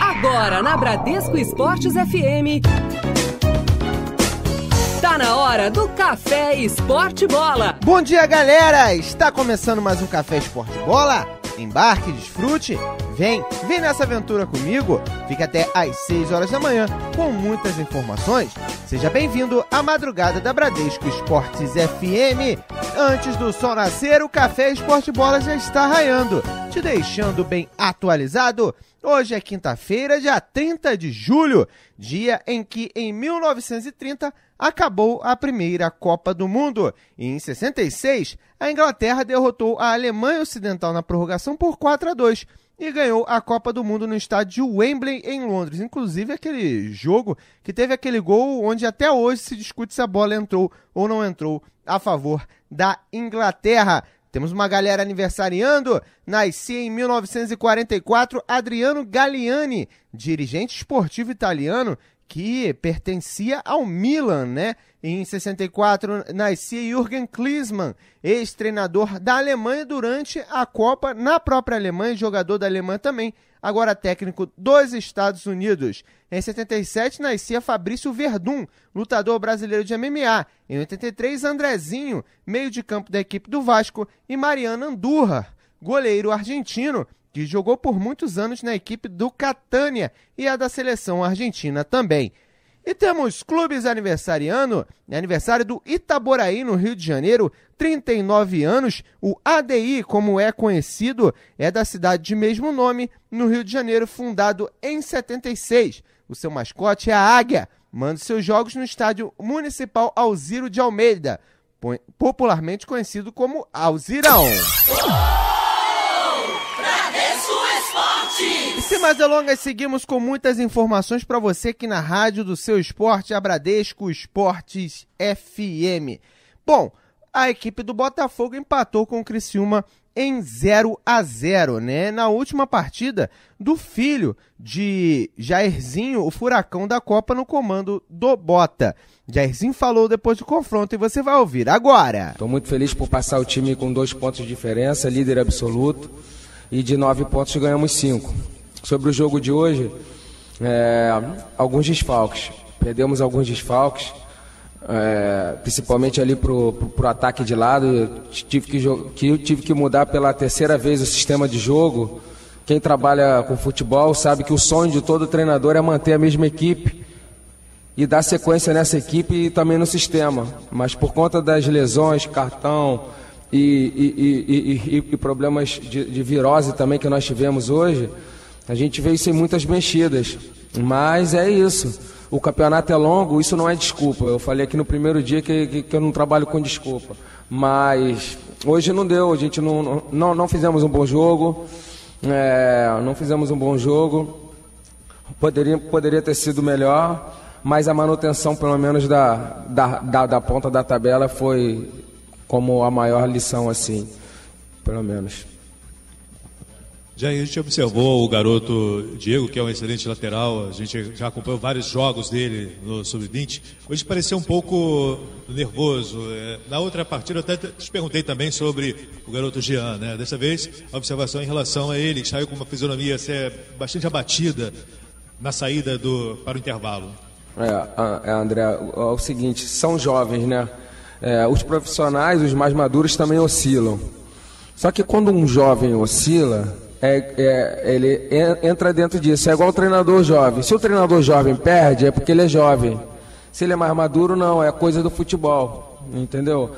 Agora na Bradesco Esportes FM, tá na hora do Café Esporte Bola. Bom dia, galera! Está começando mais um Café Esporte Bola. Embarque, desfrute, vem nessa aventura comigo. Fica até às 6 horas da manhã com muitas informações. Seja bem-vindo à madrugada da Bradesco Esportes FM. Antes do sol nascer, o Café Esporte Bola já está raiando, te deixando bem atualizado. Hoje é quinta-feira, dia 30 de julho, dia em que, em 1930, acabou a primeira Copa do Mundo. E em 66, a Inglaterra derrotou a Alemanha Ocidental na prorrogação por 4-2 e ganhou a Copa do Mundo no estádio de Wembley, em Londres. Inclusive, aquele jogo que teve aquele gol onde até hoje se discute se a bola entrou ou não entrou a favor da Inglaterra. Temos uma galera aniversariando. Nascia em 1944 Adriano Galliani, dirigente esportivo italiano que pertencia ao Milan, né? Em 64 nascia Jürgen Klinsmann, ex-treinador da Alemanha durante a Copa na própria Alemanha, jogador da Alemanha também, agora técnico dos Estados Unidos. Em 77 nascia Fabrício Verdun, lutador brasileiro de MMA. Em 83, Andrezinho, meio de campo da equipe do Vasco, e Mariano Andújar, goleiro argentino, que jogou por muitos anos na equipe do Catania e a da seleção argentina também. E temos clubes aniversariando, aniversário do Itaboraí, no Rio de Janeiro, 39 anos, o ADI, como é conhecido, é da cidade de mesmo nome, no Rio de Janeiro, fundado em 76. O seu mascote é a águia, manda seus jogos no estádio municipal Alziro de Almeida, popularmente conhecido como Alzirão. E sem mais delongas, seguimos com muitas informações para você aqui na rádio do seu esporte, a Bradesco Esportes FM. Bom, a equipe do Botafogo empatou com o Criciúma em 0-0, né? Na última partida do filho de Jairzinho, o furacão da Copa, no comando do Bota. Jairzinho falou depois do confronto e você vai ouvir agora. Estou muito feliz por passar o time com 2 pontos de diferença, líder absoluto. E de 9 pontos ganhamos 5. Sobre o jogo de hoje, alguns desfalques. Perdemos alguns desfalques, principalmente ali pro ataque de lado. Eu tive que mudar pela terceira vez o sistema de jogo. Quem trabalha com futebol sabe que o sonho de todo treinador é manter a mesma equipe e dar sequência nessa equipe e também no sistema. Mas por conta das lesões, cartão e problemas de virose também que nós tivemos hoje, a gente veio sem muitas mexidas. Mas é isso. O campeonato é longo, isso não é desculpa. Eu falei aqui no primeiro dia que eu não trabalho com desculpa. Mas hoje não deu, a gente não fizemos um bom jogo. Não fizemos um bom jogo. Poderia ter sido melhor, mas a manutenção, pelo menos, da ponta da tabela foi como a maior lição, assim, pelo menos. Já a gente observou o garoto Diego, que é um excelente lateral, a gente já acompanhou vários jogos dele no Sub-20. Hoje pareceu um pouco nervoso. Na outra partida eu até te perguntei também sobre o garoto Jean, né? Dessa vez a observação em relação a ele, que saiu com uma fisionomia bastante abatida na saída para o intervalo. André, é o seguinte, são jovens, né? Os profissionais, os mais maduros também oscilam. Só que quando um jovem oscila, ele entra dentro disso. É igual o treinador jovem. Se o treinador jovem perde, é porque ele é jovem. Se ele é mais maduro, não. É coisa do futebol. Entendeu?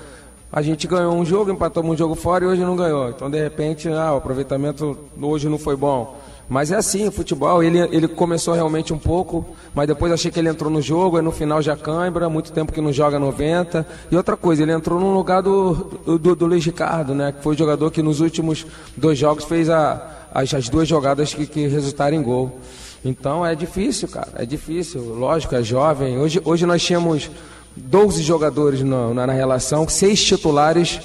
A gente ganhou um jogo, empatamos um jogo fora e hoje não ganhou. Então, de repente, o aproveitamento hoje não foi bom. Mas é assim, o futebol, ele começou realmente um pouco, mas depois achei que ele entrou no jogo, aí no final já cãibra, muito tempo que não joga 90. E outra coisa, ele entrou no lugar do Luiz Ricardo, né? Que foi o jogador que nos últimos 2 jogos fez as 2 jogadas que resultaram em gol. Então é difícil, cara, é difícil. Lógico, é jovem. Hoje nós tínhamos 12 jogadores na relação, 6 titulares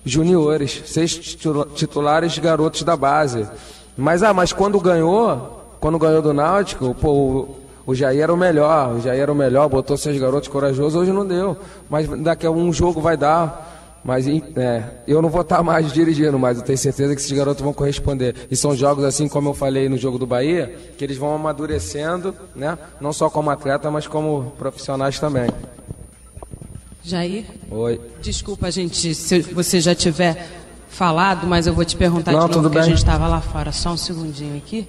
juniores, 6 titulares garotos da base. Mas quando ganhou do Náutico, o Jair era o melhor, botou 6 garotos corajosos, hoje não deu. Mas daqui a um jogo vai dar. Mas eu não vou estar mais dirigindo, mas eu tenho certeza que esses garotos vão corresponder. E são jogos, assim como eu falei no jogo do Bahia, que eles vão amadurecendo, né? Não só como atleta, mas como profissionais também. Jair? Oi. Desculpa, gente, se você já tiver falado, mas eu vou te perguntar não, de novo, tudo porque bem. a gente estava lá fora. Só um segundinho aqui.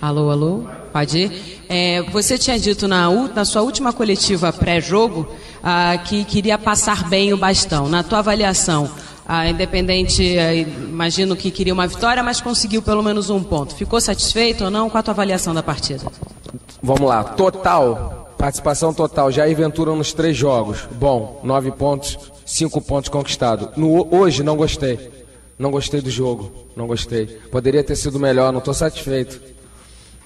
Alô, alô? Pode ir? Você tinha dito na sua última coletiva pré-jogo que queria passar bem o bastão. Na tua avaliação, Independente, imagino que queria uma vitória, mas conseguiu pelo menos um ponto. Ficou satisfeito ou não com a tua avaliação da partida? Vamos lá. Total, participação total. Jair Ventura nos 3 jogos. Bom, 9 pontos, 5 pontos conquistados. Hoje não gostei. Não gostei do jogo. Não gostei. Poderia ter sido melhor, não estou satisfeito.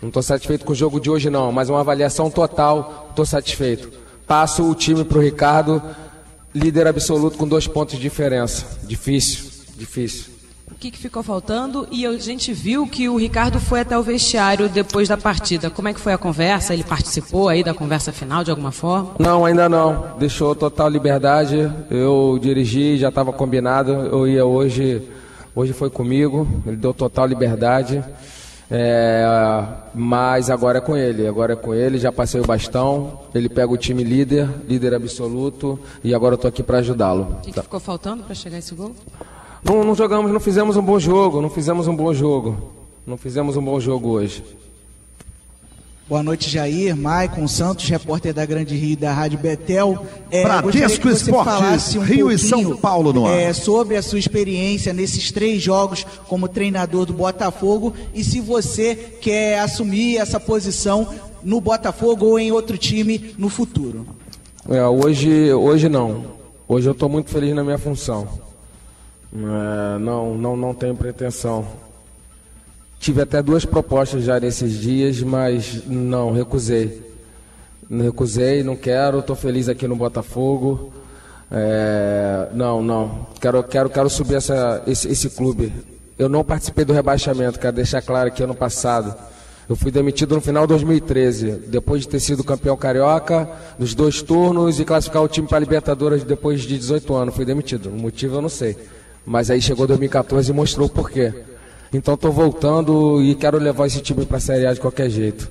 Não estou satisfeito com o jogo de hoje não, mas uma avaliação total, estou satisfeito. Passo o time para o Ricardo, líder absoluto com 2 pontos de diferença. Difícil. O que ficou faltando? E a gente viu que o Ricardo foi até o vestiário depois da partida. Como é que foi a conversa? Ele participou aí da conversa final de alguma forma? Não, ainda não. Deixou total liberdade. Eu dirigi, já estava combinado. Eu ia hoje foi comigo. Ele deu total liberdade. Mas agora é com ele, já passei o bastão, ele pega o time líder absoluto, e agora eu tô aqui para ajudá-lo. O que ficou faltando para chegar a esse gol? Não jogamos, não fizemos um bom jogo hoje. Boa noite, Jair, Maicon Santos, repórter da Grande Rio e da Rádio Betel. Bradesco Esportes, Rio e São Paulo no ar. Sobre a sua experiência nesses 3 jogos como treinador do Botafogo e se você quer assumir essa posição no Botafogo ou em outro time no futuro. Hoje não. Hoje eu estou muito feliz na minha função. Não tenho pretensão. Tive até 2 propostas já nesses dias, mas não, recusei. Não quero, estou feliz aqui no Botafogo. Quero subir esse clube. Eu não participei do rebaixamento, quero deixar claro aqui ano passado. Eu fui demitido no final de 2013, depois de ter sido campeão carioca, dos 2 turnos e classificar o time para a Libertadores depois de 18 anos. Fui demitido, o motivo eu não sei. Mas aí chegou 2014 e mostrou o porquê. Então estou voltando e quero levar esse time para a Série A de qualquer jeito.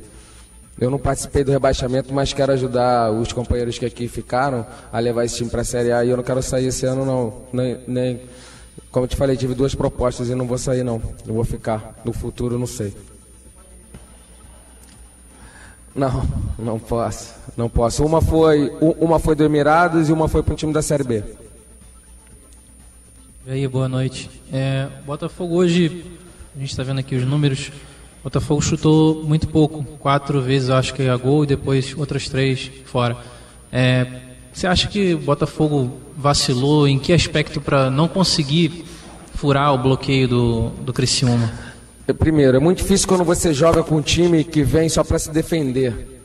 Eu não participei do rebaixamento, mas quero ajudar os companheiros que aqui ficaram a levar esse time para a Série A. E eu não quero sair esse ano não. Nem como eu te falei, tive 2 propostas e não vou sair não. Eu vou ficar. No futuro não sei. Não posso. Uma foi do Emirados e uma foi para o time da Série B. E aí, boa noite. Botafogo hoje, a gente está vendo aqui os números, o Botafogo chutou muito pouco, 4 vezes eu acho que a gol e depois outras 3 fora. Você acha que o Botafogo vacilou em que aspecto para não conseguir furar o bloqueio do Criciúma? Primeiro, é muito difícil quando você joga com um time que vem só para se defender,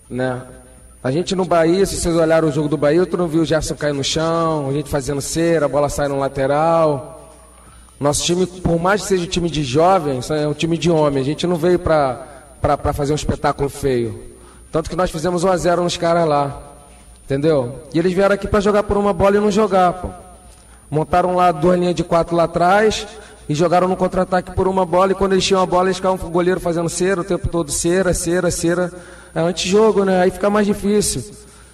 né? A gente no Bahia, se vocês olharam o jogo do Bahia, tu não viu o Gerson cair no chão, a gente fazendo cera, a bola sai no lateral. Nosso time, por mais que seja um time de jovens, é um time de homem. A gente não veio para fazer um espetáculo feio. Tanto que nós fizemos 1-0 nos caras lá, entendeu? E eles vieram aqui para jogar por uma bola e não jogar, pô. Montaram lá 2 linhas de 4 lá atrás e jogaram no contra-ataque por uma bola. E quando eles tinham a bola, eles ficavam com o goleiro fazendo cera o tempo todo, cera. É antijogo, né? Aí fica mais difícil.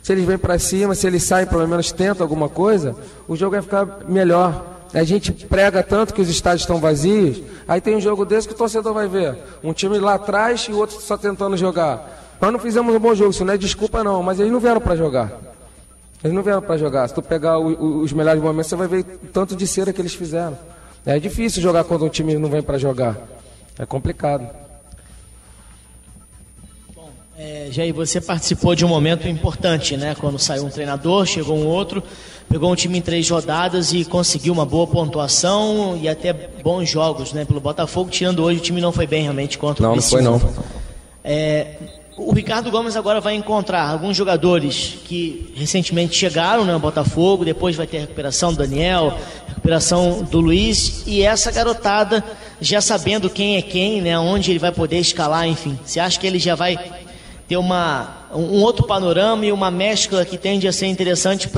Se eles vêm para cima, se eles saem, pelo menos tentam alguma coisa, o jogo vai ficar melhor. A gente prega tanto que os estádios estão vazios, aí tem um jogo desse que o torcedor vai ver. Um time lá atrás e o outro só tentando jogar. Nós não fizemos um bom jogo, isso não é desculpa não, mas eles não vieram para jogar. Se tu pegar os melhores momentos, você vai ver o tanto de cera que eles fizeram. É difícil jogar quando um time não vem para jogar. É complicado. Jair, você participou de um momento importante, né? Quando saiu um treinador, chegou um outro, pegou um time em 3 rodadas e conseguiu uma boa pontuação e até bons jogos, né? Pelo Botafogo, tirando hoje, o time não foi bem realmente contra o Criciúma. Não foi não. O Ricardo Gomes agora vai encontrar alguns jogadores que recentemente chegaram, né, no Botafogo, depois vai ter a recuperação do Daniel, recuperação do Luiz, e essa garotada já sabendo quem é quem, né, onde ele vai poder escalar, enfim. Você acha que ele já vai ter uma um outro panorama e uma mescla que tende a ser interessante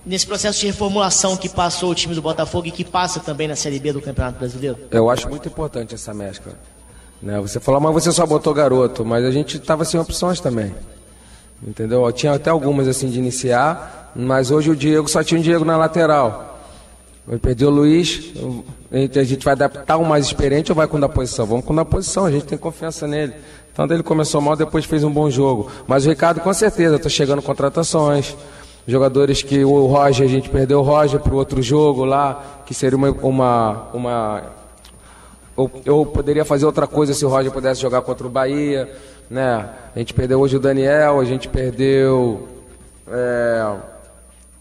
nesse processo de reformulação que passou o time do Botafogo e que passa também na Série B do Campeonato Brasileiro? Eu acho muito importante essa mescla. Né? Você falou, mas você só botou garoto, mas a gente estava sem opções também. Entendeu? Eu tinha até algumas assim de iniciar, mas hoje o Diego, só tinha o Diego na lateral. Eu perdi o Luiz, a gente vai adaptar o mais experiente ou vai com o da posição? Vamos com o da posição, a gente tem confiança nele. Então ele começou mal, depois fez um bom jogo. Mas o Ricardo, com certeza, está chegando contratações. Jogadores que o Roger, a gente perdeu o Roger para o outro jogo lá, que seria eu poderia fazer outra coisa se o Roger pudesse jogar contra o Bahia, né? A gente perdeu hoje o Daniel, a gente perdeu...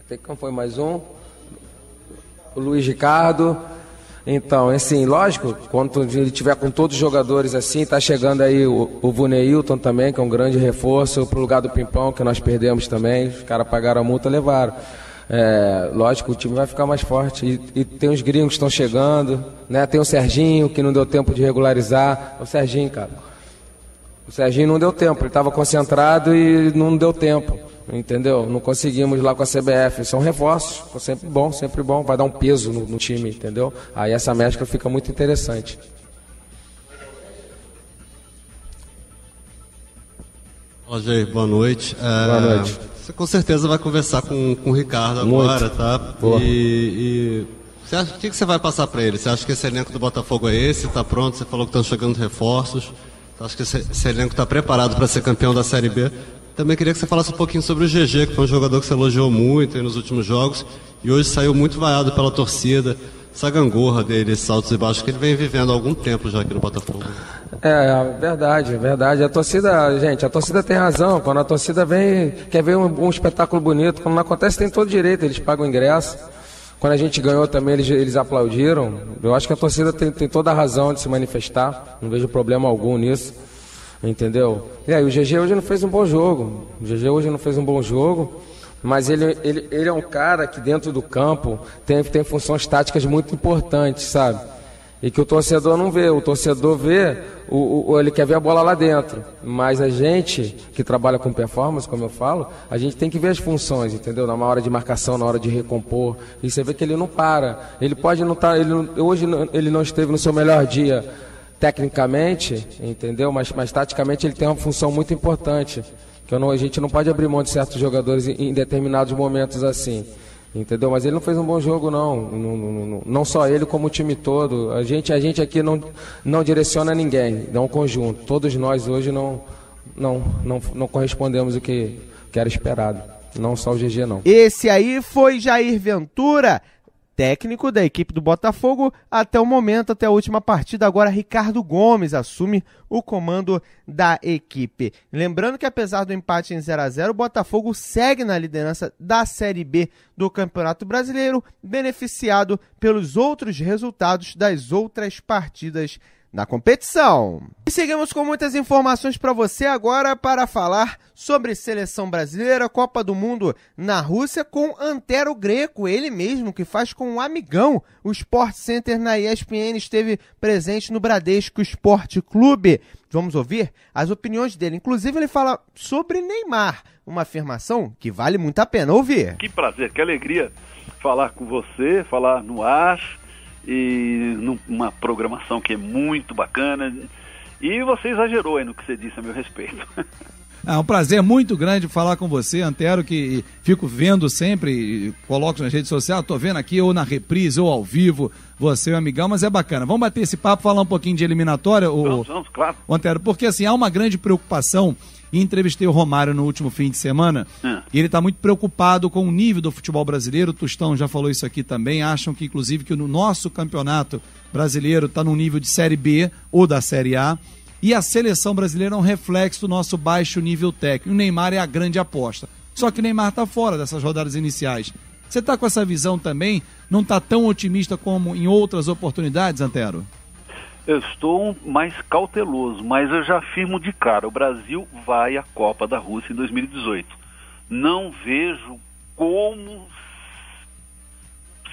Quem foi mais um? O Luiz Ricardo. Então, assim, lógico, quando ele tiver com todos os jogadores assim, tá chegando aí o Vuneilton também, que é um grande reforço, pro lugar do Pimpão, que nós perdemos também, os caras pagaram a multa, levaram. Lógico, o time vai ficar mais forte. E tem os gringos que estão chegando, né? Tem o Serginho, que não deu tempo de regularizar. O Serginho, cara. O Serginho não deu tempo, ele estava concentrado e não deu tempo. Entendeu? Não conseguimos lá com a CBF. São reforços, sempre bom, vai dar um peso no time, entendeu? Aí essa mescla fica muito interessante. Roger, boa noite. Boa noite. Você com certeza vai conversar com o Ricardo agora, tá? Boa. E você acha, o que você vai passar para ele? Você acha que esse elenco do Botafogo é esse? Está pronto? Você falou que estão chegando reforços. Você acha que esse elenco está preparado para ser campeão da Série B? Também queria que você falasse um pouquinho sobre o GG, que foi um jogador que você elogiou muito aí nos últimos jogos e hoje saiu muito vaiado pela torcida. Essa gangorra dele, esses altos e baixos que ele vem vivendo há algum tempo já aqui no Botafogo. Verdade. A torcida tem razão. Quando a torcida vem, quer ver um espetáculo bonito. Quando não acontece, tem todo direito, eles pagam o ingresso. Quando a gente ganhou também, eles aplaudiram. Eu acho que a torcida tem toda a razão de se manifestar. Não vejo problema algum nisso. Entendeu? E aí, o GG hoje não fez um bom jogo. Mas ele é um cara que dentro do campo tem funções táticas muito importantes, sabe? E que o torcedor não vê. O torcedor vê, ele quer ver a bola lá dentro. Mas a gente, que trabalha com performance, como eu falo, a gente tem que ver as funções, entendeu? Na hora de marcação, na hora de recompor. E você vê que ele não para. Ele pode não estar... Hoje ele não esteve no seu melhor dia tecnicamente, entendeu? Mas taticamente ele tem uma função muito importante. A gente não pode abrir mão de certos jogadores em determinados momentos assim, entendeu? Mas ele não fez um bom jogo, não só ele, como o time todo. A gente aqui não direciona ninguém, é um conjunto. Todos nós hoje não correspondemos o que era esperado, não só o GG, não. Esse aí foi Jair Ventura, técnico da equipe do Botafogo até o momento, até a última partida. Agora Ricardo Gomes assume o comando da equipe. Lembrando que apesar do empate em 0-0, o Botafogo segue na liderança da Série B do Campeonato Brasileiro, beneficiado pelos outros resultados das outras partidas na competição. E seguimos com muitas informações para você agora para falar sobre seleção brasileira, Copa do Mundo na Rússia com Antero Greco, ele mesmo que faz com um amigão. O Sport Center na ESPN esteve presente no Bradesco Esporte Clube. Vamos ouvir as opiniões dele. Inclusive ele fala sobre Neymar, uma afirmação que vale muito a pena ouvir. Que prazer, que alegria falar com você, falar no ar e numa programação que é muito bacana. E você exagerou aí no que você disse a meu respeito. É um prazer muito grande falar com você, Antero, que fico vendo sempre, coloco nas redes sociais, tô vendo aqui ou na reprise ou ao vivo, você é um amigão, mas é bacana. Vamos bater esse papo, falar um pouquinho de eliminatória, vamos, claro. Antero, porque assim, há uma grande preocupação. Entrevistei o Romário no último fim de semana e ele está muito preocupado com o nível do futebol brasileiro. O Tostão já falou isso aqui também. Acham que, inclusive, que no nosso campeonato brasileiro está num nível de Série B ou da Série A. E a seleção brasileira é um reflexo do nosso baixo nível técnico. O Neymar é a grande aposta. Só que o Neymar está fora dessas rodadas iniciais. Você está com essa visão também? Não está tão otimista como em outras oportunidades, Antero? Eu estou mais cauteloso, mas eu já afirmo de cara, o Brasil vai à Copa da Rússia em 2018. Não vejo como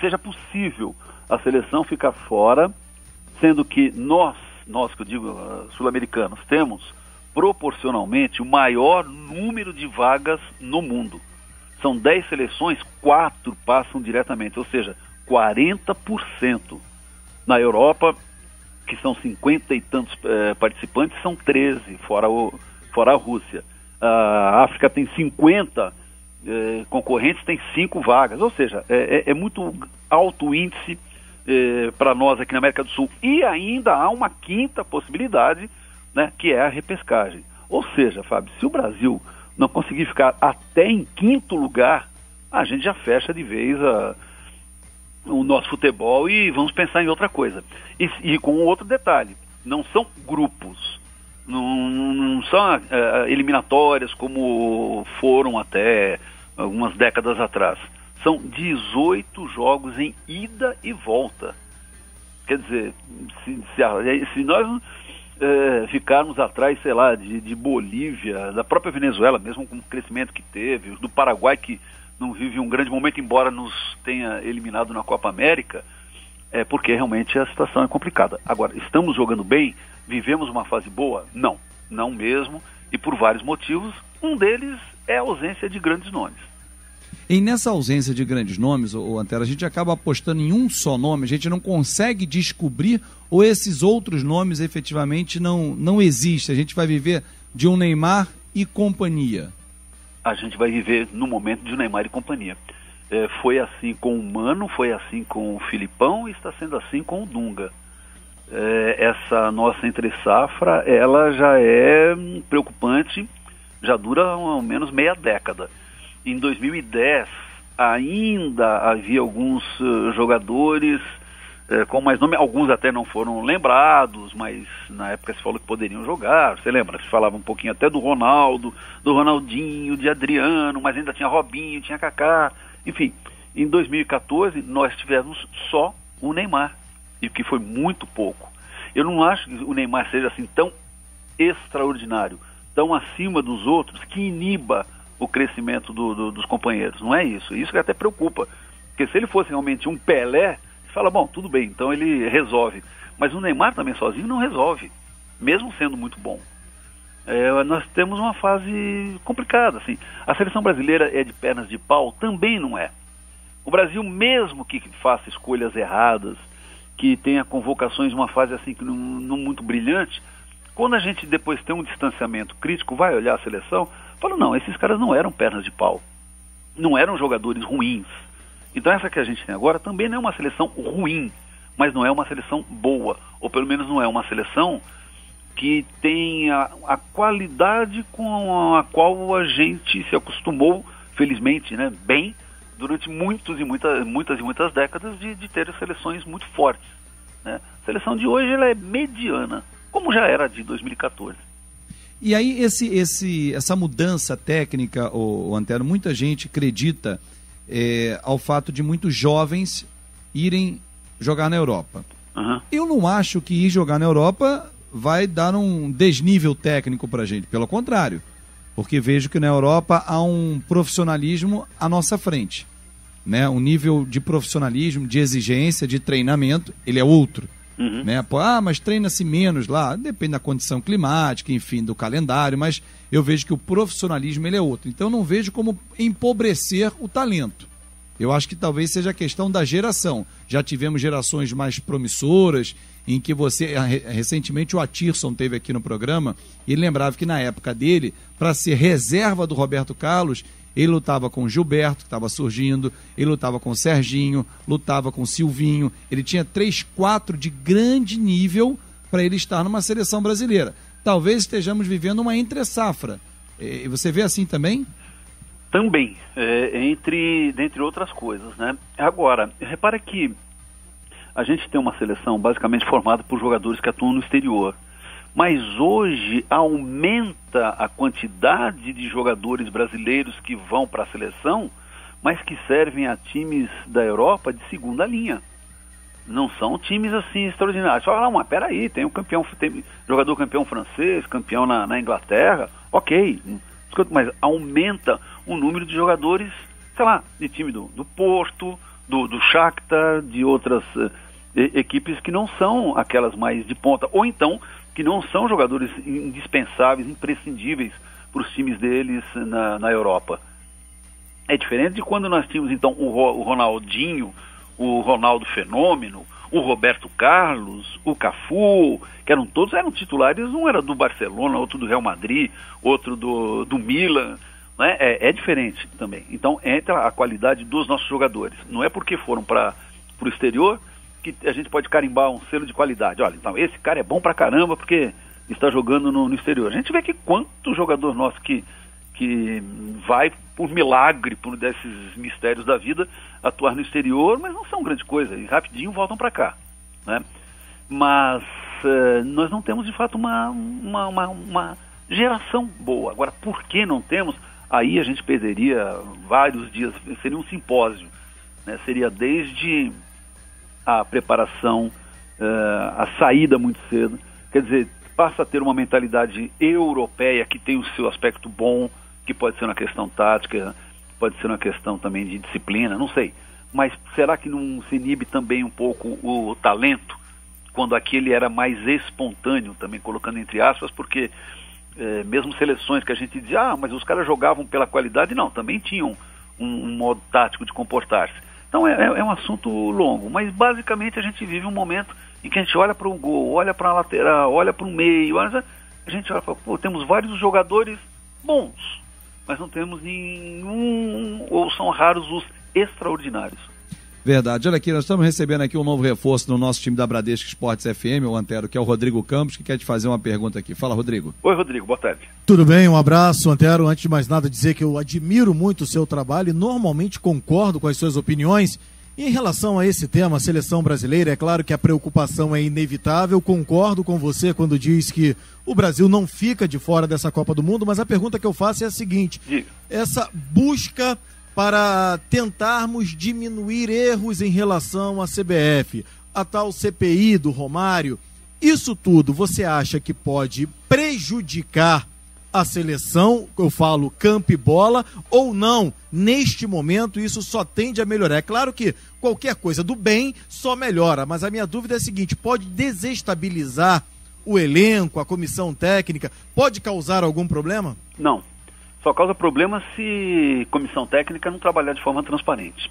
seja possível a seleção ficar fora, sendo que nós que eu digo, sul-americanos, temos proporcionalmente o maior número de vagas no mundo. São 10 seleções, 4 passam diretamente, ou seja, 40%. Na Europa, que são 50 e tantos participantes, são 13, fora a Rússia. A África tem 50 concorrentes, tem 5 vagas, ou seja, é muito alto o índice para nós aqui na América do Sul. E ainda há uma quinta possibilidade, né, que é a repescagem. Ou seja, Fábio, se o Brasil não conseguir ficar até em 5º lugar, a gente já fecha de vez o nosso futebol e vamos pensar em outra coisa. E com outro detalhe, não são grupos, não são eliminatórias como foram até algumas décadas atrás. São 18 jogos em ida e volta. Quer dizer, se nós ficarmos atrás, sei lá, de Bolívia, da própria Venezuela, mesmo com o crescimento que teve, do Paraguai, que não vive um grande momento, embora nos tenha eliminado na Copa América, porque realmente a situação é complicada. Agora, estamos jogando bem? Vivemos uma fase boa? Não mesmo, e por vários motivos. Um deles é a ausência de grandes nomes. E nessa ausência de grandes nomes, Antero, a gente acaba apostando em um só nome, a gente não consegue descobrir, ou esses outros nomes efetivamente não existem. A gente vai viver de um Neymar e companhia. A gente vai viver no momento de Neymar e companhia. Foi assim com o Mano, foi assim com o Filipão e está sendo assim com o Dunga. Essa nossa entre-safra, ela já é preocupante, já dura ao menos meia década. Em 2010, ainda havia alguns jogadores com mais nome, alguns até não foram lembrados, mas na época se falou que poderiam jogar. Você lembra? Se falava um pouquinho até do Ronaldo, do Ronaldinho, de Adriano, mas ainda tinha Robinho, tinha Kaká. Enfim, em 2014 nós tivemos só o Neymar, e o que foi muito pouco. Eu não acho que o Neymar seja assim tão extraordinário, tão acima dos outros, que iniba o crescimento dos companheiros. Não é isso. Isso que até preocupa. Porque se ele fosse realmente um Pelé, você fala, bom, tudo bem, então ele resolve. Mas o Neymar também sozinho não resolve, mesmo sendo muito bom. Nós temos uma fase complicada, assim. A seleção brasileira é de pernas de pau? Também não é. O Brasil, mesmo que faça escolhas erradas, que tenha convocações, uma fase assim que não muito brilhante, quando a gente depois tem um distanciamento crítico, vai olhar a seleção, fala, não, esses caras não eram pernas de pau, não eram jogadores ruins. Então essa que a gente tem agora também não é uma seleção ruim, mas não é uma seleção boa, ou pelo menos não é uma seleção que tem a qualidade com a qual a gente se acostumou, felizmente, né, bem, durante muitas e muitas décadas de ter seleções muito fortes, né? A seleção de hoje ela é mediana, como já era de 2014. E aí essa mudança técnica, Antero, muita gente acredita ao fato de muitos jovens irem jogar na Europa. Uhum. Eu não acho que ir jogar na Europa vai dar um desnível técnico pra gente, pelo contrário, porque vejo que na Europa há um profissionalismo à nossa frente, né? Um nível de profissionalismo, de exigência, de treinamento, ele é outro. Uhum. Né? Mas treina-se menos lá, depende da condição climática, enfim, do calendário, mas eu vejo que o profissionalismo ele é outro. Então eu não vejo como empobrecer o talento. Eu acho que talvez seja a questão da geração. Já tivemos gerações mais promissoras, em que recentemente o Atirson teve aqui no programa, e ele lembrava que na época dele, para ser reserva do Roberto Carlos, ele lutava com o Gilberto, que estava surgindo, ele lutava com o Serginho, lutava com o Silvinho, ele tinha 3, 4 de grande nível para ele estar numa seleção brasileira. Talvez estejamos vivendo uma entre-safra. Você vê assim também? Também, dentre outras coisas, né? Agora, repara que a gente tem uma seleção basicamente formada por jogadores que atuam no exterior. Mas hoje aumenta a quantidade de jogadores brasileiros que vão para a seleção, mas que servem a times da Europa de segunda linha. Não são times assim extraordinários. Fala, mas peraí, tem jogador campeão francês, campeão na Inglaterra, ok, mas aumenta o número de jogadores, sei lá, de time do Porto, do Shakhtar, de outras equipes que não são aquelas mais de ponta, ou então que não são jogadores indispensáveis, imprescindíveis para os times deles na Europa. É diferente de quando nós tínhamos então o Ronaldinho, o Ronaldo Fenômeno, o Roberto Carlos, o Cafu, que todos eram titulares, um era do Barcelona, outro do Real Madrid, outro do Milan, né? É diferente também. Então entra a qualidade dos nossos jogadores. Não é porque foram para o exterior que a gente pode carimbar um selo de qualidade. Olha, então esse cara é bom pra caramba porque está jogando no exterior. A gente vê que quanto jogador nosso que vai por milagre, por desses mistérios da vida, atuar no exterior, mas não são grande coisa, e rapidinho voltam para cá, né? Mas nós não temos de fato uma geração boa. Agora, por que não temos? Aí a gente perderia vários dias, seria um simpósio, né? Seria desde a preparação, a saída muito cedo, quer dizer, passa a ter uma mentalidade europeia que tem o seu aspecto bom, que pode ser uma questão tática, pode ser uma questão também de disciplina, não sei. Mas será que não se inibe também um pouco o talento, quando aquele era mais espontâneo, também colocando entre aspas, porque mesmo seleções que a gente dizia, mas os caras jogavam pela qualidade, não, também tinham um modo tático de comportar-se. Então é um assunto longo, mas basicamente a gente vive um momento em que a gente olha para um gol, olha para a lateral, olha para o meio, a gente olha e fala, pô, temos vários jogadores bons, mas não temos nenhum, ou são raros os extraordinários. Verdade. Olha aqui, nós estamos recebendo aqui um novo reforço no nosso time da Bradesco Esportes FM, o Antero, que é o Rodrigo Campos, que quer te fazer uma pergunta aqui. Fala, Rodrigo. Oi, Rodrigo, boa tarde. Tudo bem, um abraço, Antero. Antes de mais nada, dizer que eu admiro muito o seu trabalho e normalmente concordo com as suas opiniões. E em relação a esse tema, a seleção brasileira, é claro que a preocupação é inevitável, concordo com você quando diz que o Brasil não fica de fora dessa Copa do Mundo, mas a pergunta que eu faço é a seguinte: essa busca para tentarmos diminuir erros em relação à CBF, a tal CPI do Romário, isso tudo você acha que pode prejudicar a seleção, eu falo campo e bola, ou não? Neste momento isso só tende a melhorar. É claro que qualquer coisa do bem só melhora, mas a minha dúvida é a seguinte: pode desestabilizar o elenco, a comissão técnica, pode causar algum problema? Não, só causa problema se a comissão técnica não trabalhar de forma transparente,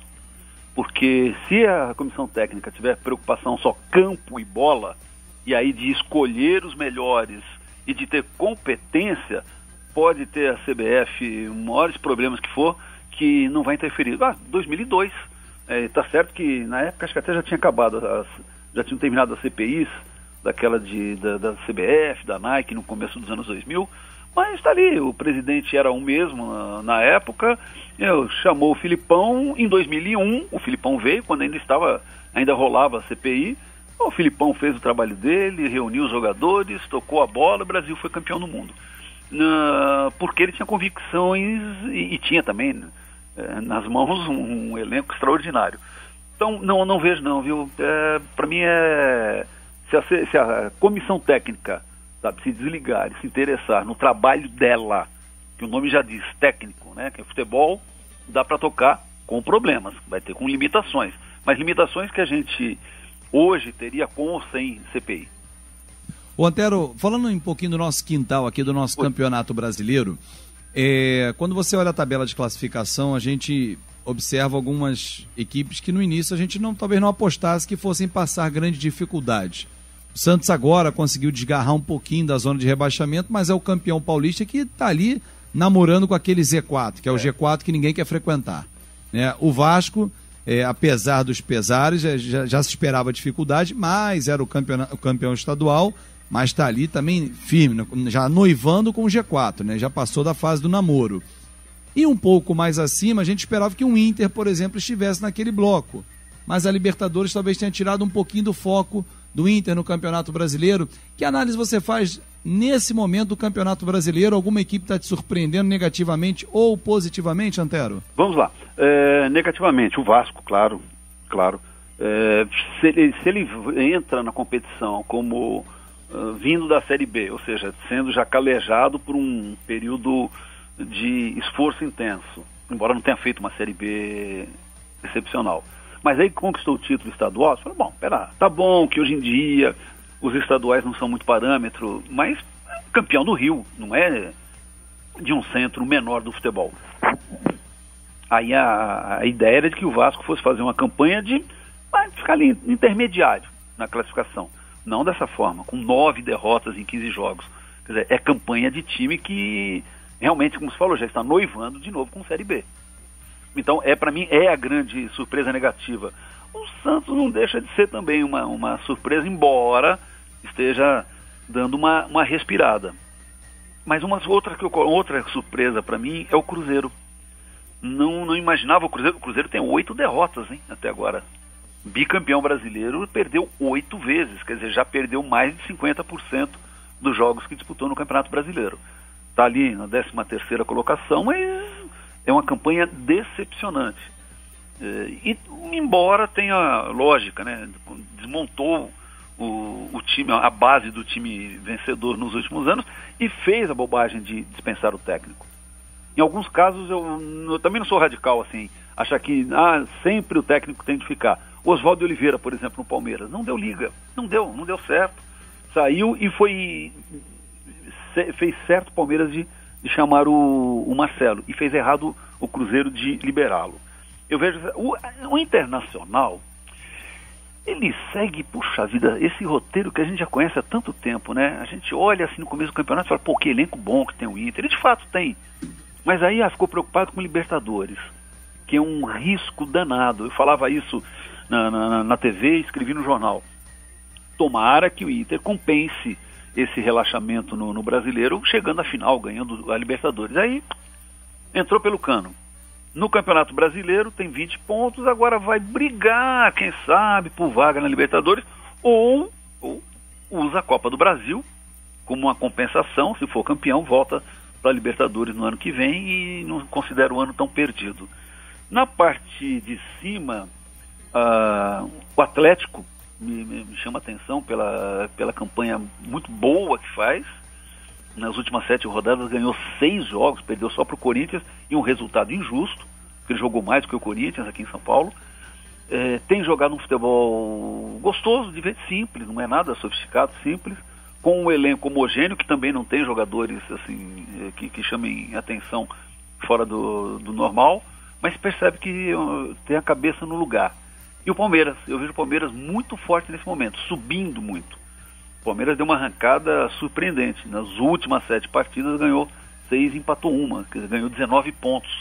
porque se a comissão técnica tiver preocupação só campo e bola, e aí de escolher os melhores e de ter competência, pode ter a CBF maiores problemas que for, que não vai interferir. 2002, tá certo que na época acho que até já tinha acabado, já tinham terminado as CPIs, daquela da CBF, da Nike no começo dos anos 2000, mas está ali, o presidente era o mesmo na época, chamou o Filipão em 2001, o Filipão veio quando ainda rolava a CPI. O Filipão fez o trabalho dele, reuniu os jogadores, tocou a bola, o Brasil foi campeão do mundo. Porque ele tinha convicções e tinha também nas mãos um elenco extraordinário. Então, não vejo não, viu? Para mim se a comissão técnica, sabe, se desligar e se interessar no trabalho dela, que o nome já diz, técnico, né? Que é futebol, dá para tocar com problemas, vai ter com limitações. Mas limitações que a gente hoje teria com ou sem CPI. Ô Antero, falando um pouquinho do nosso quintal aqui, do nosso campeonato brasileiro, quando você olha a tabela de classificação, a gente observa algumas equipes que no início a gente talvez não apostasse que fossem passar grande dificuldade. O Santos agora conseguiu desgarrar um pouquinho da zona de rebaixamento, mas é o campeão paulista que está ali namorando com aquele Z4, que é o G4 que ninguém quer frequentar, né? O Vasco, apesar dos pesares, já se esperava dificuldade, mas era o campeão estadual, mas está ali também firme, já noivando com o G4, né? Já passou da fase do namoro. E um pouco mais acima, a gente esperava que um Inter, por exemplo, estivesse naquele bloco, mas a Libertadores talvez tenha tirado um pouquinho do foco do Inter no Campeonato Brasileiro. Que análise você faz nesse momento do Campeonato Brasileiro? Alguma equipe está te surpreendendo negativamente ou positivamente, Antero? Vamos lá. Negativamente, o Vasco, claro. Se ele entra na competição como vindo da Série B, ou seja, sendo já calejado por um período de esforço intenso, embora não tenha feito uma Série B excepcional, mas aí conquistou o título estadual, você falou, tá bom que hoje em dia os estaduais não são muito parâmetro, mas campeão do Rio, não é de um centro menor do futebol. Aí a ideia era de que o Vasco fosse fazer uma campanha de ficar ali intermediário na classificação. Não dessa forma, com 9 derrotas em 15 jogos. Quer dizer, é campanha de time que realmente, como você falou, já está noivando de novo com Série B. Então, para mim, é a grande surpresa negativa. O Santos não deixa de ser também uma surpresa, embora esteja dando uma respirada. Mas outra surpresa para mim é o Cruzeiro. Não imaginava o Cruzeiro. O Cruzeiro tem 8 derrotas, hein, até agora. Bicampeão brasileiro, perdeu 8 vezes. Quer dizer, já perdeu mais de 50% dos jogos que disputou no Campeonato Brasileiro. Está ali na 13ª colocação, mas é uma campanha decepcionante. E embora tenha lógica, né, desmontou o time, a base do time vencedor nos últimos anos e fez a bobagem de dispensar o técnico. Em alguns casos eu também não sou radical assim, achar que sempre o técnico tem de ficar. O Oswaldo de Oliveira, por exemplo, no Palmeiras, não deu liga, não deu certo. Saiu e fez certo o Palmeiras de chamar o Marcelo e fez errado o Cruzeiro de liberá-lo. Eu vejo o Internacional, ele segue, puxa vida, esse roteiro que a gente já conhece há tanto tempo, né? A gente olha assim no começo do campeonato e fala, pô, que elenco bom que tem o Inter. Ele de fato tem. Mas aí ficou preocupado com o Libertadores, que é um risco danado. Eu falava isso na TV e escrevi no jornal. Tomara que o Inter compense esse relaxamento no Brasileiro, chegando à final, ganhando a Libertadores. Aí entrou pelo cano. No Campeonato Brasileiro tem 20 pontos, agora vai brigar, quem sabe, por vaga na Libertadores, ou usa a Copa do Brasil como uma compensação, se for campeão, volta para a Libertadores no ano que vem e não considera o ano tão perdido. Na parte de cima, o Atlético me chama a atenção pela campanha muito boa que faz. Nas últimas 7 rodadas ganhou 6 jogos, perdeu só para o Corinthians, e um resultado injusto, porque ele jogou mais do que o Corinthians aqui em São Paulo. Tem jogado um futebol gostoso, de vez simples, não é nada sofisticado, simples, com um elenco homogêneo, que também não tem jogadores assim que chamem atenção fora do normal, mas percebe que tem a cabeça no lugar. E o Palmeiras, eu vejo o Palmeiras muito forte nesse momento, subindo muito. O Palmeiras deu uma arrancada surpreendente. Nas últimas 7 partidas ganhou 6 e empatou uma, quer dizer, ganhou 19 pontos.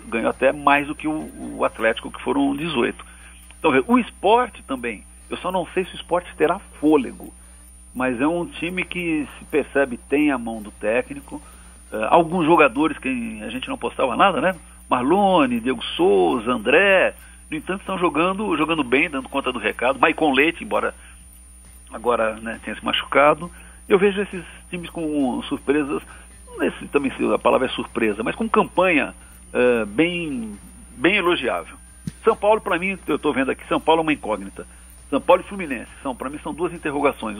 Ganhou até mais do que o Atlético, que foram 18. Então, o Sport também, eu só não sei se o Sport terá fôlego, mas é um time que se percebe tem a mão do técnico. Alguns jogadores que a gente não postava nada, né? Marlone, Diego Souza, André, no entanto estão jogando bem, dando conta do recado. Maicon Leite, embora agora, né, tenha se machucado. Eu vejo esses times com surpresas, também a palavra é surpresa, mas com campanha bem elogiável. São Paulo, para mim, eu estou vendo aqui, São Paulo é uma incógnita. São Paulo e Fluminense, para mim são 2 interrogações.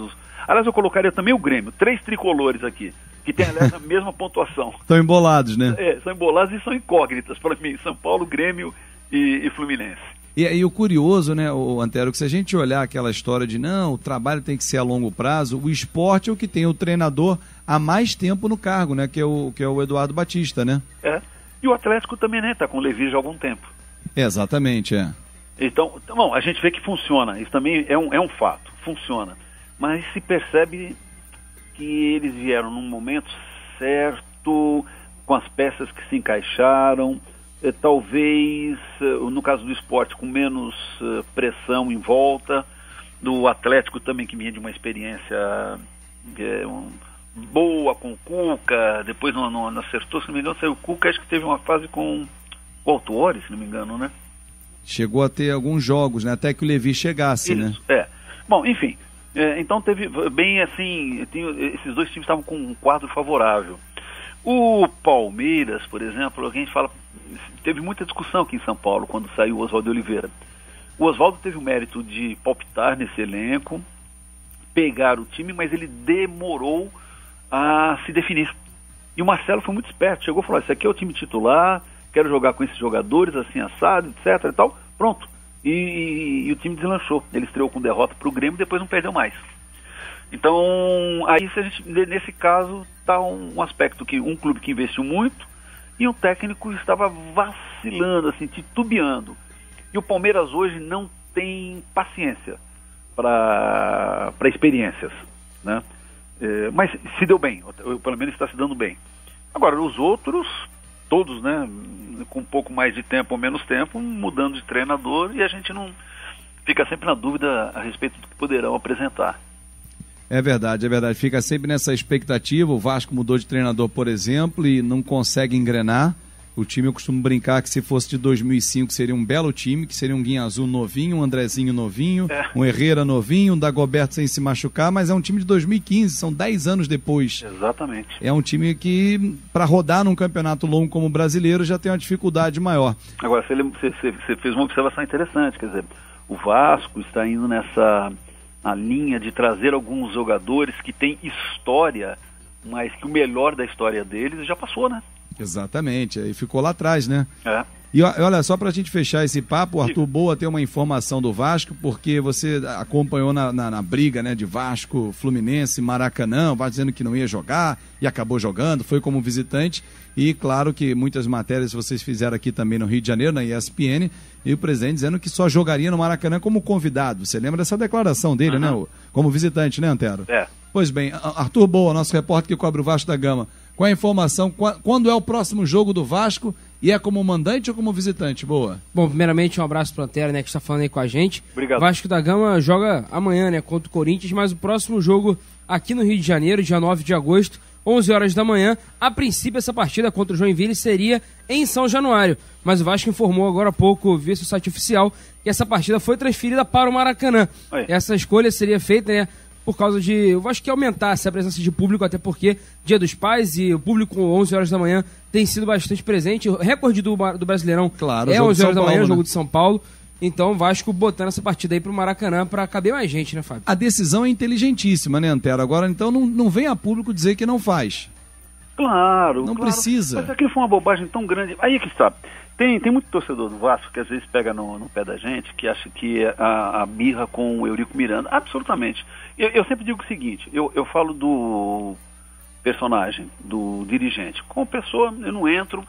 Aliás, eu colocaria também o Grêmio, 3 tricolores aqui, que tem, aliás, a mesma pontuação. Estão embolados, né? São embolados e são incógnitas para mim, São Paulo, Grêmio e Fluminense. E o curioso, né, Antero, que se a gente olhar aquela história de o trabalho tem que ser a longo prazo, o Sport é o que tem o treinador há mais tempo no cargo, né, que é o Eduardo Batista, né? E o Atlético também, né, tá com o Levi já há algum tempo. Exatamente, Então, bom, a gente vê que funciona, isso também é um fato, funciona. Mas se percebe que eles vieram num momento certo, com as peças que se encaixaram, talvez, no caso do Sport, com menos pressão em volta, do Atlético também, que vinha de uma experiência boa com o Cuca, depois não acertou, se não me engano, saiu o Cuca, acho que teve uma fase com o Autuori, se não me engano, né? Chegou a ter alguns jogos, né? Até que o Levi chegasse, isso, né? Bom, enfim, então teve bem assim, esses 2 times estavam com um quadro favorável. O Palmeiras, por exemplo, a gente fala, teve muita discussão aqui em São Paulo quando saiu o Oswaldo de Oliveira. O Oswaldo teve o mérito de palpitar nesse elenco, pegar o time, mas ele demorou a se definir. E o Marcelo foi muito esperto, chegou e falou, esse aqui é o time titular, quero jogar com esses jogadores, assim, assado, etc e tal, pronto. E o time deslanchou. Ele estreou com derrota para o Grêmio e depois não perdeu mais. Então, aí se a gente, nesse caso, está um aspecto que um clube que investiu muito e um técnico estava vacilando, assim, titubeando. E o Palmeiras hoje não tem paciência para experiências, né? Mas se deu bem, pelo menos está se dando bem. Agora, os outros, todos, né, com um pouco mais de tempo ou menos tempo, mudando de treinador, e a gente não fica sempre na dúvida a respeito do que poderão apresentar. É verdade. Fica sempre nessa expectativa. O Vasco mudou de treinador, por exemplo, e não consegue engrenar. O time, eu costumo brincar que se fosse de 2005 seria um belo time, que seria um Guinha Azul novinho, um Andrezinho novinho, um Herrera novinho, um Dagoberto sem se machucar, mas é um time de 2015, são 10 anos depois. Exatamente. É um time que, para rodar num campeonato longo como o brasileiro, já tem uma dificuldade maior. Agora, você fez uma observação interessante, quer dizer, o Vasco está indo na linha de trazer alguns jogadores que têm história, mas que o melhor da história deles já passou, né? Exatamente, aí ficou lá atrás, né? E olha, só pra gente fechar esse papo, o Arthur Boa tem uma informação do Vasco, porque você acompanhou na briga, né, de Vasco, Fluminense, Maracanã, o Vasco dizendo que não ia jogar e acabou jogando, foi como visitante, e claro que muitas matérias vocês fizeram aqui também no Rio de Janeiro, na ESPN, e o presidente dizendo que só jogaria no Maracanã como convidado. Você lembra dessa declaração dele, né? Como visitante, né, Antero? Pois bem, Arthur Boa, nosso repórter que cobre o Vasco da Gama, com a informação, quando é o próximo jogo do Vasco, e é como mandante ou como visitante? Boa. Bom, primeiramente um abraço pro Antero, né, que está falando aí com a gente. Obrigado. Vasco da Gama joga amanhã, né, contra o Corinthians, mas o próximo jogo aqui no Rio de Janeiro, dia 9 de agosto, 11 horas da manhã. A princípio, essa partida contra o Joinville seria em São Januário, mas o Vasco informou agora há pouco, via seu site oficial, que essa partida foi transferida para o Maracanã. Essa escolha seria feita, né, por causa de, eu acho que aumentasse a presença de público, até porque Dia dos Pais e o público 11 horas da manhã tem sido bastante presente. O recorde do Brasileirão é 11 horas da manhã, o jogo de São Paulo. Então o Vasco botando essa partida aí pro Maracanã para caber mais gente, né, Fábio? A decisão é inteligentíssima, né, Antero? Agora, então, não vem a público dizer que não faz. Claro. Não precisa. Mas aquilo foi uma bobagem tão grande. Aí é que está. Tem muito torcedor do Vasco que às vezes pega no pé da gente, que acha que a birra com o Eurico Miranda. Absolutamente. Eu sempre digo o seguinte, eu falo do personagem, do dirigente. Como pessoa, eu não entro,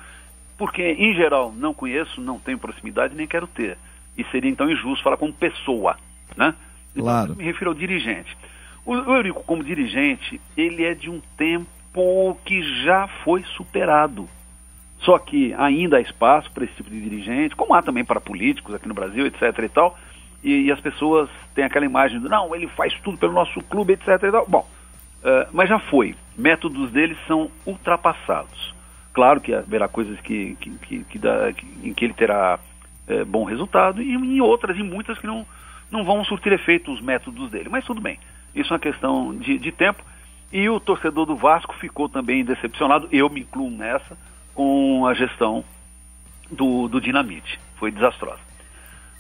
porque, em geral, não conheço, não tenho proximidade, nem quero ter. E seria, então, injusto falar como pessoa, né? Claro. Então, eu me refiro ao dirigente. O Eurico, como dirigente, ele é de um tempo que já foi superado. Só que ainda há espaço para esse tipo de dirigente, como há também para políticos aqui no Brasil, etc. e tal, e as pessoas têm aquela imagem do, não, ele faz tudo pelo nosso clube, etc. e tal. Bom, mas já foi. Métodos deles são ultrapassados. Claro que haverá coisas em que ele terá bom resultado, e em outras, em muitas, que não vão surtir efeito os métodos dele. Mas tudo bem, isso é uma questão de tempo, e o torcedor do Vasco ficou também decepcionado, eu me incluo nessa, com a gestão do Dinamite. Foi desastrosa.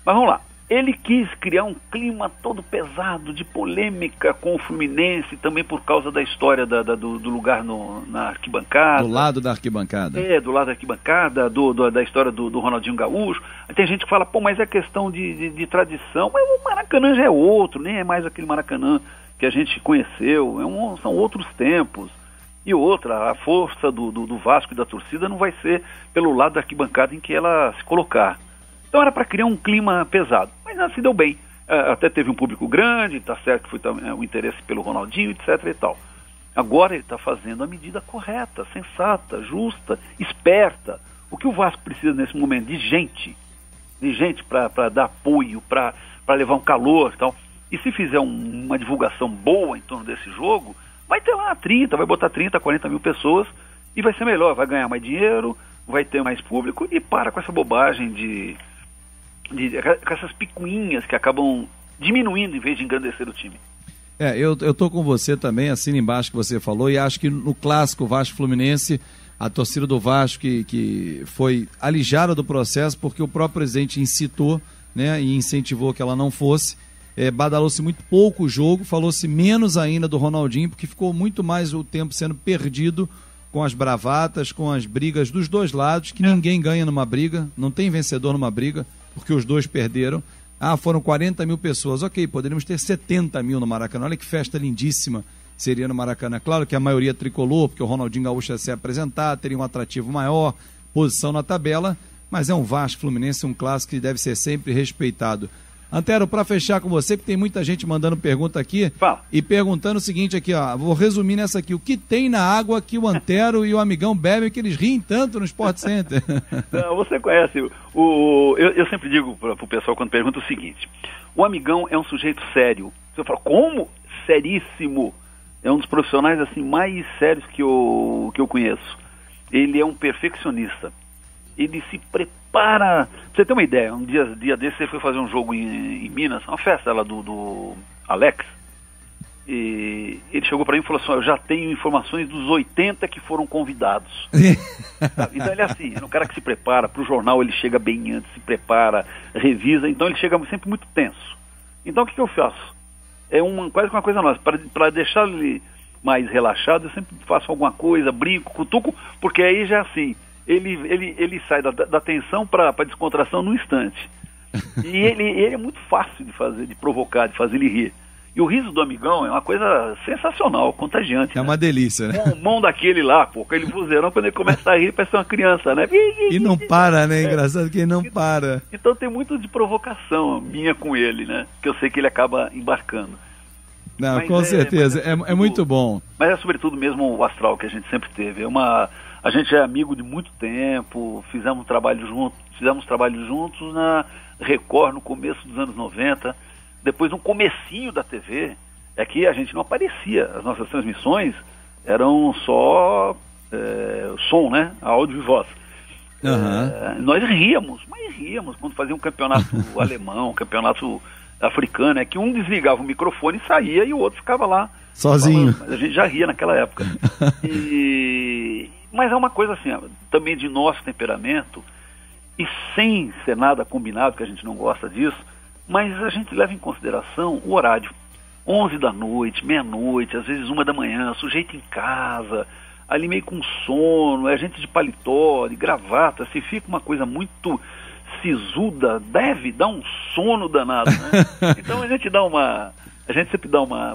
Mas vamos lá. Ele quis criar um clima todo pesado, de polêmica com o Fluminense, também por causa da história do lugar na arquibancada. Do lado da arquibancada. Do lado da arquibancada, da história do Ronaldinho Gaúcho. Aí tem gente que fala, pô, mas é questão de tradição. Mas o Maracanã já é outro, nem é mais aquele Maracanã que a gente conheceu. São outros tempos. E outra, a força do Vasco e da torcida não vai ser pelo lado da arquibancada em que ela se colocar. Então era para criar um clima pesado, mas não se deu bem. Até teve um público grande, tá certo que foi o interesse pelo Ronaldinho, etc. e tal. Agora ele está fazendo a medida correta, sensata, justa, esperta. O que o Vasco precisa nesse momento? De gente para dar apoio, para levar um calor e tal. E se fizer uma divulgação boa em torno desse jogo, vai ter lá 30, vai botar 30, 40 mil pessoas e vai ser melhor, vai ganhar mais dinheiro, vai ter mais público e para com essa bobagem com essas picuinhas que acabam diminuindo em vez de engrandecer o time. Eu tô com você também, assina embaixo que você falou, e acho que no clássico Vasco-Fluminense, a torcida do Vasco que foi alijada do processo porque o próprio presidente incitou, né, e incentivou que ela não fosse. Badalou-se muito pouco o jogo, falou-se menos ainda do Ronaldinho, porque ficou muito mais o tempo sendo perdido com as bravatas, com as brigas dos dois lados, que ninguém ganha numa briga, não tem vencedor numa briga, porque os dois perderam. foram 40 mil pessoas. Ok, poderíamos ter 70 mil no Maracanã. Olha que festa lindíssima seria no Maracanã. Claro que a maioria tricolor, porque o Ronaldinho Gaúcho ia se apresentar, teria um atrativo maior, posição na tabela, mas é um Vasco Fluminense, um clássico que deve ser sempre respeitado. Antero, para fechar com você, que tem muita gente mandando pergunta aqui, e perguntando o seguinte aqui, ó, vou resumir nessa aqui, o que tem na água que o Antero e o amigão bebem que eles riem tanto no Sport Center? Não, você conhece, eu sempre digo para o pessoal quando pergunta o seguinte, o amigão é um sujeito sério. Você fala, como? Seríssimo. É um dos profissionais assim mais sérios que eu conheço. Ele é um perfeccionista. Ele se prepara. Pra você ter uma ideia, um dia desse ele foi fazer um jogo em Minas, uma festa lá do Alex. E ele chegou para mim e falou assim: eu já tenho informações dos 80 que foram convidados. Então ele é assim, é um cara que se prepara. Para o jornal ele chega bem antes, se prepara, revisa. Então ele chega sempre muito tenso. Então o que eu faço? É quase que uma coisa nossa. Para deixar ele mais relaxado, eu sempre faço alguma coisa, brinco, cutuco, porque aí já é assim. Ele sai da tensão para descontração num instante. E ele é muito fácil de provocar, de fazer ele rir. E o riso do amigão é uma coisa sensacional, contagiante. É uma delícia, né? Um mão daquele lá, pô, aquele vozeirão, quando ele começa a rir, parece uma criança, né? E não para, né? Engraçado que ele não para. Então tem muito de provocação minha com ele, né? Que eu sei que ele acaba embarcando. Não, mas com certeza, é muito bom. Mas é sobretudo mesmo o astral que a gente sempre teve. A gente é amigo de muito tempo, fizemos trabalho juntos na Record no começo dos anos 90, depois no comecinho da TV, é que a gente não aparecia, as nossas transmissões eram só som, né, áudio e voz. Nós ríamos quando fazia um campeonato alemão, um campeonato africano, é que um desligava o microfone e saía e o outro ficava lá sozinho. Falando. A gente já ria naquela época. Mas é uma coisa assim, também de nosso temperamento, e sem ser nada combinado, que a gente não gosta disso, mas a gente leva em consideração o horário. 11 da noite, meia-noite, às vezes 1 da manhã, sujeito em casa, ali meio com sono, a gente de paletó, de gravata, se fica uma coisa muito sisuda, deve dar um sono danado, né? Então a gente sempre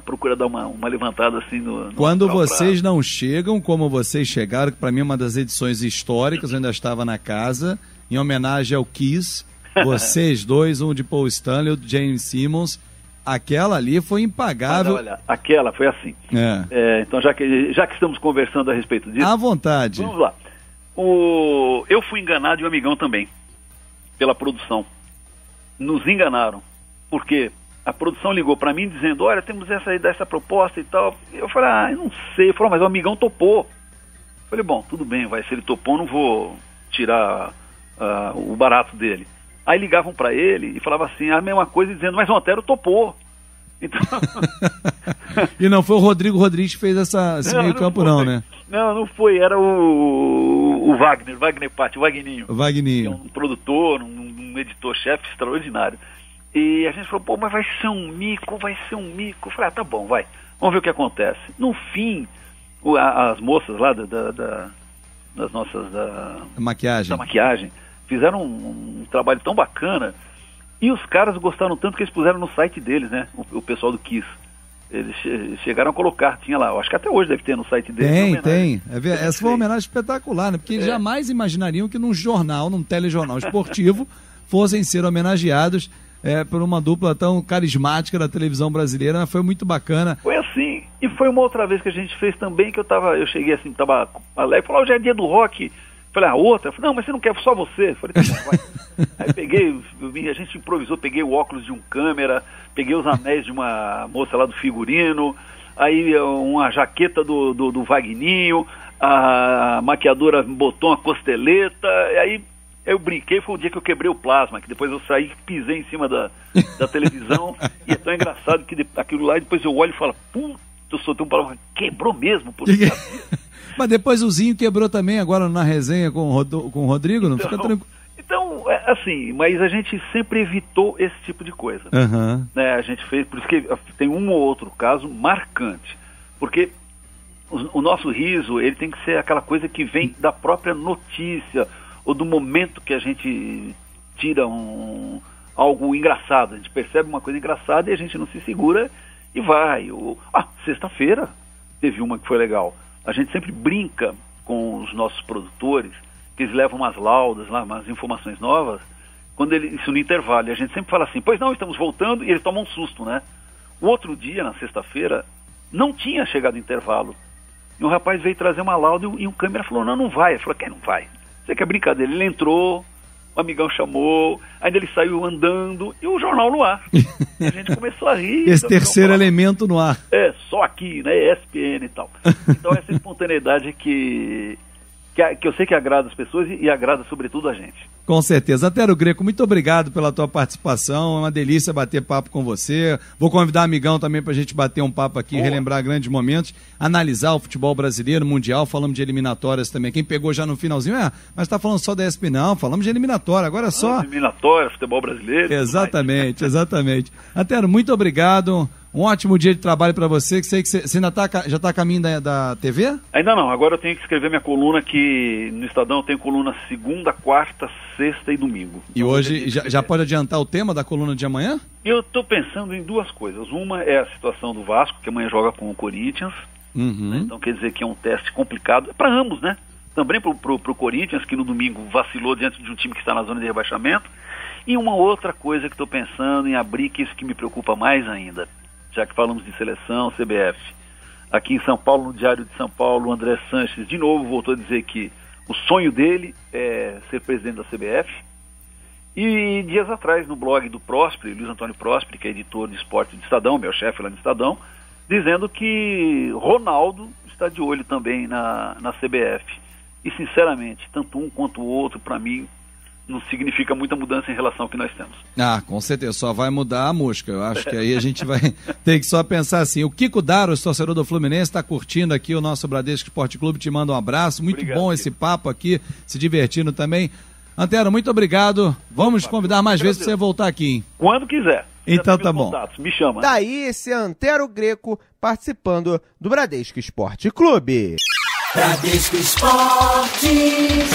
procura dar uma levantada assim no quando vocês não chegam, como vocês chegaram, que para mim é uma das edições históricas, eu ainda estava na casa, em homenagem ao Kiss, vocês dois, um de Paul Stanley, o Gene Simmons, aquela ali foi impagável. Olha, aquela foi assim. Então já que estamos conversando a respeito disso, à vontade. Vamos lá. Eu fui enganado e o amigão também, pela produção. Nos enganaram. Por quê? A produção ligou para mim dizendo, olha, temos essa proposta e tal. Eu falei, eu não sei. Ele falou, mas o amigão topou. Eu falei, bom, tudo bem, se ele topou, não vou tirar o barato dele. Aí ligavam para ele e falavam assim, a mesma coisa, dizendo, mas o Antero topou. Então... E não foi o Rodrigo Rodrigues que fez esse meio campo, não, né? Não foi, era o Wagner Patti, o Vagninho. O Vagninho. Que é um produtor, um editor-chefe extraordinário. E a gente falou, pô, mas vai ser um mico. Eu falei, tá bom, vai. Vamos ver o que acontece. No fim, as moças lá das nossas... Da maquiagem, fizeram um trabalho tão bacana. E os caras gostaram tanto que eles puseram no site deles, né? O pessoal do Kiss. Eles chegaram a colocar, tinha lá, eu acho que até hoje deve ter no site deles. Tem. Essa foi uma homenagem espetacular, né? Porque eles jamais imaginariam que num telejornal esportivo, fossem ser homenageados por uma dupla tão carismática da televisão brasileira, mas foi muito bacana. Foi assim, e foi uma outra vez que a gente fez também, que eu cheguei assim, tava alegre, falou, hoje é dia do rock. Falei, a outra? Falei, não, mas você não quer, só você. Falei, tá, vai. Aí a gente improvisou, peguei o óculos de um câmera, peguei os anéis de uma moça lá do figurino, aí uma jaqueta do Vagninho, a maquiadora botou uma costeleta, e aí eu brinquei, foi o dia que eu quebrei o plasma, que depois eu saí, pisei em cima da televisão, e é tão engraçado que aquilo lá, depois eu olho e falo, puta, eu soltei um palavra, quebrou mesmo, por Mas depois o Zinho quebrou também, agora na resenha com o Rodrigo, não fica tranquilo. Então, assim, mas a gente sempre evitou esse tipo de coisa. Né? A gente fez, por isso que tem um ou outro caso marcante. Porque o nosso riso, ele tem que ser aquela coisa que vem da própria notícia, ou do momento que a gente tira algo engraçado, a gente percebe uma coisa engraçada e a gente não se segura e vai. Sexta-feira teve uma que foi legal. A gente sempre brinca com os nossos produtores, que eles levam umas laudas lá, umas informações novas, isso no intervalo, e a gente sempre fala assim, pois não, estamos voltando, e eles tomam um susto, né? O outro dia, na sexta-feira, não tinha chegado o intervalo. E um rapaz veio trazer uma lauda e um câmera falou, não vai. Ele falou, quem não vai? Você quer brincadeira? Ele entrou, o amigão chamou, ainda ele saiu andando, e o jornal no ar. E a gente começou a rir. Esse terceiro elemento no ar. Só aqui, né? ESPN e tal. Então essa espontaneidade que eu sei que agrada as pessoas e agrada sobretudo a gente. Com certeza. Antero Greco, muito obrigado pela tua participação, é uma delícia bater papo com você. Vou convidar o amigão também pra gente bater um papo aqui, relembrar grandes momentos, analisar o futebol brasileiro, mundial, falamos de eliminatórias também. Quem pegou já no finalzinho, mas tá falando só da ESPN, não, falamos de eliminatória, agora só... Eliminatória, futebol brasileiro. Exatamente. Antero, muito obrigado. Um ótimo dia de trabalho para você, que sei que você ainda já está a caminho da TV? Ainda não, agora eu tenho que escrever minha coluna, que no Estadão eu tenho coluna segunda, quarta, sexta e domingo. E então, hoje já pode adiantar o tema da coluna de amanhã? Eu estou pensando em duas coisas. Uma é a situação do Vasco, que amanhã joga com o Corinthians, né? Então quer dizer que é um teste complicado, para ambos, né? Também para o Corinthians, que no domingo vacilou diante de um time que está na zona de rebaixamento. E uma outra coisa que estou pensando em abrir, que é isso que me preocupa mais ainda, já que falamos de seleção, CBF. Aqui em São Paulo, no Diário de São Paulo, o André Sanches de novo voltou a dizer que o sonho dele é ser presidente da CBF. E dias atrás, no blog do Próspero, Luiz Antônio Próspero, que é editor de esporte do Estadão, meu chefe lá no Estadão, dizendo que Ronaldo está de olho também na CBF. E, sinceramente, tanto um quanto o outro, para mim, não significa muita mudança em relação ao que nós temos. Com certeza, só vai mudar a música. Eu acho que aí a gente vai ter que só pensar assim. O Kiko Daros, torcedor do Fluminense, está curtindo aqui o nosso Bradesco Esporte Clube, te manda um abraço. Muito obrigado, bom esse papo aqui, se divertindo também. Antero, muito obrigado. Vamos convidar mais vezes para você voltar aqui, hein? Quando quiser. Então tá bom. Contatos, me chama. Daí esse Antero Greco participando do Bradesco Esporte Clube. Bradesco Esportes.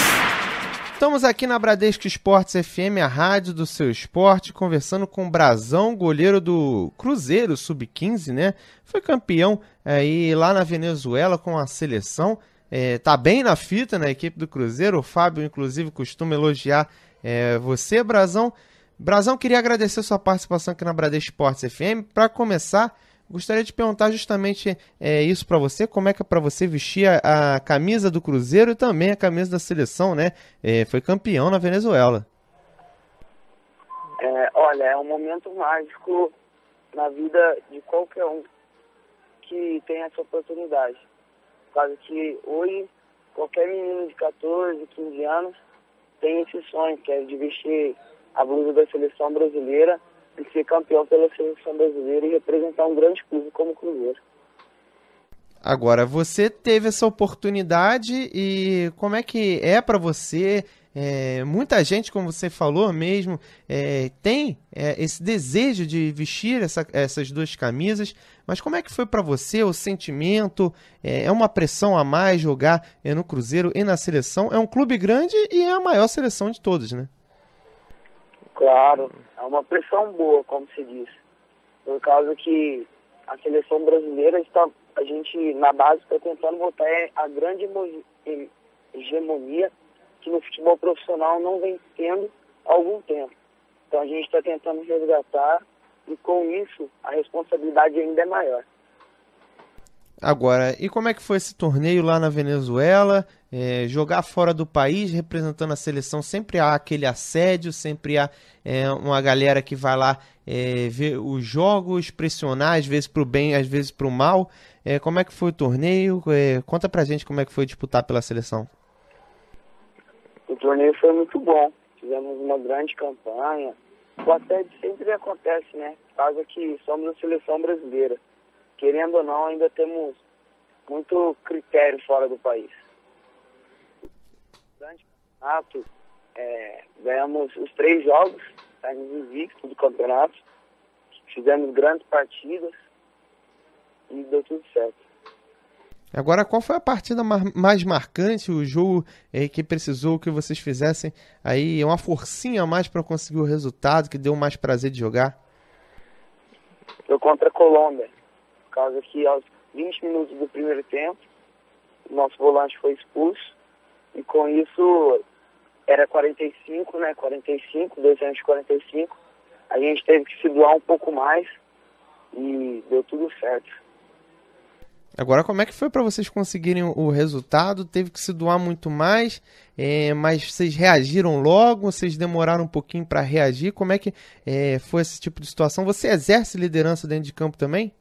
Estamos aqui na Bradesco Esportes FM, a rádio do seu esporte, conversando com o Brazão, goleiro do Cruzeiro Sub-15, né? Foi campeão aí lá na Venezuela com a seleção. Tá bem na fita na equipe do Cruzeiro. O Fábio, inclusive, costuma elogiar você, Brazão. Brazão, queria agradecer sua participação aqui na Bradesco Esportes FM. Para começar, gostaria de perguntar justamente isso para você, como é que é para você vestir a camisa do Cruzeiro e também a camisa da seleção, né? Foi campeão na Venezuela. Olha, é um momento mágico na vida de qualquer um que tem essa oportunidade. Por causa que hoje, qualquer menino de 14, 15 anos tem esse sonho, que é de vestir a blusa da seleção brasileira e ser campeão pela seleção brasileira e representar um grande clube como o Cruzeiro. Agora, você teve essa oportunidade e como é que é para você? Muita gente, como você falou mesmo, tem esse desejo de vestir essas duas camisas, mas como é que foi para você o sentimento? É uma pressão a mais jogar no Cruzeiro e na seleção? É um clube grande e é a maior seleção de todos, né? Claro, é uma pressão boa, como se diz. Por causa que a seleção brasileira a gente na base está tentando botar a grande hegemonia que no futebol profissional não vem tendo há algum tempo. Então a gente está tentando resgatar e com isso a responsabilidade ainda é maior. Agora, e como é que foi esse torneio lá na Venezuela? Jogar fora do país, representando a seleção, sempre há aquele assédio, sempre há uma galera que vai lá ver os jogos, pressionar, às vezes para o bem, às vezes para o mal. Como é que foi o torneio? Conta pra gente como é que foi disputar pela seleção. O torneio foi muito bom, fizemos uma grande campanha. O assédio sempre acontece, né? Por causa que somos a seleção brasileira. Querendo ou não, ainda temos muito critério fora do país. Grande campeonato, ganhamos os 3 jogos, saímos invictos do campeonato, fizemos grandes partidas e deu tudo certo. Agora, qual foi a partida mais marcante, o jogo que precisou que vocês fizessem aí uma forcinha a mais para conseguir o resultado, que deu mais prazer de jogar? Foi contra a Colômbia, por causa que aos 20 minutos do primeiro tempo, o nosso volante foi expulso, e com isso era 45, né? 45, 2 anos de 45. A gente teve que se doar um pouco mais e deu tudo certo. Agora, como é que foi para vocês conseguirem o resultado? Teve que se doar muito mais, mas vocês reagiram logo? Vocês demoraram um pouquinho para reagir? Como é que foi esse tipo de situação? Você exerce liderança dentro de campo também?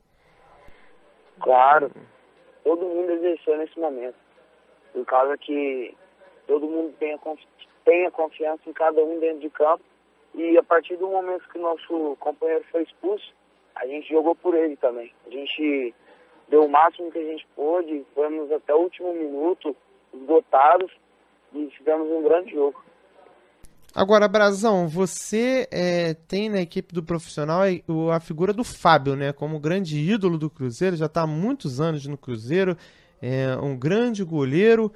Claro, todo mundo exerceu nesse momento. Por causa que todo mundo tenha confiança em cada um dentro de campo. E a partir do momento que o nosso companheiro foi expulso, a gente jogou por ele também. A gente deu o máximo que a gente pôde, fomos até o último minuto, esgotados, e fizemos um grande jogo. Agora, Brazão, você tem na equipe do profissional a figura do Fábio, né? Como grande ídolo do Cruzeiro, já está há muitos anos no Cruzeiro, um grande goleiro,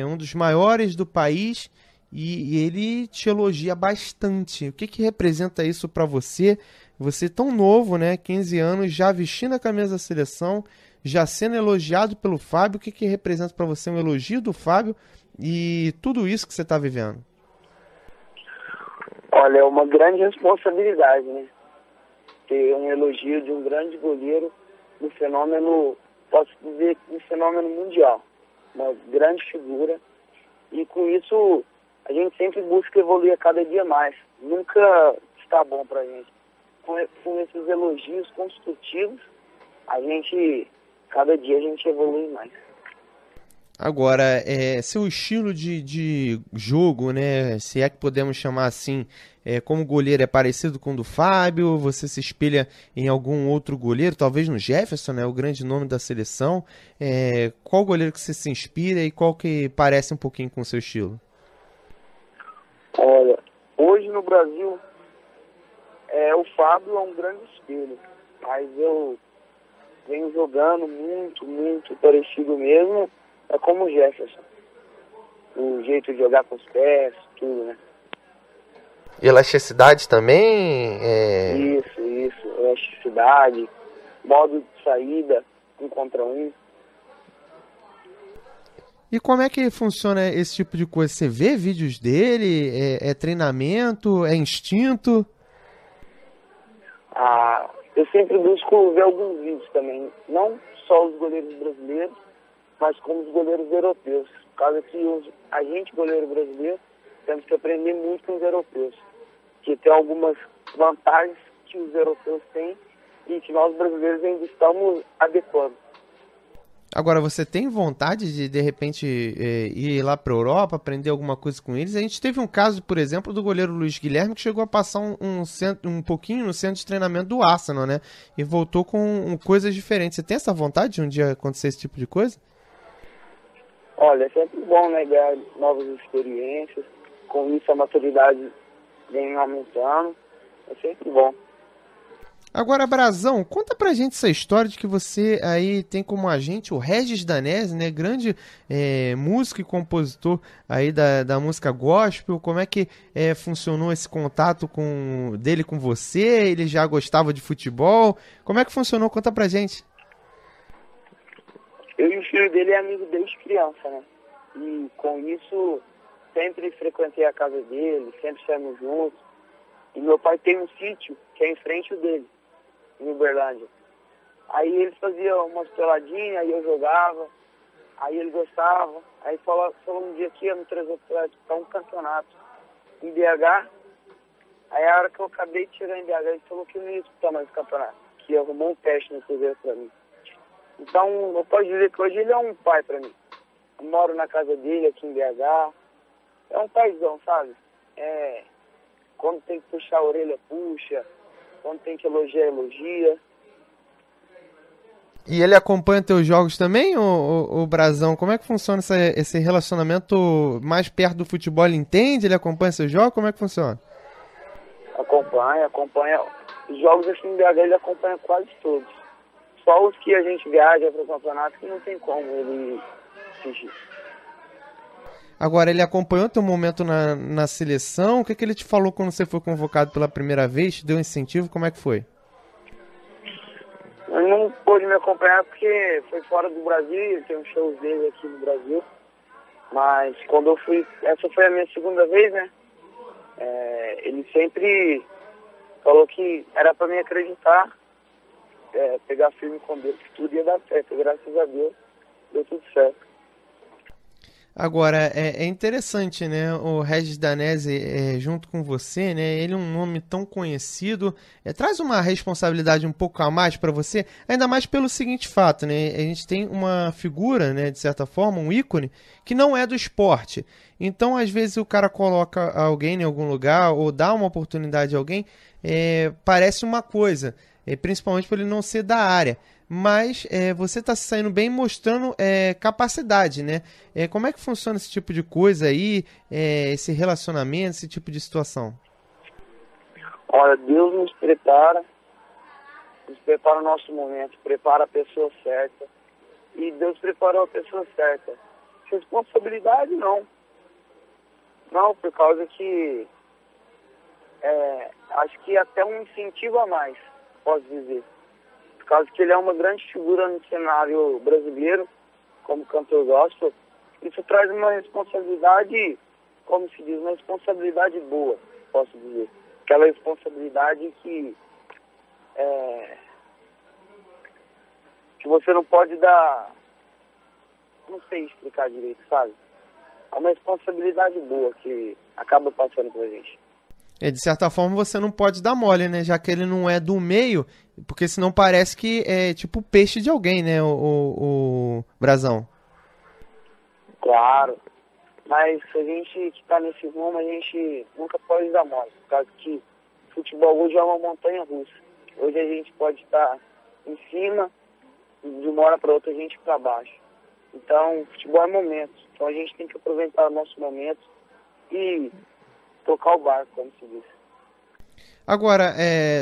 um dos maiores do país, e ele te elogia bastante. O que representa isso para você? Você tão novo, né? 15 anos, já vestindo a camisa da seleção, já sendo elogiado pelo Fábio. O que representa para você um elogio do Fábio e tudo isso que você está vivendo? Olha, é uma grande responsabilidade, né? Ter um elogio de um grande goleiro, um fenômeno, posso dizer, um fenômeno mundial. Uma grande figura. E com isso, a gente sempre busca evoluir a cada dia mais. Nunca está bom pra gente. Com esses elogios construtivos, cada dia a gente evolui mais. Agora, seu estilo de jogo, né, se é que podemos chamar assim, como goleiro é parecido com o do Fábio? Você se espelha em algum outro goleiro, talvez no Jefferson, né, o grande nome da seleção? Qual goleiro que você se inspira e qual que parece um pouquinho com o seu estilo? Olha, hoje no Brasil, o Fábio é um grande espelho, mas eu venho jogando muito parecido mesmo, como o Jefferson. O jeito de jogar com os pés, tudo, né? Elasticidade também? Isso. Elasticidade, modo de saída, 1 contra 1. E como é que funciona esse tipo de coisa? Você vê vídeos dele? É treinamento? É instinto? Eu sempre busco ver alguns vídeos também. Não só os goleiros brasileiros, mas como os goleiros europeus. Por causa que a gente, goleiro brasileiro, temos que aprender muito com os europeus. Que tem algumas vantagens que os europeus têm e que nós brasileiros ainda estamos adequando. Agora, você tem vontade de repente, ir lá para a Europa, aprender alguma coisa com eles? A gente teve um caso, por exemplo, do goleiro Luiz Guilherme, que chegou a passar um pouquinho no centro de treinamento do Arsenal, né? E voltou com coisas diferentes. Você tem essa vontade de um dia acontecer esse tipo de coisa? Olha, é sempre bom, né, ganhar novas experiências. Com isso, a maturidade vem aumentando. É sempre bom. Agora, Brazão, conta pra gente essa história de que você aí tem como agente o Regis Danese, né? Grande músico e compositor aí da música gospel. Como é que funcionou esse contato dele com você? Ele já gostava de futebol? Como é que funcionou? Conta pra gente. Eu e o filho dele é amigo desde criança, né? E com isso, sempre frequentei a casa dele, sempre saímos juntos. E meu pai tem um sítio que é em frente dele, em Uberlândia. Aí ele fazia umas peladinhas, aí eu jogava, aí ele gostava. Aí falou um dia que ia me trazer para um campeonato em BH. Aí a hora que eu acabei de chegar em BH, ele falou que não ia disputar mais o campeonato, que arrumou um teste no Cruzeiro para mim. Então, eu posso dizer que hoje ele é um pai para mim. Eu moro na casa dele aqui em BH. É um paizão, sabe? Quando tem que puxar a orelha, puxa. Quando tem que elogiar, elogia. E ele acompanha teus jogos também, o Brazão? Como é que funciona esse relacionamento mais perto do futebol? Ele entende? Ele acompanha seus jogos? Como é que funciona? Acompanha. Os jogos aqui em BH ele acompanha quase todos. Só os que a gente viaja para o campeonato que não tem como ele fingir. Agora, ele acompanhou teu momento na seleção? O que ele te falou quando você foi convocado pela primeira vez? Te deu um incentivo? Como é que foi? Ele não pôde me acompanhar porque foi fora do Brasil, tem uns shows dele aqui no Brasil. Mas quando eu fui, essa foi a minha segunda vez, né? Ele sempre falou que era para mim acreditar, pegar firme com Deus, que tudo ia dar certo. Graças a Deus, deu tudo certo. Agora, é interessante, né, o Regis Danese junto com você, né, ele é um nome tão conhecido, traz uma responsabilidade um pouco a mais para você, ainda mais pelo seguinte fato, né, a gente tem uma figura, né, de certa forma, um ícone, que não é do esporte, então às vezes o cara coloca alguém em algum lugar, ou dá uma oportunidade a alguém, parece uma coisa, principalmente por ele não ser da área. Mas você está se saindo bem mostrando capacidade, né? Como é que funciona esse tipo de coisa aí, esse relacionamento, esse tipo de situação? Olha, Deus nos prepara o nosso momento, prepara a pessoa certa. E Deus preparou a pessoa certa. Responsabilidade, não. Não, por causa que acho que até um incentivo a mais, posso dizer. Por causa que ele é uma grande figura no cenário brasileiro, como cantor gospel, isso traz uma responsabilidade, como se diz, uma responsabilidade boa, posso dizer. Aquela responsabilidade que você não pode dar, não sei explicar direito, sabe? É uma responsabilidade boa que acaba passando pra gente. De certa forma você não pode dar mole, né? Já que ele não é do meio, porque senão parece que é tipo peixe de alguém, né? O Brazão. Claro, mas a gente que tá nesse rumo, a gente nunca pode dar mole, por causa que futebol hoje é uma montanha russa. Hoje a gente pode estar em cima, de uma hora para outra a gente para baixo. Então, futebol é momento. Então a gente tem que aproveitar o nosso momento e tocar o barco, como se diz. Agora,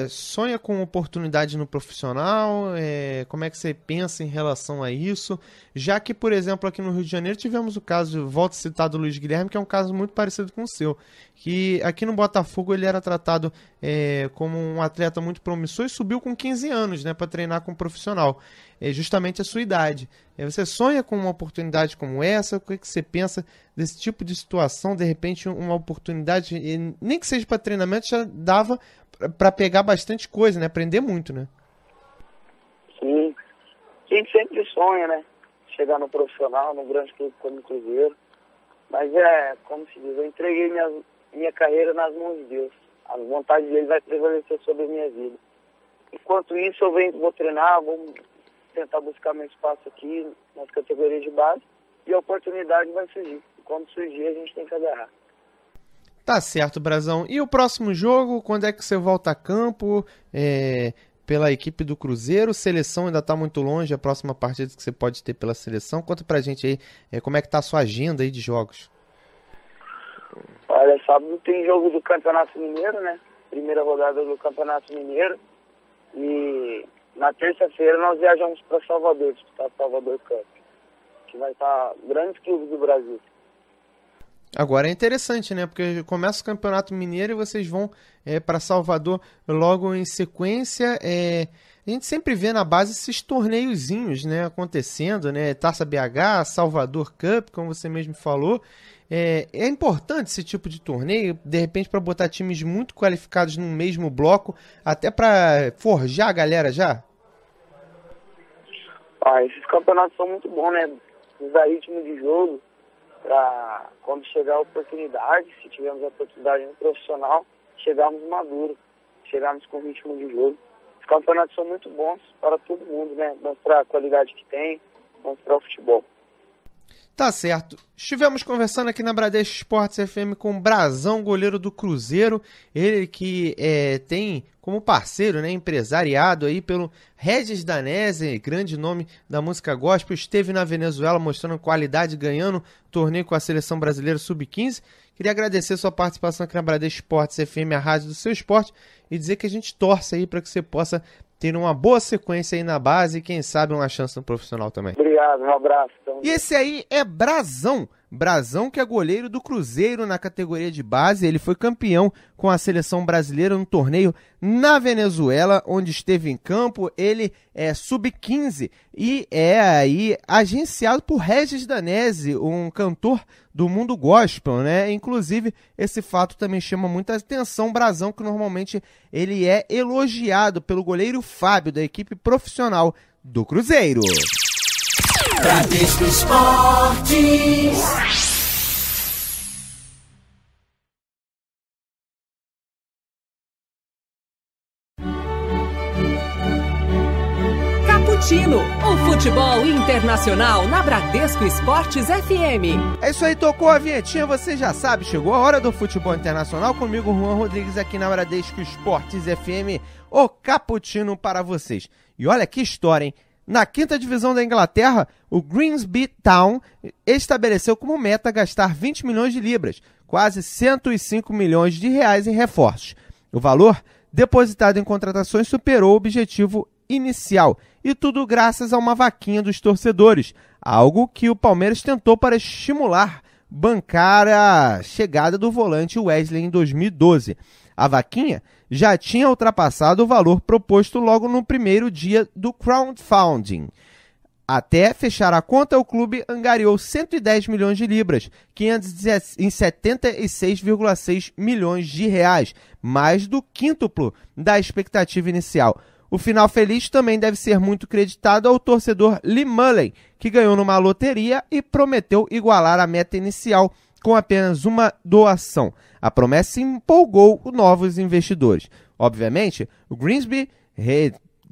sonha com oportunidade no profissional? Como é que você pensa em relação a isso? Já que, por exemplo, aqui no Rio de Janeiro tivemos o caso, volto a citar, do Luiz Guilherme, que é um caso muito parecido com o seu. Que aqui no Botafogo ele era tratado como um atleta muito promissor e subiu com 15 anos, né, para treinar com um profissional. Justamente a sua idade. Você sonha com uma oportunidade como essa? O que você pensa desse tipo de situação? De repente, uma oportunidade, nem que seja para treinamento, já dava para pegar bastante coisa, né? Aprender muito, né? Sim. A gente sempre sonha, né? Chegar no profissional, num grande clube como o Cruzeiro. Mas como se diz, eu entreguei minha carreira nas mãos de Deus. A vontade dele vai prevalecer sobre a minha vida. Enquanto isso, vou treinar, vou tentar buscar meu espaço aqui nas categorias de base e a oportunidade vai surgir. E quando surgir, a gente tem que agarrar. Tá certo, Brazão. E o próximo jogo, quando é que você volta a campo pela equipe do Cruzeiro? Seleção ainda tá muito longe, a próxima partida que você pode ter pela seleção. Conta pra gente aí como é que tá a sua agenda aí de jogos. Olha, sábado tem jogo do Campeonato Mineiro, né? Primeira rodada do Campeonato Mineiro. E na terça-feira nós viajamos para Salvador, disputar Salvador Cup, que vai estar grandes clubes do Brasil. Agora é interessante, né? Porque começa o Campeonato Mineiro e vocês vão para Salvador logo em sequência. A gente sempre vê na base esses torneiozinhos, né, acontecendo, né? Taça BH, Salvador Cup, como você mesmo falou. É importante esse tipo de torneio, de repente, para botar times muito qualificados no mesmo bloco, até para forjar a galera já? Esses campeonatos são muito bons, né? Nos dá ritmo de jogo, para quando chegar a oportunidade, se tivermos a oportunidade no profissional, chegarmos maduros, chegarmos com ritmo de jogo. Os campeonatos são muito bons para todo mundo, né? Mostrar a qualidade que tem, mostrar o futebol. Tá certo. Estivemos conversando aqui na Bradesco Esportes FM com o Brazão, goleiro do Cruzeiro. Ele que tem como parceiro, né, empresariado aí pelo Regis Danese, grande nome da música gospel. Esteve na Venezuela mostrando qualidade, ganhando torneio com a seleção brasileira Sub-15. Queria agradecer sua participação aqui na Bradesco Esportes FM, a rádio do seu esporte, e dizer que a gente torce aí para que você possa tendo uma boa sequência aí na base e quem sabe uma chance no profissional também. Obrigado, um abraço. E esse aí é Brazão. Brazão, que é goleiro do Cruzeiro na categoria de base. Ele foi campeão com a seleção brasileira no torneio na Venezuela, onde esteve em campo. Ele é sub-15 e é aí agenciado por Regis Danese, um cantor do mundo gospel, né? Inclusive, esse fato também chama muita atenção. Brazão, que normalmente ele é elogiado pelo goleiro Fábio, da equipe profissional do Cruzeiro. Bradesco Esportes. Cappuccino, o futebol internacional na Bradesco Esportes FM. É isso aí, tocou a vinhetinha, você já sabe, chegou a hora do futebol internacional comigo, Juan Rodrigues, aqui na Bradesco Esportes FM, o Cappuccino para vocês. E olha que história, hein? Na 5ª divisão da Inglaterra, o Grimsby Town estabeleceu como meta gastar 20 milhões de libras, quase 105 milhões de reais em reforços. O valor depositado em contratações superou o objetivo inicial, e tudo graças a uma vaquinha dos torcedores, algo que o Palmeiras tentou para estimular bancar a chegada do volante Wesley em 2012. A vaquinha já tinha ultrapassado o valor proposto logo no primeiro dia do crowdfunding. Até fechar a conta, o clube angariou 110 milhões de libras, 576,6 milhões de reais, mais do quíntuplo da expectativa inicial. O final feliz também deve ser muito creditado ao torcedor Lee Mullen, que ganhou numa loteria e prometeu igualar a meta inicial com apenas uma doação. A promessa empolgou novos investidores. Obviamente, o Grimsby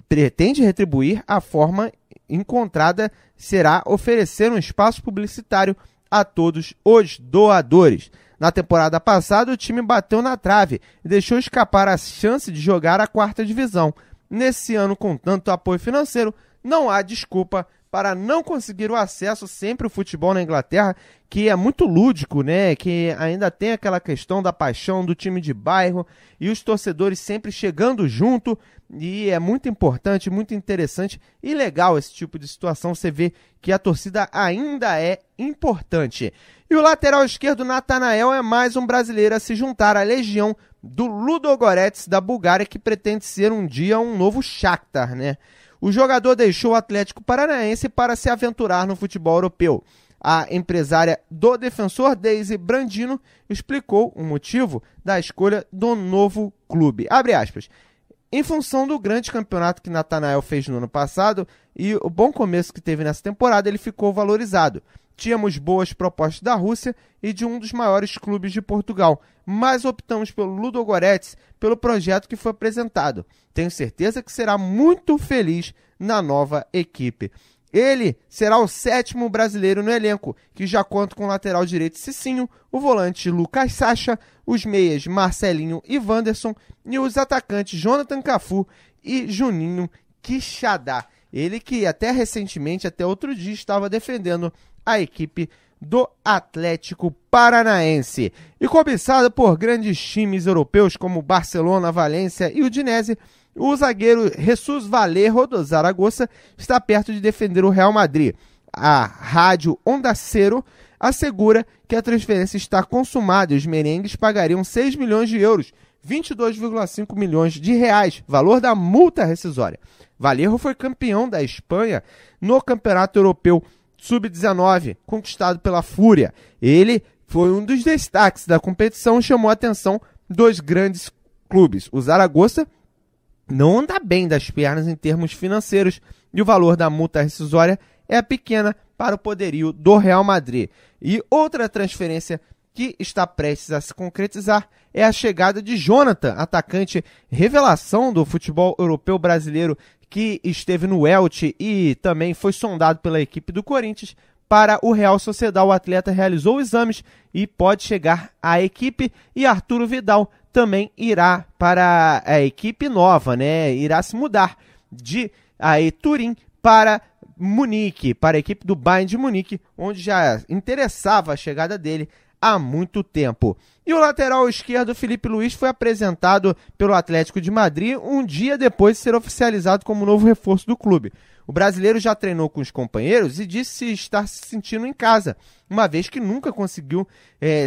pretende retribuir. A forma encontrada será oferecer um espaço publicitário a todos os doadores. Na temporada passada, o time bateu na trave e deixou escapar a chance de jogar a 4ª divisão. Nesse ano, com tanto apoio financeiro, não há desculpa para não conseguir o acesso. Sempre o futebol na Inglaterra, que é muito lúdico, né? Que ainda tem aquela questão da paixão do time de bairro e os torcedores sempre chegando junto, e é muito importante, muito interessante e legal esse tipo de situação. Você vê que a torcida ainda é importante. E o lateral esquerdo Nathanael é mais um brasileiro a se juntar à legião do Ludogorets da Bulgária, que pretende ser um dia um novo Shakhtar, né? O jogador deixou o Atlético Paranaense para se aventurar no futebol europeu. A empresária do defensor, Daisy Brandino, explicou o motivo da escolha do novo clube. Abre aspas. Em função do grande campeonato que Nathanael fez no ano passado e o bom começo que teve nessa temporada, ele ficou valorizado. Tínhamos boas propostas da Rússia e de um dos maiores clubes de Portugal, mas optamos pelo Ludogorets, pelo projeto que foi apresentado. Tenho certeza que será muito feliz na nova equipe. Ele será o 7º brasileiro no elenco, que já conta com o lateral direito Cicinho, o volante Lucas Sacha, os meias Marcelinho e Wanderson e os atacantes Jonathan Cafu e Juninho Quixadá. Ele que até recentemente, até outro dia, estava defendendo a equipe do Atlético Paranaense. E cobiçado por grandes times europeus como Barcelona, Valência e Udinese, o zagueiro Jesus Vallejo do Zaragoza está perto de defender o Real Madrid. A rádio Onda Cero assegura que a transferência está consumada e os merengues pagariam 6 milhões de euros, 22,5 milhões de reais, valor da multa rescisória. Vallejo foi campeão da Espanha no Campeonato Europeu Sub-19, conquistado pela Fúria. Ele foi um dos destaques da competição e chamou a atenção dos grandes clubes. O Zaragoza não anda bem das pernas em termos financeiros e o valor da multa rescisória é pequena para o poderio do Real Madrid. E outra transferência que está prestes a se concretizar é a chegada de Jonathan, atacante revelação do futebol europeu brasileiro, que esteve no Elche e também foi sondado pela equipe do Corinthians para o Real Sociedad. O atleta realizou exames e pode chegar à equipe, e Arturo Vidal também irá para a equipe nova, né? Irá se mudar de Turim para Munique, para a equipe do Bayern de Munique, onde já interessava a chegada dele há muito tempo. E o lateral esquerdo Felipe Luiz foi apresentado pelo Atlético de Madrid um dia depois de ser oficializado como novo reforço do clube. O brasileiro já treinou com os companheiros e disse estar se sentindo em casa, uma vez que nunca conseguiu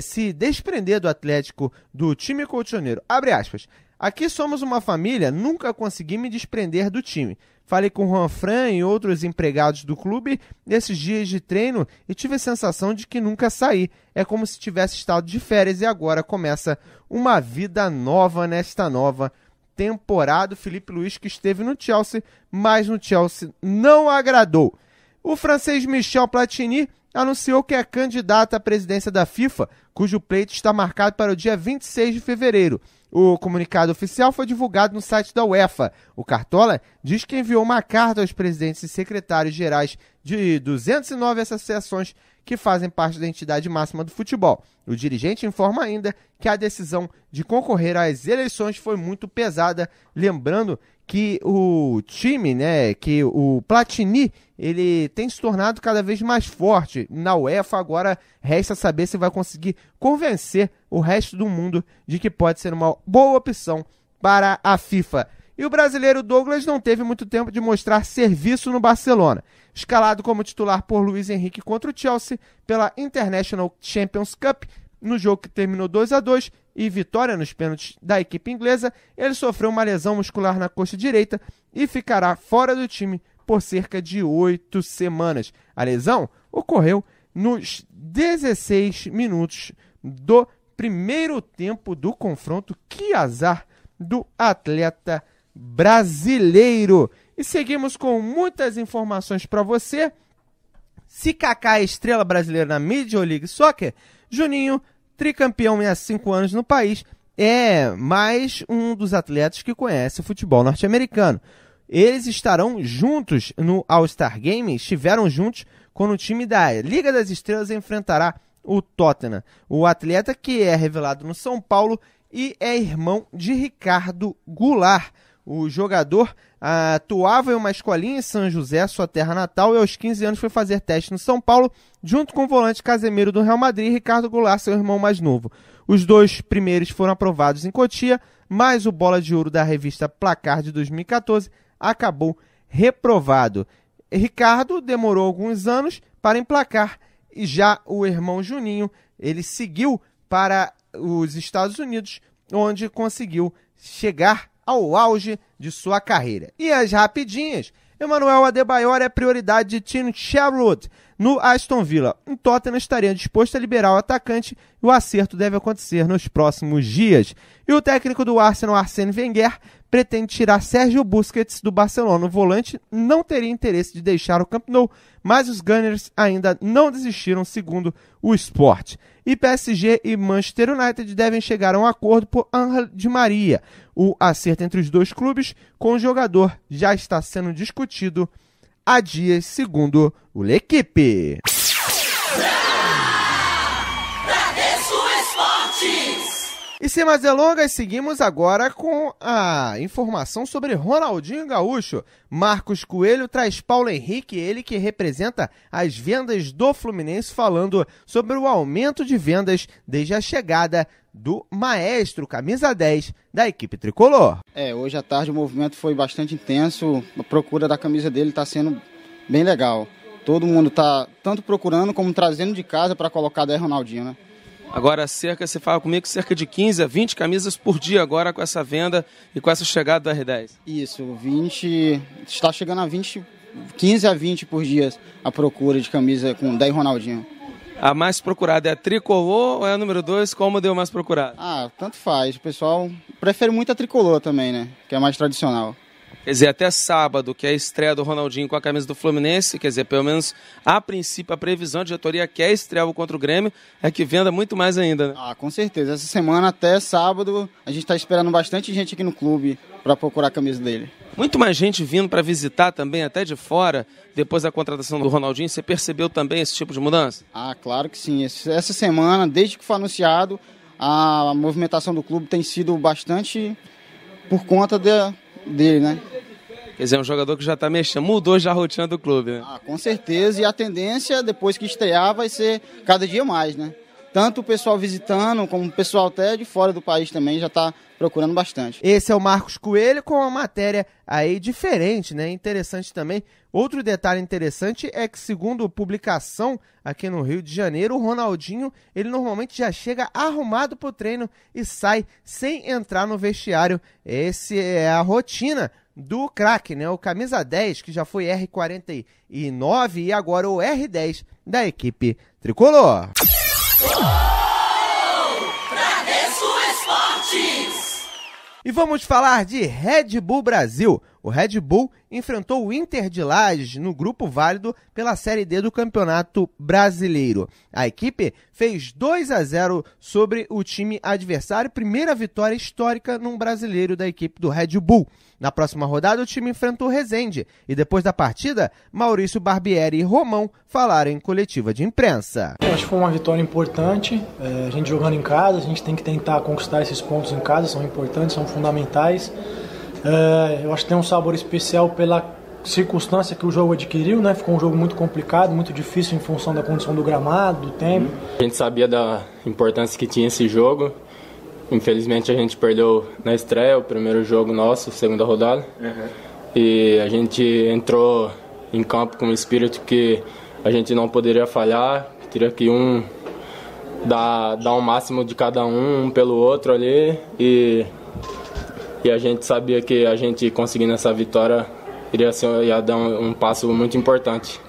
se desprender do Atlético, do time colchoneiro. Abre aspas. Aqui somos uma família, nunca consegui me desprender do time. Falei com o Juanfran e outros empregados do clube nesses dias de treino e tive a sensação de que nunca saí. É como se tivesse estado de férias e agora começa uma vida nova nesta nova temporada. Felipe Luiz, que esteve no Chelsea, mas no Chelsea não agradou. O francês Michel Platini anunciou que é candidato à presidência da FIFA, cujo pleito está marcado para o dia 26 de fevereiro. O comunicado oficial foi divulgado no site da UEFA. O Cartola diz que enviou uma carta aos presidentes e secretários gerais de 209 associações que fazem parte da entidade máxima do futebol. O dirigente informa ainda que a decisão de concorrer às eleições foi muito pesada, lembrando que o time, que o Platini, ele tem se tornado cada vez mais forte na UEFA. Agora resta saber se vai conseguir convencer o resto do mundo de que pode ser uma boa opção para a FIFA. E o brasileiro Douglas não teve muito tempo de mostrar serviço no Barcelona. Escalado como titular por Luiz Henrique contra o Chelsea pela International Champions Cup, no jogo que terminou 2-2 e vitória nos pênaltis da equipe inglesa, ele sofreu uma lesão muscular na coxa direita e ficará fora do time por cerca de 8 semanas. A lesão ocorreu nos 16 minutos do primeiro tempo do confronto. Que azar do atleta brasileiro. E seguimos com muitas informações para você. Se Kaká é estrela brasileira na Major League Soccer, Juninho, tricampeão há 5 anos no país, é mais um dos atletas que conhece o futebol norte-americano. Eles estarão juntos no All-Star Game, estiveram juntos quando o time da Liga das Estrelas enfrentará o Tottenham. O atleta, que é revelado no São Paulo e é irmão de Ricardo Goulart. O jogador atuava em uma escolinha em São José, sua terra natal, e aos 15 anos foi fazer teste no São Paulo, junto com o volante Casemiro do Real Madrid e Ricardo Goulart, seu irmão mais novo. Os 2 primeiros foram aprovados em Cotia, mas o bola de ouro da revista Placar de 2014 acabou reprovado. Ricardo demorou alguns anos para emplacar, e já o irmão Juninho, ele seguiu para os Estados Unidos, onde conseguiu chegar ao auge de sua carreira. E as rapidinhas, Emmanuel Adebayor é prioridade de Tim Sherwood no Aston Villa. O Tottenham estaria disposto a liberar o atacante e o acerto deve acontecer nos próximos dias. E o técnico do Arsenal, Arsène Wenger, pretende tirar Sérgio Busquets do Barcelona. O volante não teria interesse de deixar o Camp Nou, mas os Gunners ainda não desistiram, segundo o Sport. E PSG e Manchester United devem chegar a um acordo por Ángel Di Maria. O acerto entre os dois clubes com o jogador já está sendo discutido há dias, segundo o L'Equipe. E sem mais delongas, seguimos agora com a informação sobre Ronaldinho Gaúcho. Marcos Coelho traz Paulo Henrique, ele que representa as vendas do Fluminense, falando sobre o aumento de vendas desde a chegada do maestro, camisa 10, da equipe tricolor. Hoje à tarde o movimento foi bastante intenso, a procura da camisa dele está sendo bem legal. Todo mundo está tanto procurando como trazendo de casa para colocar 10 Ronaldinho, né? Agora você fala comigo, cerca de 15 a 20 camisas por dia agora com essa venda e com essa chegada do R10. Isso, 20, está chegando a 20, 15 a 20 por dia a procura de camisa com 10 Ronaldinho. A mais procurada é a tricolor ou é a número 2? Qual o modelo mais procurado? Tanto faz. O pessoal prefere muito a tricolor também, né? Que é mais tradicional. Quer dizer, até sábado, que é a estreia do Ronaldinho com a camisa do Fluminense, quer dizer, pelo menos a princípio a previsão, a diretoria quer estrear contra o Grêmio, é que venda muito mais ainda, né? Com certeza. Essa semana até sábado, a gente está esperando bastante gente aqui no clube para procurar a camisa dele. Muito mais gente vindo para visitar também, até de fora, depois da contratação do Ronaldinho. Você percebeu também esse tipo de mudança? Claro que sim. Essa semana, desde que foi anunciado, a movimentação do clube tem sido bastante por conta dele, né? Quer dizer, é um jogador que já está mexendo, mudou já a rotina do clube, né? Com certeza, e a tendência, depois que estrear, vai ser cada dia mais, né? tanto o pessoal visitando, como o pessoal até de fora do país também já está procurando bastante. Esse é o Marcos Coelho com uma matéria aí diferente, né? Interessante também. Outro detalhe interessante é que, segundo publicação aqui no Rio de Janeiro, o Ronaldinho, ele normalmente já chega arrumado pro treino e sai sem entrar no vestiário. Essa é a rotina do craque, né? O camisa 10, que já foi R49 e agora o R10 da equipe tricolor. E vamos falar de Red Bull Brasil. O Red Bull enfrentou o Inter de Lages no grupo válido pela Série D do Campeonato Brasileiro. A equipe fez 2-0 sobre o time adversário, primeira vitória histórica num brasileiro da equipe do Red Bull. Na próxima rodada, o time enfrentou o Resende e depois da partida, Maurício Barbieri e Romão falaram em coletiva de imprensa. Acho que foi uma vitória importante, a gente jogando em casa, a gente tem que tentar conquistar esses pontos em casa, são importantes, são fundamentais. Eu acho que tem um sabor especial pela circunstância que o jogo adquiriu, né? Ficou um jogo muito complicado, muito difícil em função da condição do gramado, do tempo. A gente sabia da importância que tinha esse jogo. Infelizmente a gente perdeu na estreia, o primeiro jogo nosso, segunda rodada. E a gente entrou em campo com um espírito que a gente não poderia falhar, teria que dar o máximo de cada um pelo outro ali. E a gente sabia que a gente conseguindo essa vitória ia dar um passo muito importante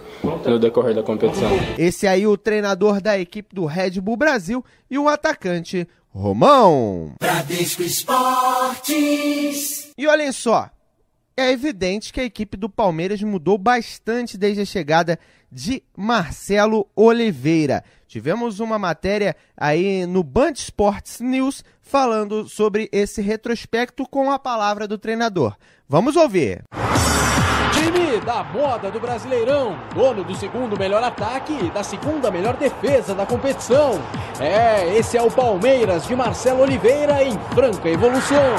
no decorrer da competição. Esse aí o treinador da equipe do Red Bull Brasil e o atacante Romão. Bradesco Esportes. E olhem só, é evidente que a equipe do Palmeiras mudou bastante desde a chegada de Marcelo Oliveira. Tivemos uma matéria aí no Band Esportes News falando sobre esse retrospecto com a palavra do treinador. Vamos ouvir. Time da moda do Brasileirão, dono do segundo melhor ataque e da segunda melhor defesa da competição. Esse é o Palmeiras de Marcelo Oliveira em franca evolução.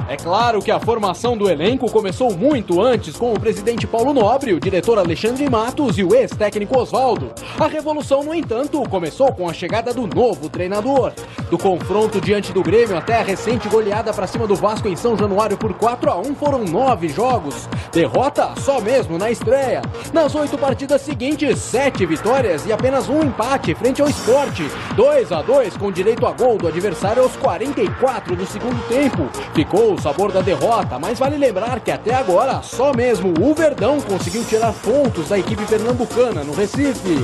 É claro que a formação do elenco começou muito antes com o presidente Paulo Nobre, o diretor Alexandre Matos e o ex-técnico Oswaldo. A revolução, no entanto, começou com a chegada do novo treinador. Do confronto diante do Grêmio até a recente goleada para cima do Vasco em São Januário por 4-1 foram 9 jogos. Derrota só mesmo na estreia. Nas 8 partidas seguintes, 7 vitórias e apenas um empate frente ao Sport. 2-2 com direito a gol do adversário aos 44 do segundo tempo. Ficou o sabor da derrota, mas vale lembrar que até agora só mesmo o Verdão conseguiu tirar pontos da equipe pernambucana no Recife.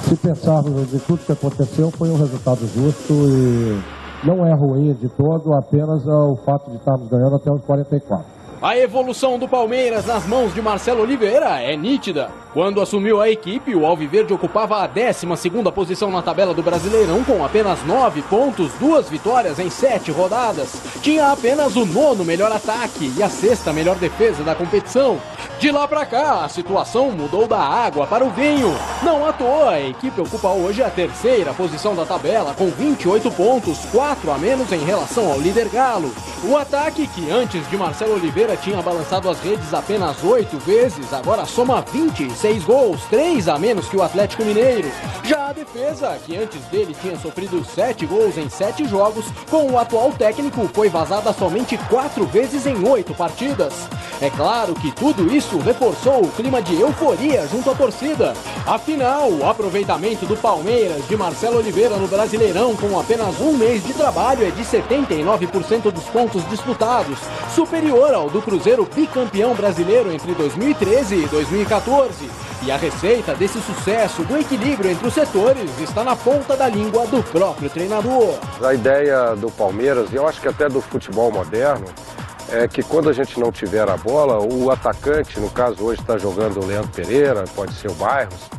Se pensarmos de tudo que aconteceu, foi um resultado justo e não é ruim de todo, apenas o fato de estarmos ganhando até os 44. A evolução do Palmeiras nas mãos de Marcelo Oliveira é nítida. Quando assumiu a equipe, o Alviverde ocupava a 12ª posição na tabela do Brasileirão com apenas 9 pontos, 2 vitórias em 7 rodadas. Tinha apenas o 9º melhor ataque e a 6ª melhor defesa da competição. De lá pra cá, a situação mudou da água para o vinho. Não à toa, a equipe ocupa hoje a 3ª posição da tabela com 28 pontos, 4 a menos em relação ao líder Galo. O ataque, que antes de Marcelo Oliveira tinha balançado as redes apenas 8 vezes, agora soma 26 gols, 3 a menos que o Atlético Mineiro. Já a defesa, que antes dele tinha sofrido 7 gols em 7 jogos, com o atual técnico foi vazada somente 4 vezes em 8 partidas. É claro que tudo isso reforçou o clima de euforia junto à torcida. Afinal, o aproveitamento do Palmeiras de Marcelo Oliveira no Brasileirão com apenas um mês de trabalho é de 79% dos pontos disputados, superior ao do Cruzeiro bicampeão brasileiro entre 2013 e 2014. E a receita desse sucesso, do equilíbrio entre os setores, está na ponta da língua do próprio treinador. A ideia do Palmeiras, e eu acho que até do futebol moderno, é que quando a gente não tiver a bola, o atacante, no caso hoje está jogando o Leandro Pereira, pode ser o Bairros,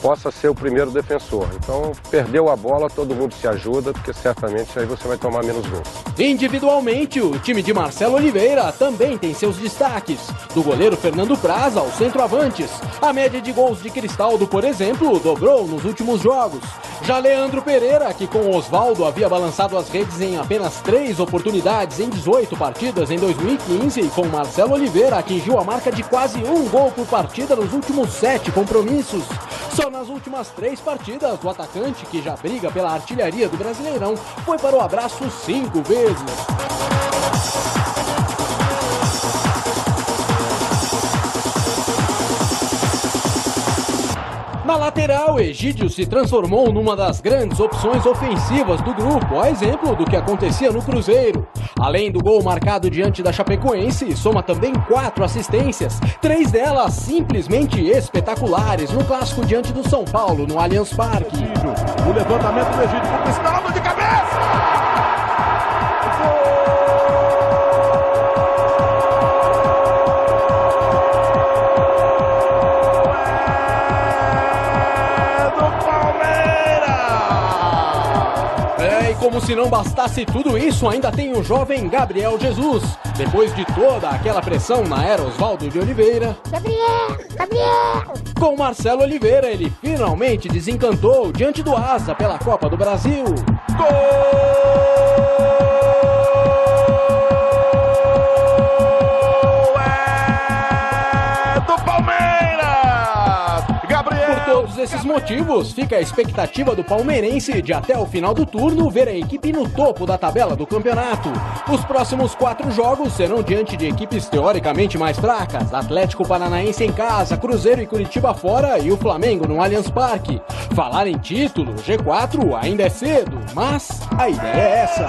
possa ser o primeiro defensor. Então, perdeu a bola, todo mundo se ajuda, porque certamente aí você vai tomar menos gols. Individualmente, o time de Marcelo Oliveira também tem seus destaques. Do goleiro Fernando Praz aos centroavantes. A média de gols de Cristaldo, por exemplo, dobrou nos últimos jogos. Já Leandro Pereira, que com Osvaldo havia balançado as redes em apenas 3 oportunidades em 18 partidas em 2015, e com Marcelo Oliveira atingiu a marca de quase 1 gol por partida nos últimos 7 compromissos. Só nas últimas 3 partidas, o atacante, que já briga pela artilharia do Brasileirão, foi para o abraço 5 vezes. Na lateral, Egídio se transformou numa das grandes opções ofensivas do grupo, a exemplo do que acontecia no Cruzeiro. Além do gol marcado diante da Chapecoense, soma também 4 assistências, 3 delas simplesmente espetaculares no clássico diante do São Paulo, no Allianz Parque. O levantamento do Egídio com o Cristaldo de cabeça! Como se não bastasse tudo isso, ainda tem o jovem Gabriel Jesus. Depois de toda aquela pressão na era Osvaldo de Oliveira, Gabriel! Com Marcelo Oliveira, ele finalmente desencantou diante do Asa pela Copa do Brasil. Todos esses motivos, fica a expectativa do palmeirense de até o final do turno ver a equipe no topo da tabela do campeonato. Os próximos 4 jogos serão diante de equipes teoricamente mais fracas: Atlético Paranaense em casa, Cruzeiro e Curitiba fora e o Flamengo no Allianz Parque. Falar em título, G4 ainda é cedo, mas a ideia é essa.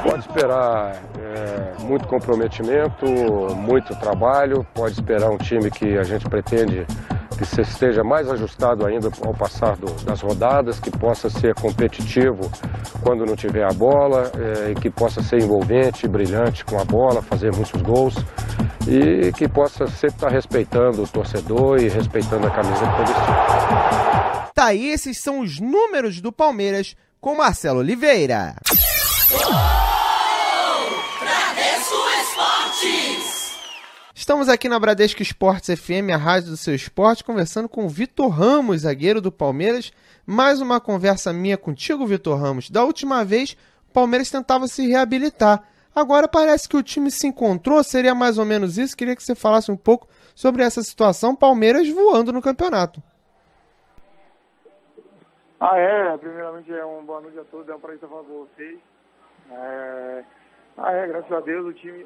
Pode esperar muito comprometimento, muito trabalho, pode esperar um time que a gente pretende que esteja mais ajustado ainda ao passar das rodadas, que possa ser competitivo quando não tiver a bola, e que possa ser envolvente, brilhante com a bola, fazer muitos gols e que possa sempre estar respeitando o torcedor e respeitando a camisa que vestiu. Tá aí, esses são os números do Palmeiras com Marcelo Oliveira. Estamos aqui na Bradesco Esportes FM, a rádio do seu esporte, conversando com o Vitor Ramos, zagueiro do Palmeiras. Mais uma conversa minha contigo, Vitor Ramos. Da última vez, o Palmeiras tentava se reabilitar. Agora parece que o time se encontrou, seria mais ou menos isso? Queria que você falasse um pouco sobre essa situação, Palmeiras voando no campeonato. Primeiramente uma boa noite a todos, é um prazer estar falando com vocês. Graças a Deus o time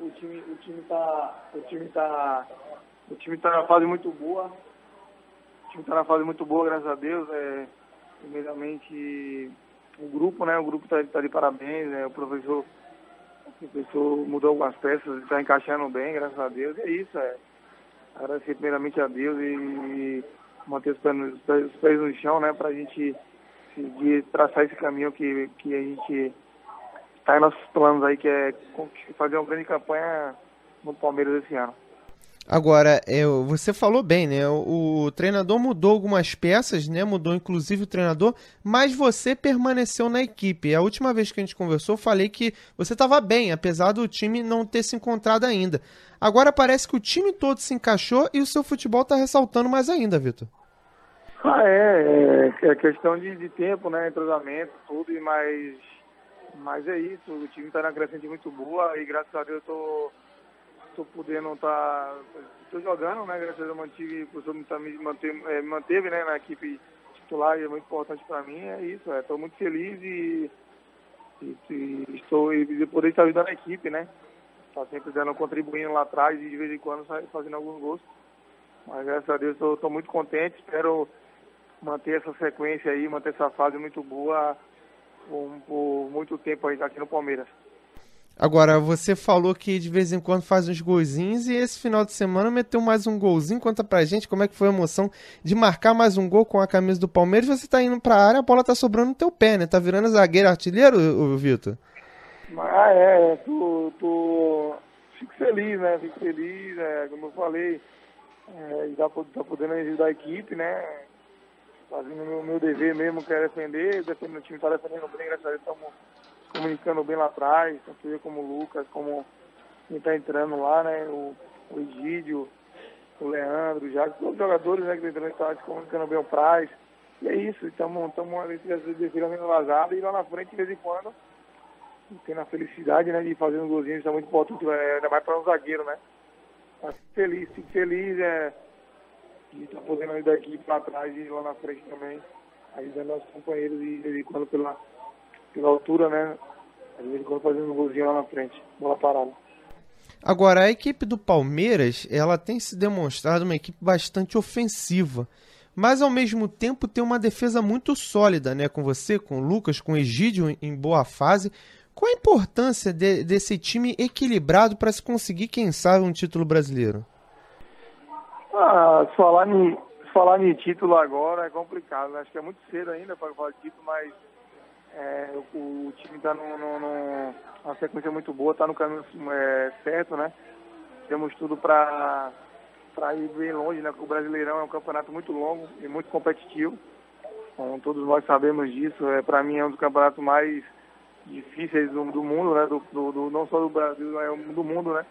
tá na fase muito boa. O time tá na fase muito boa, graças a Deus. Primeiramente o grupo, né? O grupo tá de parabéns, né? O professor mudou algumas peças, está encaixando bem, graças a Deus. É isso, agradecer primeiramente a Deus e manter os pés no chão, né? Pra gente seguir, traçar esse caminho que a gente tá em nossos planos aí, que é fazer uma grande campanha no Palmeiras esse ano. Agora, você falou bem, né? O treinador mudou algumas peças, né? Mudou inclusive o treinador, mas você permaneceu na equipe. A última vez que a gente conversou, eu falei que você estava bem, apesar do time não ter se encontrado ainda. Agora parece que o time todo se encaixou e o seu futebol está ressaltando mais ainda, Vitor. É questão de tempo, né? Entrosamento, tudo, mas é isso. O time está na crescente muito boa e graças a Deus eu tô podendo tô jogando, né? Graças a Deus o professor me manteve, né, na equipe titular, e é muito importante para mim. É isso, estou muito feliz e poder estar ajudando a equipe, né? Tá sempre contribuindo lá atrás e de vez em quando fazendo alguns gols. Mas graças a Deus estou muito contente, espero manter essa sequência aí, manter essa fase muito boa por muito tempo aí aqui no Palmeiras. Agora, você falou que de vez em quando faz uns golzinhos e esse final de semana meteu mais um golzinho. Conta pra gente como é que foi a emoção de marcar mais um gol com a camisa do Palmeiras. Você tá indo pra área, a bola tá sobrando no teu pé, né? Tá virando zagueiro artilheiro, Vitor? Fico feliz, né? Como eu falei, e tá podendo ajudar a equipe, né? Fazendo o meu dever mesmo, que é defender. O time está defendendo bem, graças a Deus, estamos comunicando bem lá atrás, tanto eu como o Lucas, como quem está entrando lá, né? O Egídio, o Leandro, o Jacques, todos os jogadores, né, que estão entrando, se comunicando bem o Praz. E é isso, estamos defendendo vazada e lá na frente, de vez em quando, tendo a felicidade, né, de fazer um golzinho, isso é muito importante, ainda mais para um zagueiro, né? Mas fico feliz de estar podendo ajudar a equipe lá atrás e lá na frente também, ajudando nossos companheiros e de vez em quando pela altura, né? De vez em quando fazendo um golzinho lá na frente, bola parada. Agora, a equipe do Palmeiras, ela tem se demonstrado uma equipe bastante ofensiva, mas ao mesmo tempo tem uma defesa muito sólida, né? Com você, com o Lucas, com o Egídio em boa fase. Qual a importância desse time equilibrado para se conseguir, quem sabe, um título brasileiro? Falar em título agora é complicado, né? Acho que é muito cedo ainda para falar de título, mas o time está numa sequência muito boa, está no caminho certo, né? Temos tudo para ir bem longe, né? Porque o Brasileirão é um campeonato muito longo e muito competitivo. Então, todos nós sabemos disso. Para mim é um dos campeonatos mais difíceis do mundo, né? Não só do Brasil, é do mundo, né?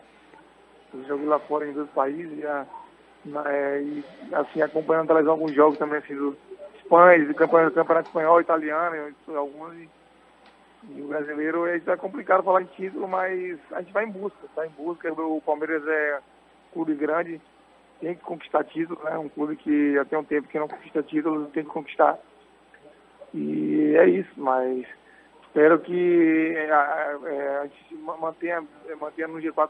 Eu joguei lá fora em 2 países e assim, acompanhando na televisão alguns jogos também, assim, do Espanha, do campeonato espanhol, italiano, alguns, e o brasileiro é complicado falar em título, mas a gente vai em busca, o Palmeiras é um clube grande, tem que conquistar título, né? Um clube que já tem um tempo que não conquista títulos, tem que conquistar, e é isso, mas espero que a gente mantenha no G4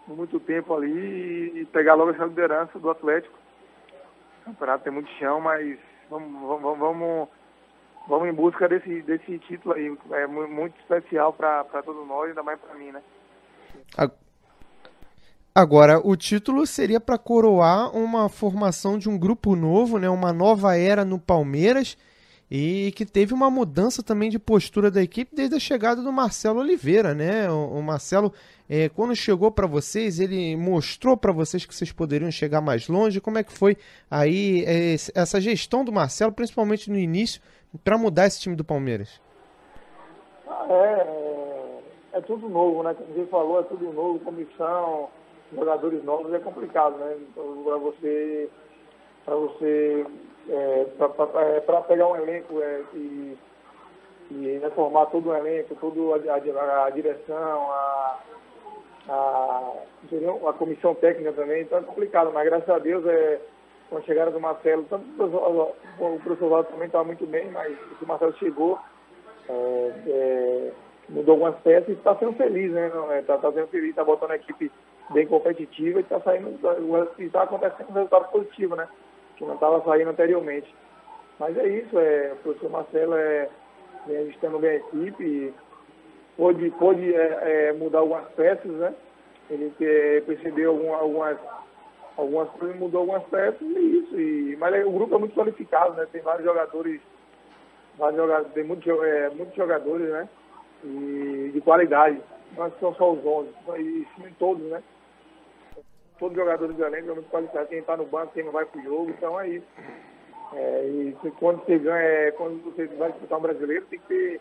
por muito tempo ali e pegar logo essa liderança do Atlético. O campeonato tem muito chão, mas vamos em busca desse título aí. É muito especial para todos nós, ainda mais para mim, né? Agora, o título seria para coroar uma formação de um grupo novo, né? Uma nova era no Palmeiras, e que teve uma mudança também de postura da equipe desde a chegada do Marcelo Oliveira, né? O Marcelo, quando chegou para vocês, ele mostrou para vocês que vocês poderiam chegar mais longe. Como é que foi aí essa gestão do Marcelo, principalmente no início, para mudar esse time do Palmeiras? É tudo novo, né? Como você falou, é tudo novo, comissão, jogadores novos, é complicado, né? Então, para pegar um elenco e reformar todo o elenco, toda a direção, a comissão técnica também, então é complicado, mas graças a Deus, com a chegada do Marcelo, tanto o professor Valdo também estava muito bem, mas o Marcelo chegou, mudou algumas peças e está sendo feliz, né? Está sendo feliz, está botando a equipe bem competitiva e está acontecendo um resultado positivo, né? Que não estava saindo anteriormente. Mas é isso, o professor Marcelo vem ajustando bem a equipe, pôde mudar algumas peças, né? Ele percebeu algumas coisas, mudou algumas peças e isso. Mas o grupo é muito qualificado, né? Tem vários jogadores, tem muitos jogadores, né? E de qualidade. Não são só os 11, e sim todos, né? Todos os jogadores do elenco são muito qualificados. Quem está no banco, quem não vai pro jogo, então é isso. E quando você ganha, quando você vai disputar um brasileiro, tem que ter,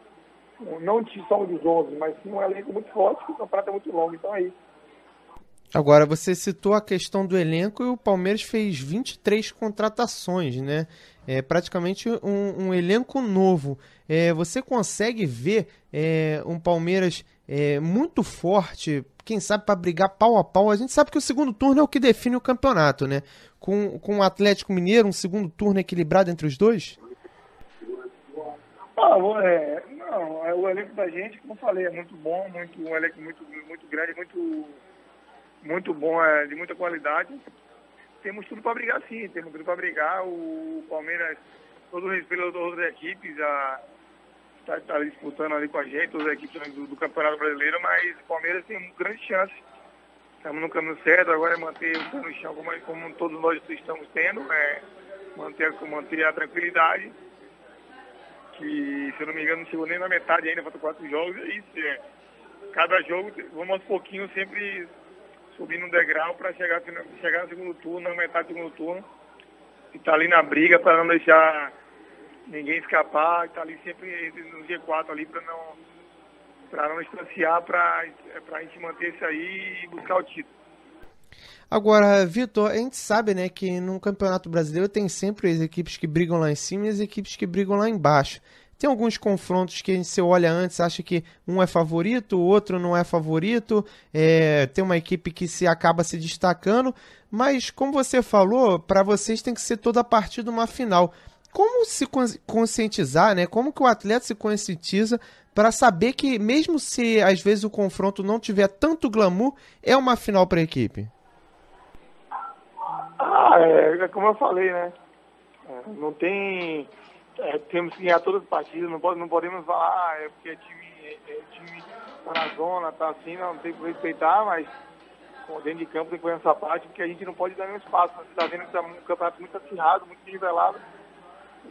não só um dos 11, mas sim um elenco muito forte, porque o campeonato é muito longo, então é isso. Agora, você citou a questão do elenco e o Palmeiras fez 23 contratações, né? Praticamente um elenco novo. Você consegue ver um Palmeiras muito forte, quem sabe para brigar pau a pau? A gente sabe que o segundo turno é o que define o campeonato, né? Com o Atlético Mineiro, um segundo turno equilibrado entre os dois? O elenco da gente, como eu falei, é muito bom, um elenco muito grande, muito bom, de muita qualidade. Temos tudo para brigar, sim, O Palmeiras, todo o respeito das outras equipes, está disputando ali com a gente, todas as equipes do Campeonato Brasileiro, mas o Palmeiras tem grande chance. Estamos no caminho certo, agora é manter o pé no chão, como todos nós estamos tendo, manter a tranquilidade, que, se eu não me engano, não chegou nem na metade ainda, faltam 4 jogos, é isso. Cada jogo, vamos aos pouquinhos sempre subindo um degrau para chegar no segundo turno, na metade do segundo turno, e tá ali na briga para não deixar ninguém escapar, tá ali sempre no G4 ali para não distanciar, para a gente manter isso aí e buscar o título. Agora, Vitor, a gente sabe, né, que no Campeonato Brasileiro tem sempre as equipes que brigam lá em cima e as equipes que brigam lá embaixo. Tem alguns confrontos que você olha antes, acha que um é favorito, o outro não é favorito, tem uma equipe que acaba se destacando, mas como você falou, para vocês tem que ser toda a partida uma final. Como se conscientizar, né? Como que o atleta se conscientiza para saber que mesmo se às vezes o confronto não tiver tanto glamour, é uma final para a equipe? É como eu falei, né? Não tem... temos que ganhar todas as partidas, não podemos falar, porque time tá na zona, tá assim, não tem que respeitar, mas dentro de campo tem que fazer essa parte, porque a gente não pode dar nenhum espaço. Você tá vendo que tá um campeonato muito acirrado, muito nivelado,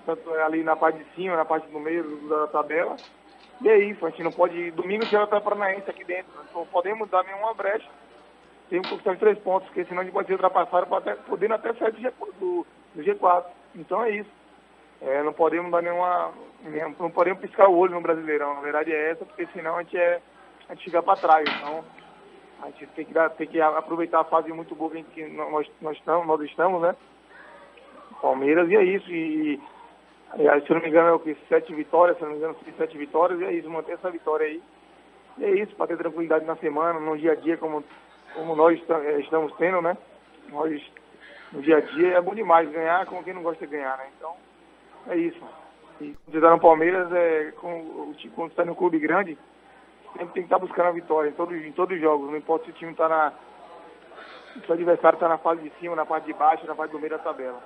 tanto ali na parte de cima, na parte do meio da tabela, e é isso, a gente não pode... Domingo tinha o Paranaense aqui dentro, não podemos dar nenhuma brecha, tem um pouco de 3 pontos, porque senão a gente pode ser ultrapassado, podendo até sair do G4, então é isso. Não podemos dar não podemos piscar o olho no Brasileirão, na verdade é essa, porque senão a gente fica para trás. Então a gente tem que aproveitar a fase muito boa que nós estamos, né? Palmeiras, e é isso. E se eu não me engano é o que? 7 vitórias, se eu não me engano 7 vitórias, e é isso, manter essa vitória aí. E é isso, para ter tranquilidade na semana, no dia a dia, como nós estamos tendo, né? Nós, no dia a dia, é bom demais ganhar, como quem não gosta de ganhar, né? Então, é isso. E quando você está no Palmeiras, quando você está no clube grande, sempre tem que estar buscando a vitória em todos os jogos. Não importa se o time está se o adversário está na fase de cima, na parte de baixo, na parte do meio da tabela.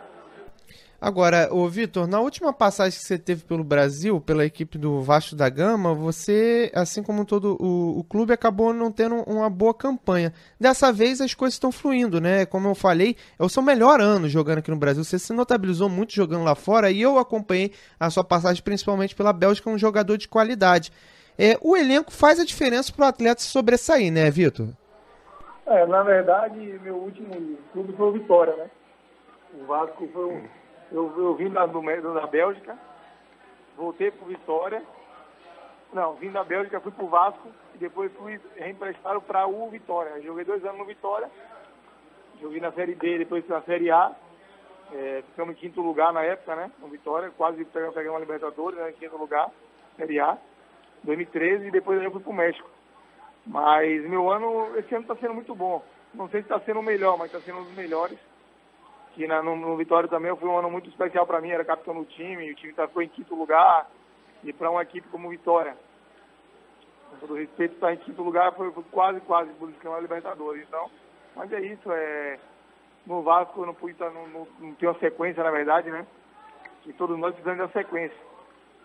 Agora, Vitor, na última passagem que você teve pelo Brasil, pela equipe do Vasco da Gama, você, assim como todo o clube, acabou não tendo uma boa campanha. Dessa vez as coisas estão fluindo, né? Como eu falei, é o seu melhor ano jogando aqui no Brasil. Você se notabilizou muito jogando lá fora e eu acompanhei a sua passagem principalmente pela Bélgica, um jogador de qualidade. O elenco faz a diferença para o atleta se sobressair, né, Vitor? Na verdade, meu último clube foi o Vitória, né? O Vasco foi eu vim da Bélgica, voltei pro Vitória. Não, vim da Bélgica, fui pro Vasco e depois fui reemprestado para o Vitória. Joguei 2 anos no Vitória, joguei na Série B, depois na Série A. Ficamos em 5º lugar na época, né? No Vitória, quase pegamos uma Libertadores, né? Em 5º lugar, Série A, 2013, e depois eu fui pro México. Mas esse ano está sendo muito bom. Não sei se está sendo o melhor, mas está sendo um dos melhores. Que no Vitória também foi um ano muito especial para mim, era capitão do time, o time ficou em 5º lugar, e para uma equipe como Vitória, com todo respeito, estar em 5º lugar foi quase buscando a Libertadores. Então, mas é isso, no Vasco eu não pude estar, não tem uma sequência, na verdade, né? E todos nós precisamos de uma sequência.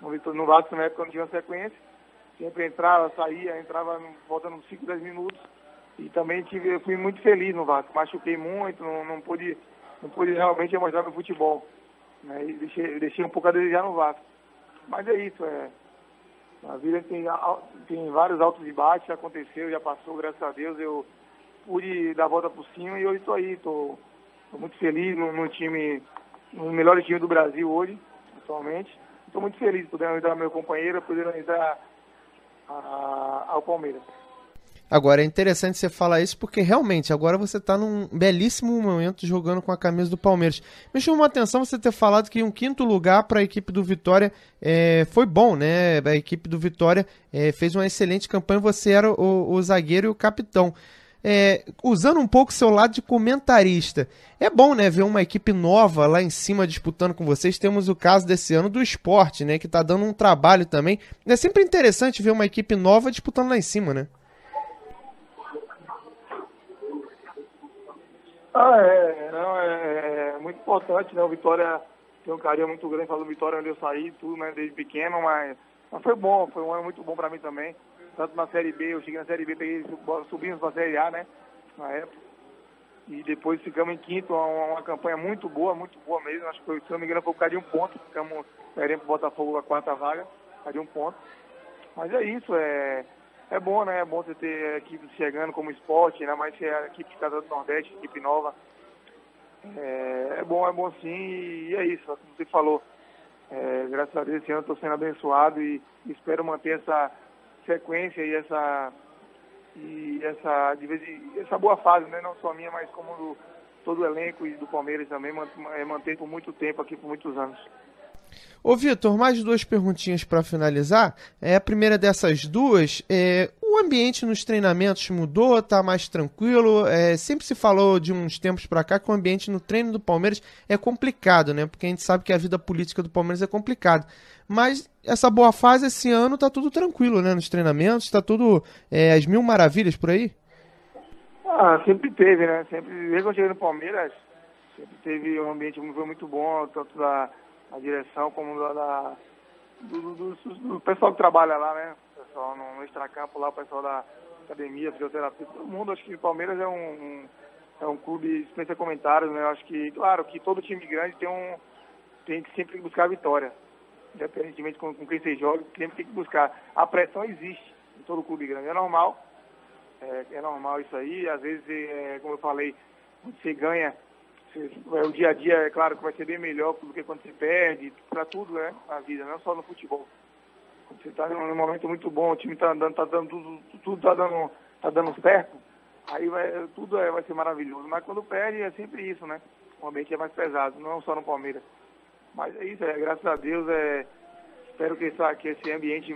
No Vasco, na época, não tinha uma sequência, sempre entrava, saía, voltando 5, 10 minutos, e também eu fui muito feliz no Vasco, machuquei muito, não pude realmente mostrar meu futebol, né? E deixei um pouco a desejar no Vasco. Mas é isso, a vida tem vários altos e baixos, já aconteceu, já passou, graças a Deus, eu pude dar a volta por cima e hoje estou aí, estou muito feliz no time, no melhor time do Brasil hoje, atualmente. Estou muito feliz podendo ajudar meu companheiro, podendo ajudar ao Palmeiras. Agora, é interessante você falar isso porque realmente agora você está num belíssimo momento jogando com a camisa do Palmeiras. Me chamou a atenção você ter falado que um 5º lugar para a equipe do Vitória foi bom, né? A equipe do Vitória fez uma excelente campanha, você era o zagueiro e o capitão. Usando um pouco o seu lado de comentarista, é bom, né, ver uma equipe nova lá em cima disputando com vocês. Temos o caso desse ano do Sport, né, que está dando um trabalho também. É sempre interessante ver uma equipe nova disputando lá em cima, né? É muito importante, né? O Vitória tem um carinho muito grande, falando do Vitória onde eu saí, tudo, né? Desde pequeno, mas foi bom, foi um ano muito bom para mim também. Tanto na Série B, eu cheguei na Série B, subimos para a Série A, né? Na época. E depois ficamos em 5º, uma campanha muito boa mesmo. Acho que foi, se não me engano, foi por causa de 1 ponto. Ficamos perdendo para o Botafogo a 4ª vaga, por causa de 1 ponto. Mas é isso, é bom, né? É bom você ter equipe chegando como esporte, ainda mais se é a equipe de Casa do Nordeste, equipe nova. É bom sim, e é isso, como você falou. Graças a Deus esse ano estou sendo abençoado e espero manter essa sequência e essa boa fase, né? Não só minha, mas como todo o elenco e do Palmeiras também, manter por muito tempo aqui, por muitos anos. Ô Vitor, mais 2 perguntinhas para finalizar. A primeira dessas 2, o ambiente nos treinamentos mudou, tá mais tranquilo? Sempre se falou de uns tempos para cá que o ambiente no treino do Palmeiras é complicado, né? Porque a gente sabe que a vida política do Palmeiras é complicada. Mas essa boa fase esse ano tá tudo tranquilo, né? Nos treinamentos, tá tudo às mil maravilhas por aí? Sempre teve, né? Desde que eu cheguei no Palmeiras, sempre teve um ambiente muito bom, tanto da direção como do pessoal que trabalha lá, né? O pessoal no extracampo lá, o pessoal da academia, fisioterapia, todo mundo. Acho que o Palmeiras é um clube, dispensa comentários, né? Eu acho que, claro, que todo time grande tem que sempre buscar a vitória. Independentemente com quem você joga, sempre tem que buscar. A pressão existe em todo clube grande, é normal. É normal isso aí. Às vezes, como eu falei, quando você ganha, o dia a dia, é claro que vai ser bem melhor do que quando você perde, para tudo, né, na vida, não só no futebol. Quando você está num momento muito bom, o time está andando, tudo tá dando certo, aí tudo vai ser maravilhoso. Mas quando perde, é sempre isso, né? O ambiente é mais pesado, não só no Palmeiras. Mas é isso, graças a Deus, espero que esse ambiente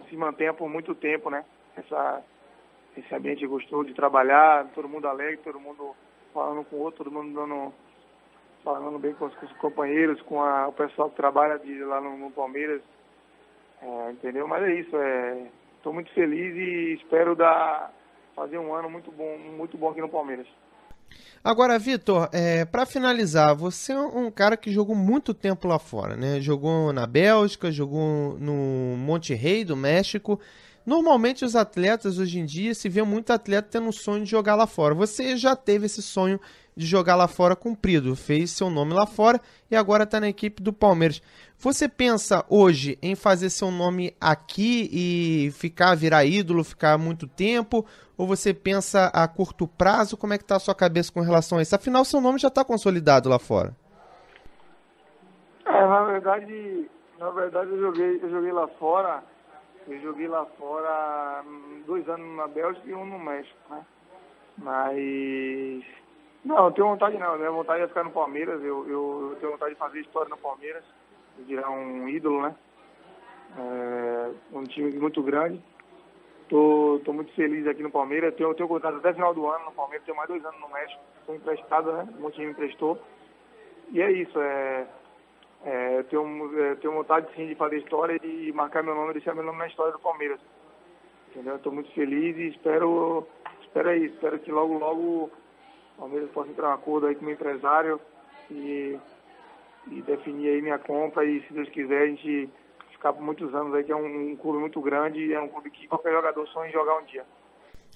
se mantenha por muito tempo, né? Esse ambiente gostoso de trabalhar, todo mundo alegre, todo mundo falando com o outro, todo mundo falando bem com os companheiros, com o pessoal que trabalha lá no Palmeiras, entendeu? Mas é isso, estou muito feliz e espero fazer um ano muito bom aqui no Palmeiras. Agora, Vitor, para finalizar, você é um cara que jogou muito tempo lá fora, né? Jogou na Bélgica, jogou no Monterrey do México. Normalmente os atletas hoje em dia se vê muito atleta tendo um sonho de jogar lá fora. Você já teve esse sonho de jogar lá fora cumprido, fez seu nome lá fora e agora está na equipe do Palmeiras. Você pensa hoje em fazer seu nome aqui e virar ídolo, ficar muito tempo? Ou você pensa a curto prazo? Como é que está a sua cabeça com relação a isso? Afinal, seu nome já está consolidado lá fora. Na verdade eu joguei lá fora. Eu joguei lá fora 2 anos na Bélgica e 1 no México, né? Mas não tenho vontade não. Minha vontade é ficar no Palmeiras. Eu tenho vontade de fazer história no Palmeiras, de virar um ídolo, né? Um time muito grande. Tô muito feliz aqui no Palmeiras. Tenho contrato até final do ano no Palmeiras. Tenho mais 2 anos no México. Estou emprestado, né? O meu time me emprestou. E é isso. Tenho vontade sim de fazer história e marcar meu nome, deixar meu nome na história do Palmeiras. Entendeu? Estou muito feliz e espero que logo o Palmeiras possa entrar em um acordo aí com o meu empresário e definir aí minha compra e, se Deus quiser, a gente ficar por muitos anos aí, que é um clube muito grande, é um clube que qualquer jogador sonha em jogar um dia.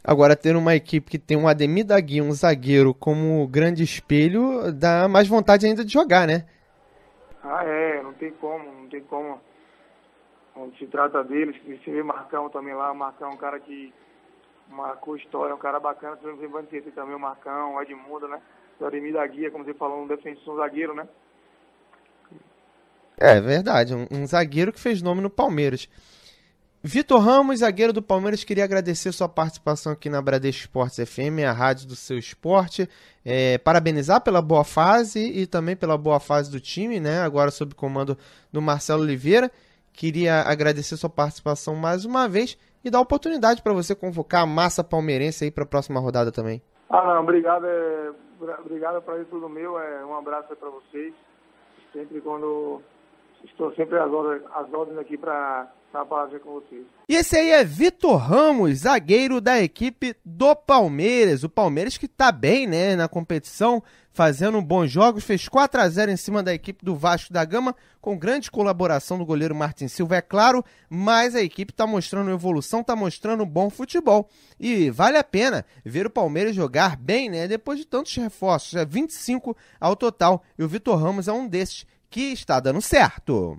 Agora, ter uma equipe que tem um Ademir da Guia, um zagueiro como grande espelho, dá mais vontade ainda de jogar, né? Não tem como. Quando se trata deles, se vê Marcão também lá, o Marcão é um cara que marcou história, é um cara bacana, também o Marcão, o Edmundo, né? O Ademir da Guia, como você falou, um defensor, um zagueiro, né? É verdade, um zagueiro que fez nome no Palmeiras. Vitor Ramos, zagueiro do Palmeiras, queria agradecer sua participação aqui na Bradesco Esportes FM, a rádio do seu esporte, parabenizar pela boa fase e também pela boa fase do time, né? Agora sob comando do Marcelo Oliveira. Queria agradecer sua participação mais uma vez e dar oportunidade para você convocar a massa palmeirense aí para a próxima rodada também. Obrigado, para isso tudo meu, um abraço aí para vocês. Estou sempre às ordens aqui para falar com vocês. E esse aí é Vitor Ramos, zagueiro da equipe do Palmeiras. O Palmeiras que tá bem, né, na competição, fazendo bons jogos, fez 4-0 em cima da equipe do Vasco da Gama, com grande colaboração do goleiro Martin Silva, é claro, mas a equipe tá mostrando evolução, tá mostrando bom futebol. E vale a pena ver o Palmeiras jogar bem, né, depois de tantos reforços, 25 ao total, e o Vitor Ramos é um desses que está dando certo.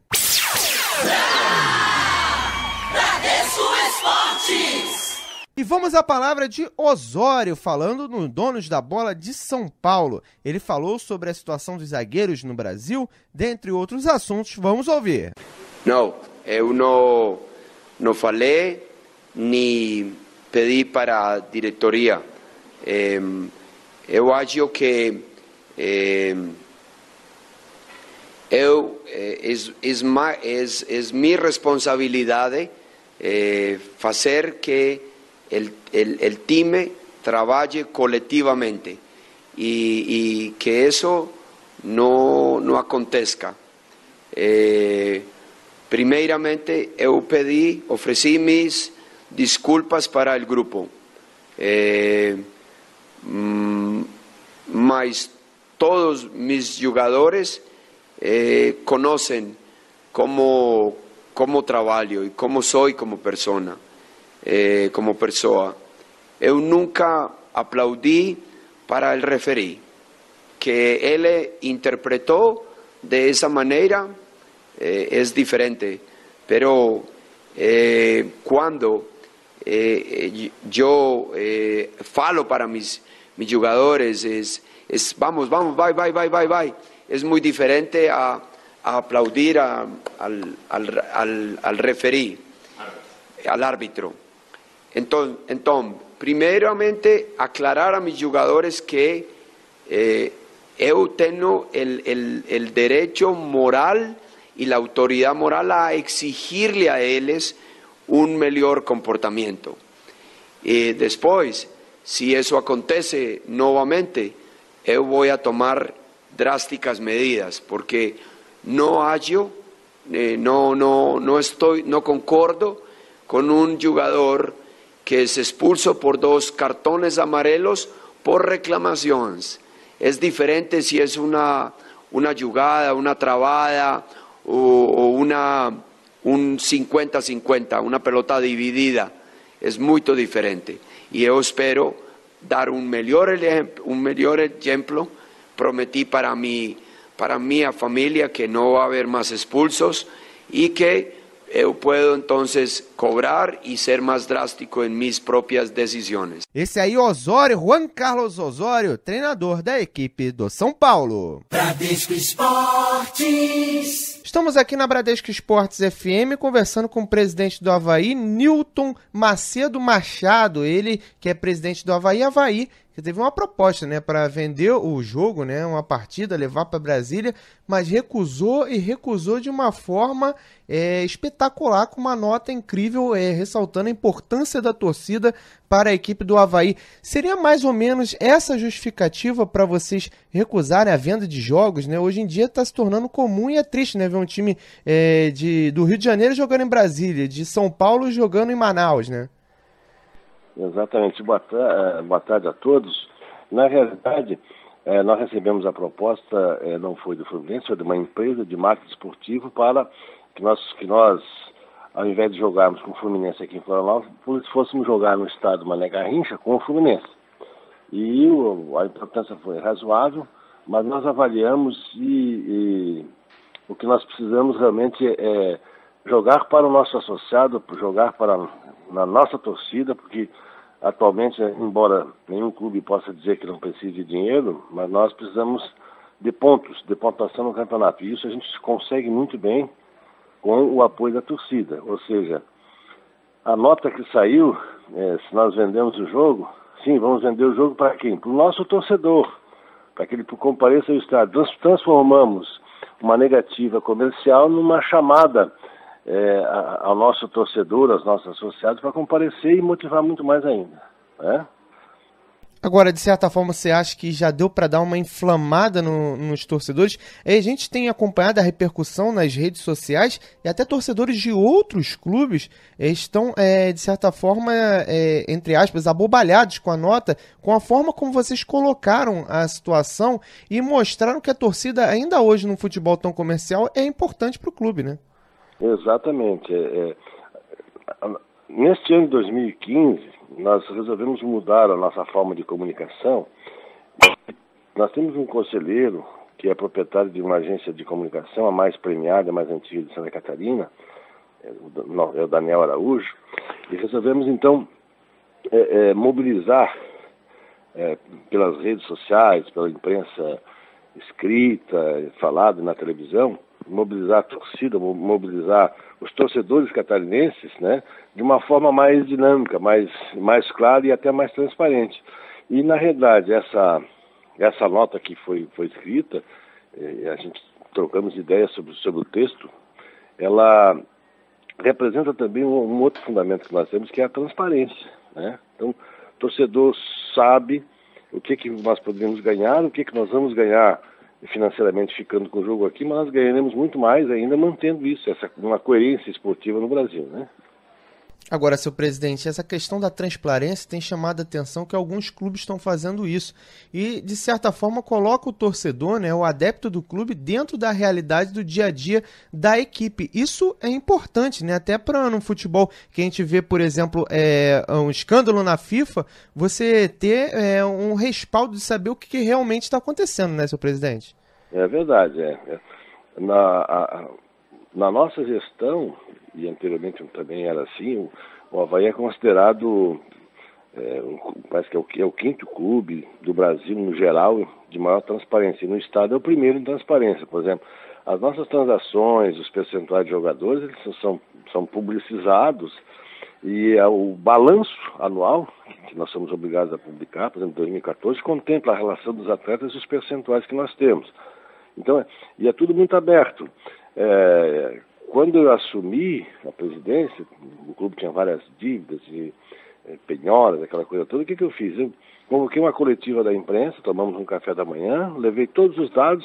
Bradesco Esportes. E vamos à palavra de Osório, falando no Donos da Bola de São Paulo. Ele falou sobre a situação dos zagueiros no Brasil, dentre outros assuntos. Vamos ouvir. Não, eu não falei, nem pedi para a diretoria. Eu acho que é minha responsabilidade fazer que el time trabaje coletivamente y que eso no acontezca. Primeiramente, eu ofrecí mis disculpas para el grupo, mas todos mis jugadores conocen cómo trabajo y cómo soy como persona. Como pessoa. Eu nunca aplaudi para el referee. Que ele interpretou de esa maneira es diferente. Pero cuando yo falo para mis jugadores es vamos, vai. Es muy diferente a aplaudir al referee, al árbitro. Então, primeiramente, aclarar a meus jogadores que eu tenho o direito moral e a autoridade moral a exigir-lhe a eles melhor comportamento. E depois, se isso acontece novamente, eu vou tomar drásticas medidas, porque não acho, não concordo com jogador que es expulso por 2 cartones amarelos por reclamaciones. Es diferente si es una jugada, una trabada o un 50-50, una pelota dividida. Es muy diferente. Y yo espero dar un mejor ejemplo. Prometí para mi familia que no va a haber más expulsos y que eu puedo entonces cobrar e ser mais drástico em minhas próprias decisões. Esse aí, Osório, Juan Carlos Osório, treinador da equipe do São Paulo. Bradesco Esportes. Estamos aqui na Bradesco Esportes FM conversando com o presidente do Avaí, Nilton Macedo Machado, ele que é presidente do Avaí, que teve uma proposta, né, para vender o jogo, né, uma partida, levar para Brasília, mas recusou de uma forma espetacular, com uma nota incrível, ressaltando a importância da torcida para a equipe do Avaí. Seria mais ou menos essa justificativa para vocês recusarem a venda de jogos, né? Hoje em dia está se tornando comum e é triste, né, ver um time do Rio de Janeiro jogando em Brasília, de São Paulo jogando em Manaus, né? Exatamente. Boa tarde a todos. Na realidade, nós recebemos a proposta, não foi do Fluminense, foi de uma empresa de marketing esportivo para que nós, ao invés de jogarmos com o Fluminense aqui em Florianópolis, fôssemos jogar no estado Mané Garrincha com o Fluminense. E a importância foi razoável, mas nós avaliamos e o que nós precisamos realmente é jogar para o nosso associado, jogar na nossa torcida, porque atualmente, embora nenhum clube possa dizer que não precisa de dinheiro, mas nós precisamos de pontos, de pontuação no campeonato. E isso a gente consegue muito bem com o apoio da torcida. Ou seja, a nota que saiu, se nós vendemos o jogo, sim, vamos vender o jogo para quem? Para o nosso torcedor, para que ele compareça ao estádio. Nós transformamos uma negativa comercial numa chamada ao nosso torcedor, aos nossos associados, para comparecer e motivar muito mais ainda, né? Agora, de certa forma, você acha que já deu para dar uma inflamada nos torcedores? A gente tem acompanhado a repercussão nas redes sociais e até torcedores de outros clubes estão, de certa forma, entre aspas, abobalhados com a nota, com a forma como vocês colocaram a situação e mostraram que a torcida, ainda hoje, no futebol tão comercial, é importante para o clube, né? Exatamente. Neste ano de 2015, nós resolvemos mudar a nossa forma de comunicação. Nós temos um conselheiro que é proprietário de uma agência de comunicação, a mais premiada, a mais antiga de Santa Catarina, é o Daniel Araújo, e resolvemos então mobilizar pelas redes sociais, pela imprensa escrita, falada na televisão, mobilizar a torcida, mobilizar os torcedores catarinenses, né, de uma forma mais dinâmica, mais clara e até mais transparente. E, na realidade, essa nota que foi escrita, a gente trocamos ideias sobre o texto, ela representa também um outro fundamento que nós temos, que é a transparência, né? Então, o torcedor sabe o que nós poderíamos ganhar, o que nós vamos ganhar financeiramente ficando com o jogo aqui, mas nós ganharemos muito mais ainda mantendo isso, uma coerência esportiva no Brasil, né? Agora, seu presidente, essa questão da transparência tem chamado a atenção que alguns clubes estão fazendo isso e, de certa forma, coloca o torcedor, né, o adepto do clube, dentro da realidade do dia a dia da equipe. Isso é importante, né, até para no futebol que a gente vê, por exemplo, um escândalo na FIFA, você ter um respaldo de saber o que realmente está acontecendo, né, seu presidente? É verdade, Na nossa gestão, e anteriormente também era assim, o Avaí é considerado, parece que é o quinto clube do Brasil, no geral, de maior transparência. E no estado é o primeiro em transparência. Por exemplo, as nossas transações, os percentuais de jogadores, eles são publicizados, e o balanço anual, que nós somos obrigados a publicar, por exemplo, em 2014, contempla a relação dos atletas e os percentuais que nós temos. Então, e é tudo muito aberto. Quando eu assumi a presidência, o clube tinha várias dívidas e penhoras, aquela coisa toda. O que eu fiz? Eu convoquei uma coletiva da imprensa, tomamos um café da manhã, levei todos os dados,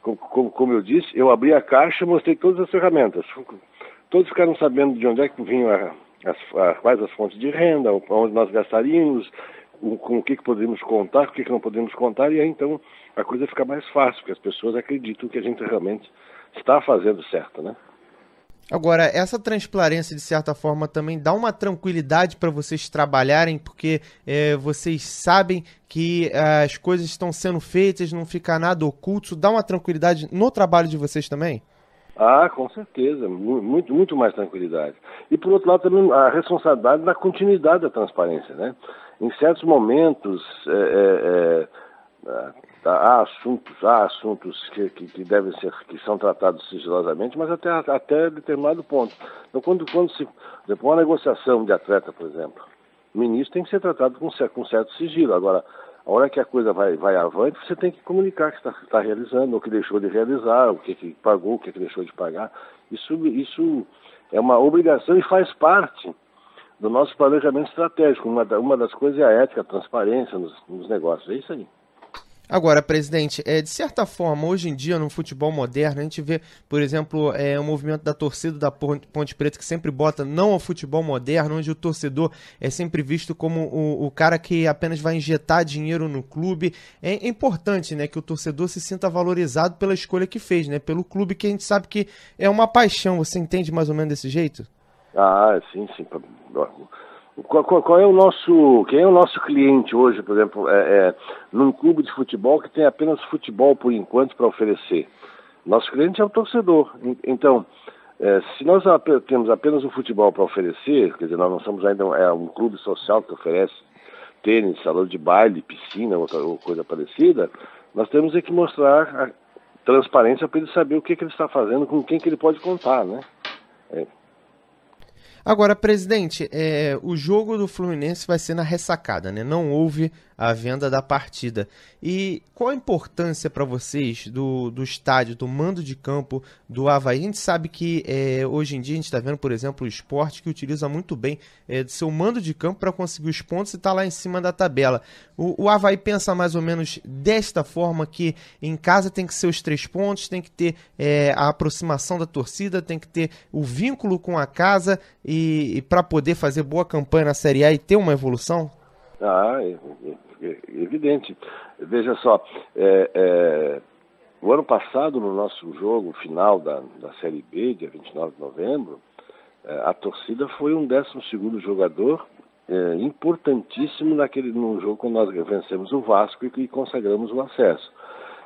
como eu disse, eu abri a caixa e mostrei todas as ferramentas. Todos ficaram sabendo de onde é que vinham quais as fontes de renda, onde nós gastaríamos, com o que poderíamos contar, com o que não poderíamos contar, e aí então a coisa fica mais fácil, porque as pessoas acreditam que a gente realmente está fazendo certo, né? Agora, essa transparência, de certa forma, também dá uma tranquilidade para vocês trabalharem, porque vocês sabem que as coisas estão sendo feitas, não fica nada oculto. Isso dá uma tranquilidade no trabalho de vocês também? Ah, com certeza. Muito, muito mais tranquilidade. E, por outro lado, também a responsabilidade da continuidade da transparência, né? Em certos momentos, há assuntos que devem ser, que são tratados sigilosamente, mas até determinado ponto. Então, quando se depois uma negociação de atleta, por exemplo, o ministro tem que ser tratado com certo sigilo. Agora, a hora que a coisa vai avante, você tem que comunicar que está realizando, o que deixou de realizar, o que pagou, o que deixou de pagar. Isso é uma obrigação e faz parte do nosso planejamento estratégico. Uma das coisas é a ética, a transparência nos negócios. É isso aí. Agora, presidente, de certa forma, hoje em dia, no futebol moderno, a gente vê, por exemplo, o movimento da torcida da Ponte Preta, que sempre bota não ao futebol moderno, onde o torcedor é sempre visto como o cara que apenas vai injetar dinheiro no clube. É importante, né, que o torcedor se sinta valorizado pela escolha que fez, né, pelo clube, que a gente sabe que é uma paixão. Você entende mais ou menos desse jeito? Ah, sim. Quem é o nosso cliente hoje, por exemplo, num clube de futebol que tem apenas futebol por enquanto para oferecer? Nosso cliente é o torcedor. Então, se nós temos apenas o futebol para oferecer, quer dizer, nós não somos ainda um clube social que oferece tênis, salão de baile, piscina ou coisa parecida, nós temos que mostrar a transparência para ele saber o que ele está fazendo, com quem que ele pode contar, né? Agora, presidente, o jogo do Fluminense vai ser na ressacada, né? Não houve a venda da partida. E qual a importância para vocês do estádio, do mando de campo do Avaí? A gente sabe que hoje em dia a gente está vendo, por exemplo, o Sport, que utiliza muito bem do seu mando de campo para conseguir os pontos e está lá em cima da tabela. O Avaí pensa mais ou menos desta forma, que em casa tem que ser os 3 pontos, tem que ter a aproximação da torcida, tem que ter o vínculo com a casa e para poder fazer boa campanha na Série A e ter uma evolução? Ah, evidente. Veja só, o ano passado, no nosso jogo final da Série B, dia 29 de novembro, a torcida foi um 12º jogador importantíssimo num jogo quando nós vencemos o Vasco e consagramos o acesso.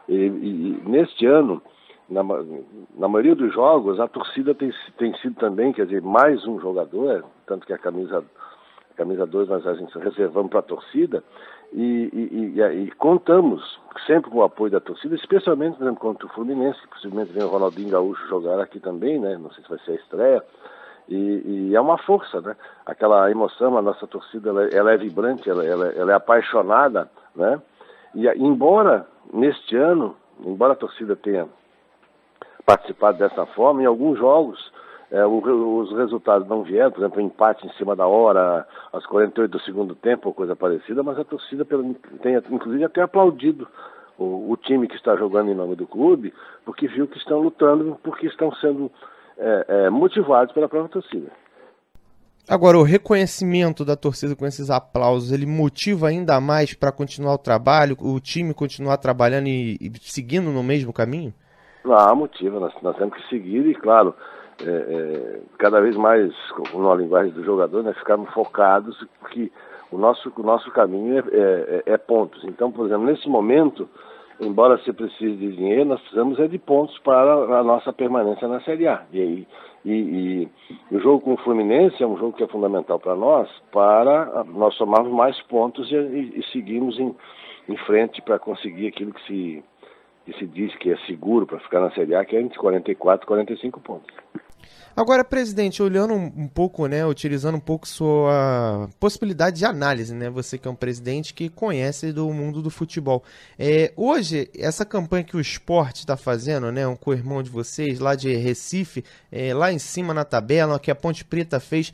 E neste ano, na maioria dos jogos, a torcida tem sido também, quer dizer, mais um jogador, tanto que a camisa camisa 2 a gente reservamos para a torcida, e contamos sempre com o apoio da torcida, especialmente, por exemplo, contra o Fluminense, que possivelmente vem o Ronaldinho Gaúcho jogar aqui também, né? Não sei se vai ser a estreia, e é uma força, né? Aquela emoção, a nossa torcida, ela é vibrante, ela é apaixonada, né? E embora neste ano, embora a torcida tenha participado dessa forma, em alguns jogos os resultados não vieram, por exemplo, empate em cima da hora, aos 48 do segundo tempo, ou coisa parecida, mas a torcida tem inclusive até aplaudido o time que está jogando em nome do clube, porque viu que estão lutando, porque estão sendo motivados pela própria torcida. Agora, o reconhecimento da torcida com esses aplausos, ele motiva ainda mais para continuar o trabalho, o time continuar trabalhando e seguindo no mesmo caminho? Motiva, nós temos que seguir e, claro, cada vez mais, na linguagem do jogador, nós ficarmos focados, porque o nosso caminho é pontos. Então, por exemplo, nesse momento, embora se precise de dinheiro, nós precisamos de pontos para a nossa permanência na Série A. E o jogo com o Fluminense é um jogo que é fundamental para nós somarmos mais pontos e seguirmos em frente para conseguir aquilo que se diz que é seguro para ficar na Série A, que é entre 44 e 45 pontos. Agora, presidente, olhando um pouco, né, utilizando um pouco sua possibilidade de análise, né, você que é um presidente que conhece do mundo do futebol. Hoje, essa campanha que o Sport está fazendo, né, um co-irmão de vocês, lá de Recife, lá em cima na tabela, que a Ponte Preta fez,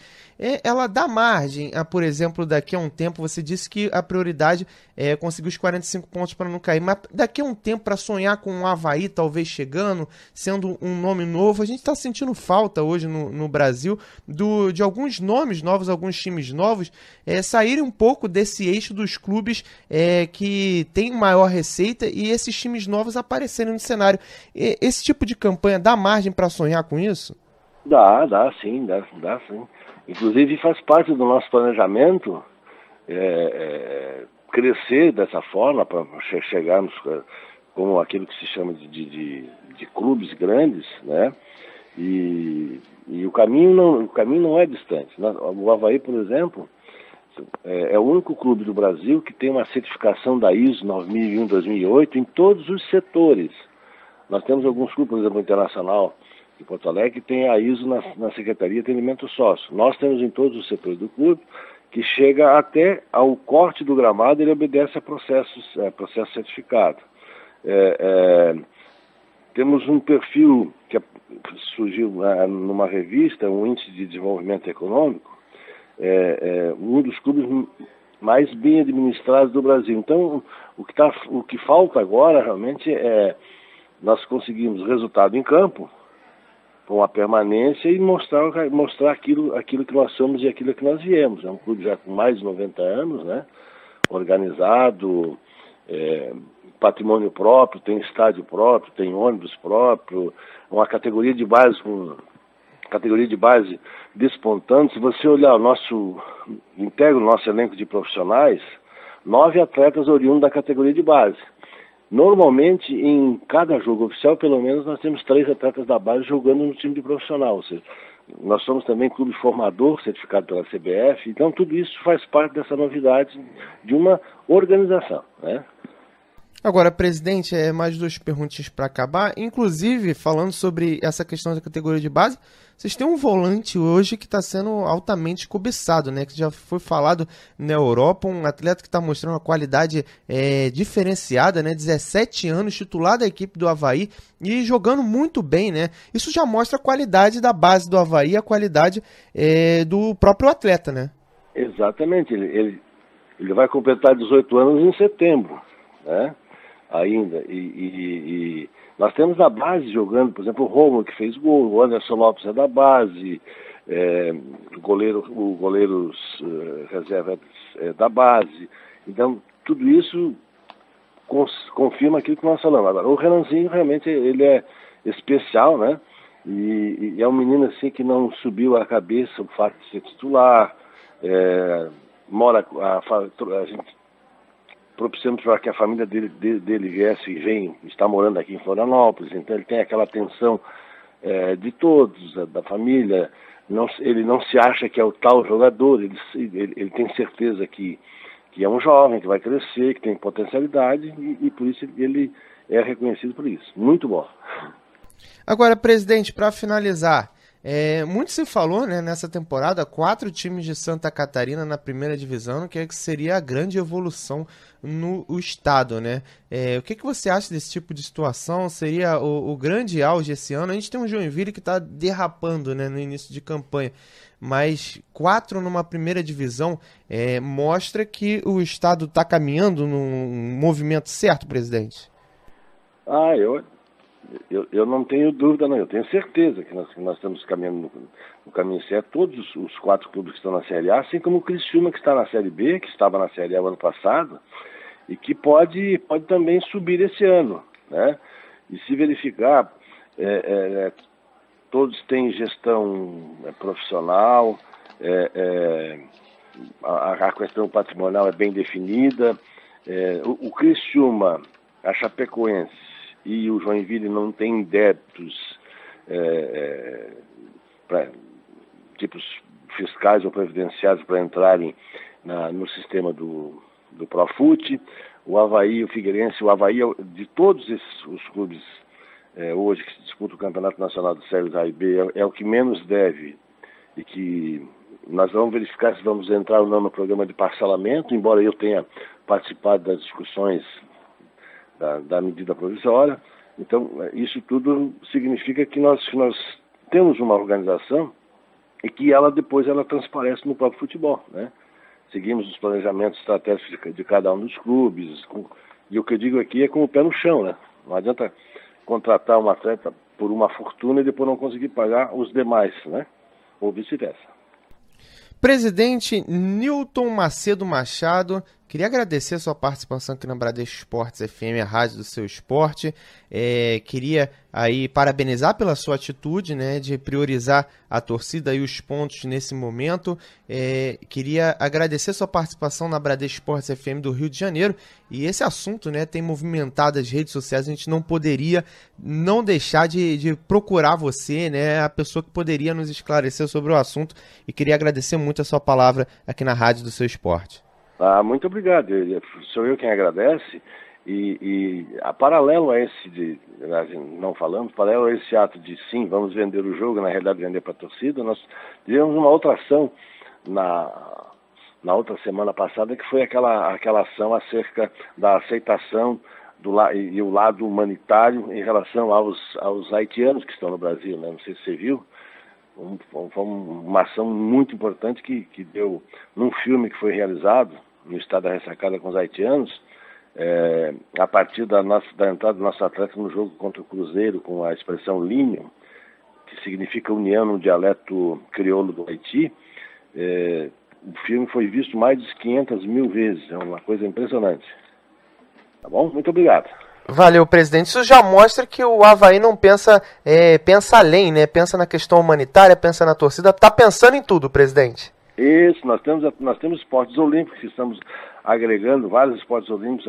ela dá margem a, por exemplo, daqui a um tempo, você disse que a prioridade é conseguir os 45 pontos para não cair, mas daqui a um tempo para sonhar com o Avaí talvez chegando, sendo um nome novo, a gente está sentindo falta hoje no Brasil de alguns nomes novos, alguns times novos saírem um pouco desse eixo dos clubes que tem maior receita e esses times novos aparecerem no cenário. Esse tipo de campanha dá margem para sonhar com isso? Dá sim. Inclusive faz parte do nosso planejamento crescer dessa forma para chegarmos como aquilo que se chama de clubes grandes, né? E o caminho não é distante. O Avaí, por exemplo, é o único clube do Brasil que tem uma certificação da ISO 9001-2008 em todos os setores. Nós temos alguns clubes, por exemplo, o Internacional de Porto Alegre, que tem a ISO na Secretaria de Atendimento Sócio. Nós temos em todos os setores do clube, que chega até ao corte do gramado, ele obedece a processo certificado. Temos um perfil que surgiu numa revista, um índice de desenvolvimento econômico, um dos clubes mais bem administrados do Brasil. Então, o que falta agora realmente é nós conseguirmos resultado em campo, com a permanência e mostrar aquilo que nós somos e aquilo que nós viemos. É um clube já com mais de 90 anos, né? Organizado, patrimônio próprio, tem estádio próprio, tem ônibus próprio, uma categoria de base despontando. Se você olhar integra o nosso elenco de profissionais, 9 atletas oriundos da categoria de base. Normalmente, em cada jogo oficial, pelo menos, nós temos 3 atletas da base jogando no time de profissional. Ou seja, nós somos também clube formador, certificado pela CBF. Então, tudo isso faz parte dessa novidade de uma organização, né? Agora, presidente, mais 2 perguntinhas para acabar. Inclusive, falando sobre essa questão da categoria de base, vocês têm um volante hoje que está sendo altamente cobiçado, né? Que já foi falado na Europa, um atleta que está mostrando uma qualidade diferenciada, né? 17 anos, titular da equipe do Avaí e jogando muito bem, né? Isso já mostra a qualidade da base do Avaí, a qualidade do próprio atleta, né? Exatamente. Ele vai completar 18 anos em setembro, né? Ainda, e nós temos a base jogando, por exemplo, o Romulo que fez gol, o Anderson Lopes é da base, o goleiro reserva é da base. Então, tudo isso confirma aquilo que nós falamos. Agora, o Renanzinho realmente ele é especial, né? E é um menino assim que não subiu a cabeça o fato de ser titular, a gente propiciamos para que a família dele viesse e está morando aqui em Florianópolis, então ele tem aquela atenção de todos, da família, ele não se acha que é o tal jogador, ele tem certeza que é um jovem, que vai crescer, que tem potencialidade e por isso ele é reconhecido por isso. Muito bom. Agora, presidente, para finalizar, muito se falou, né, nessa temporada, 4 times de Santa Catarina na primeira divisão, que seria a grande evolução no estado, né? O que você acha desse tipo de situação? Seria o grande auge esse ano? A gente tem um Joinville que está derrapando, né, no início de campanha, mas 4 numa primeira divisão mostra que o estado está caminhando num movimento certo, presidente? Eu não tenho dúvida, não. Eu tenho certeza que nós estamos caminhando no caminho certo. Todos os 4 clubes que estão na Série A, assim como o Criciúma, que está na Série B, que estava na Série A o ano passado, e que pode também subir esse ano, né? E se verificar, todos têm gestão profissional, a questão patrimonial é bem definida. O Criciúma, a Chapecoense e o Joinville não têm débitos tipos fiscais ou previdenciários para entrarem no sistema do Profut. O Avaí, o Figueirense, de todos os clubes hoje que disputam o Campeonato Nacional de Séries A e B, é o que menos deve, e que nós vamos verificar se vamos entrar ou não no programa de parcelamento, embora eu tenha participado das discussões da medida provisória. Então, isso tudo significa que nós temos uma organização e que depois ela transparece no próprio futebol, né? Seguimos os planejamentos estratégicos de cada um dos clubes, e o que eu digo aqui é com o pé no chão, né? Não adianta contratar um atleta por uma fortuna e depois não conseguir pagar os demais, né? Ou vice-versa. Presidente Nilton Macedo Machado, queria agradecer a sua participação aqui na Bradesco Esportes FM, a rádio do seu esporte. Queria aí parabenizar pela sua atitude, né, de priorizar a torcida e os pontos nesse momento. Queria agradecer a sua participação na Bradesco Esportes FM do Rio de Janeiro. E esse assunto, né, tem movimentado as redes sociais, a gente não poderia não deixar de procurar você, né, a pessoa que poderia nos esclarecer sobre o assunto, e queria agradecer muito a sua palavra aqui na rádio do seu esporte. Muito obrigado, sou eu quem agradece, e a paralelo a esse, não falamos, paralelo a esse ato de sim, vamos vender o jogo, na realidade vender para a torcida, nós tivemos uma outra ação na outra semana passada, que foi aquela ação acerca da aceitação e o lado humanitário em relação aos haitianos que estão no Brasil, né? Não sei se você viu. Foi uma ação muito importante que deu num filme que foi realizado no estado da ressacada com os haitianos, a partir da entrada do nosso atleta no jogo contra o Cruzeiro, com a expressão linho, que significa união no dialeto crioulo do Haiti. O filme foi visto mais de 500 mil vezes, é uma coisa impressionante. Tá bom? Muito obrigado. Valeu, presidente. Isso já mostra que o Avaí não pensa além, né? Pensa na questão humanitária, pensa na torcida, tá pensando em tudo, presidente. Isso, nós temos esportes olímpicos, que estamos agregando vários esportes olímpicos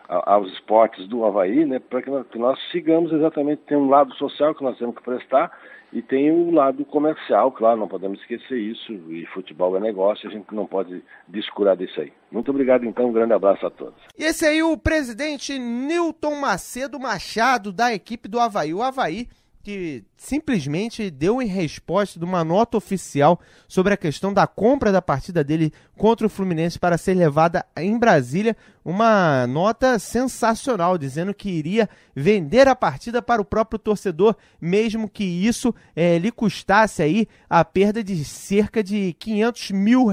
aos esportes do Avaí, né? Para que nós sigamos exatamente, tem um lado social que nós temos que prestar e tem o lado comercial, claro, não podemos esquecer isso, e futebol é negócio, a gente não pode descurar disso aí. Muito obrigado, então, um grande abraço a todos. E esse aí o presidente Nilton Macedo Machado, da equipe do Avaí. O Avaí que simplesmente deu em resposta de uma nota oficial sobre a questão da compra da partida dele contra o Fluminense para ser levada em Brasília, uma nota sensacional, dizendo que iria vender a partida para o próprio torcedor, mesmo que isso lhe custasse aí a perda de cerca de R$500 mil,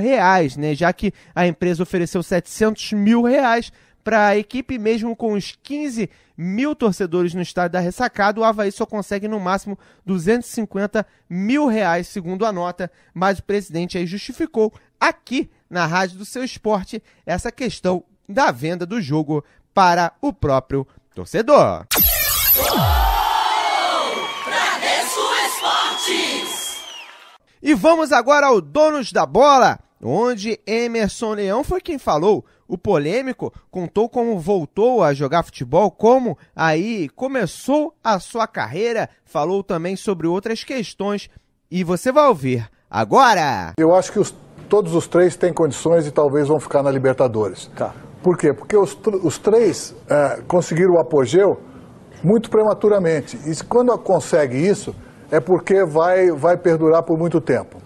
né, já que a empresa ofereceu R$700 mil para a equipe, mesmo com os 15 mil torcedores no estádio da ressacada, o Avaí só consegue no máximo R$250 mil, segundo a nota, mas o presidente aí justificou aqui na rádio do seu esporte essa questão da venda do jogo para o próprio torcedor. E vamos agora ao Donos da Bola, onde Emerson Leão foi quem falou. O polêmico contou como voltou a jogar futebol, como aí começou a sua carreira, falou também sobre outras questões E você vai ouvir agora. Eu acho que todos os 3 têm condições e talvez vão ficar na Libertadores. Tá. Por quê? Porque os 3 conseguiram o apogeu muito prematuramente. E quando consegue isso, é porque vai perdurar por muito tempo.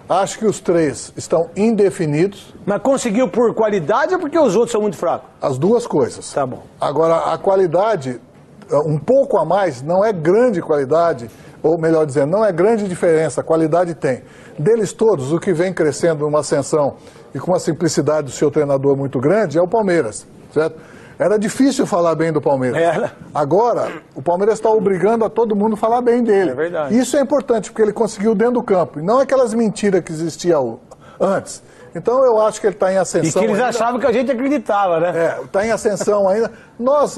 Acho que os 3 estão indefinidos. Mas conseguiu por qualidade ou porque os outros são muito fracos? As duas coisas. Tá bom. Agora, a qualidade, um pouco a mais, não é grande qualidade, ou melhor dizendo, não é grande diferença, a qualidade tem. Deles todos, o que vem crescendo numa ascensão e com uma simplicidade do seu treinador muito grande é o Palmeiras, certo? Era difícil falar bem do Palmeiras. Agora, o Palmeiras está obrigando a todo mundo a falar bem dele. É verdade. Isso é importante, porque ele conseguiu dentro do campo. E não aquelas mentiras que existiam antes. Então, eu acho que ele está em ascensão. E que eles achavam que a gente acreditava, né? Está em ascensão ainda.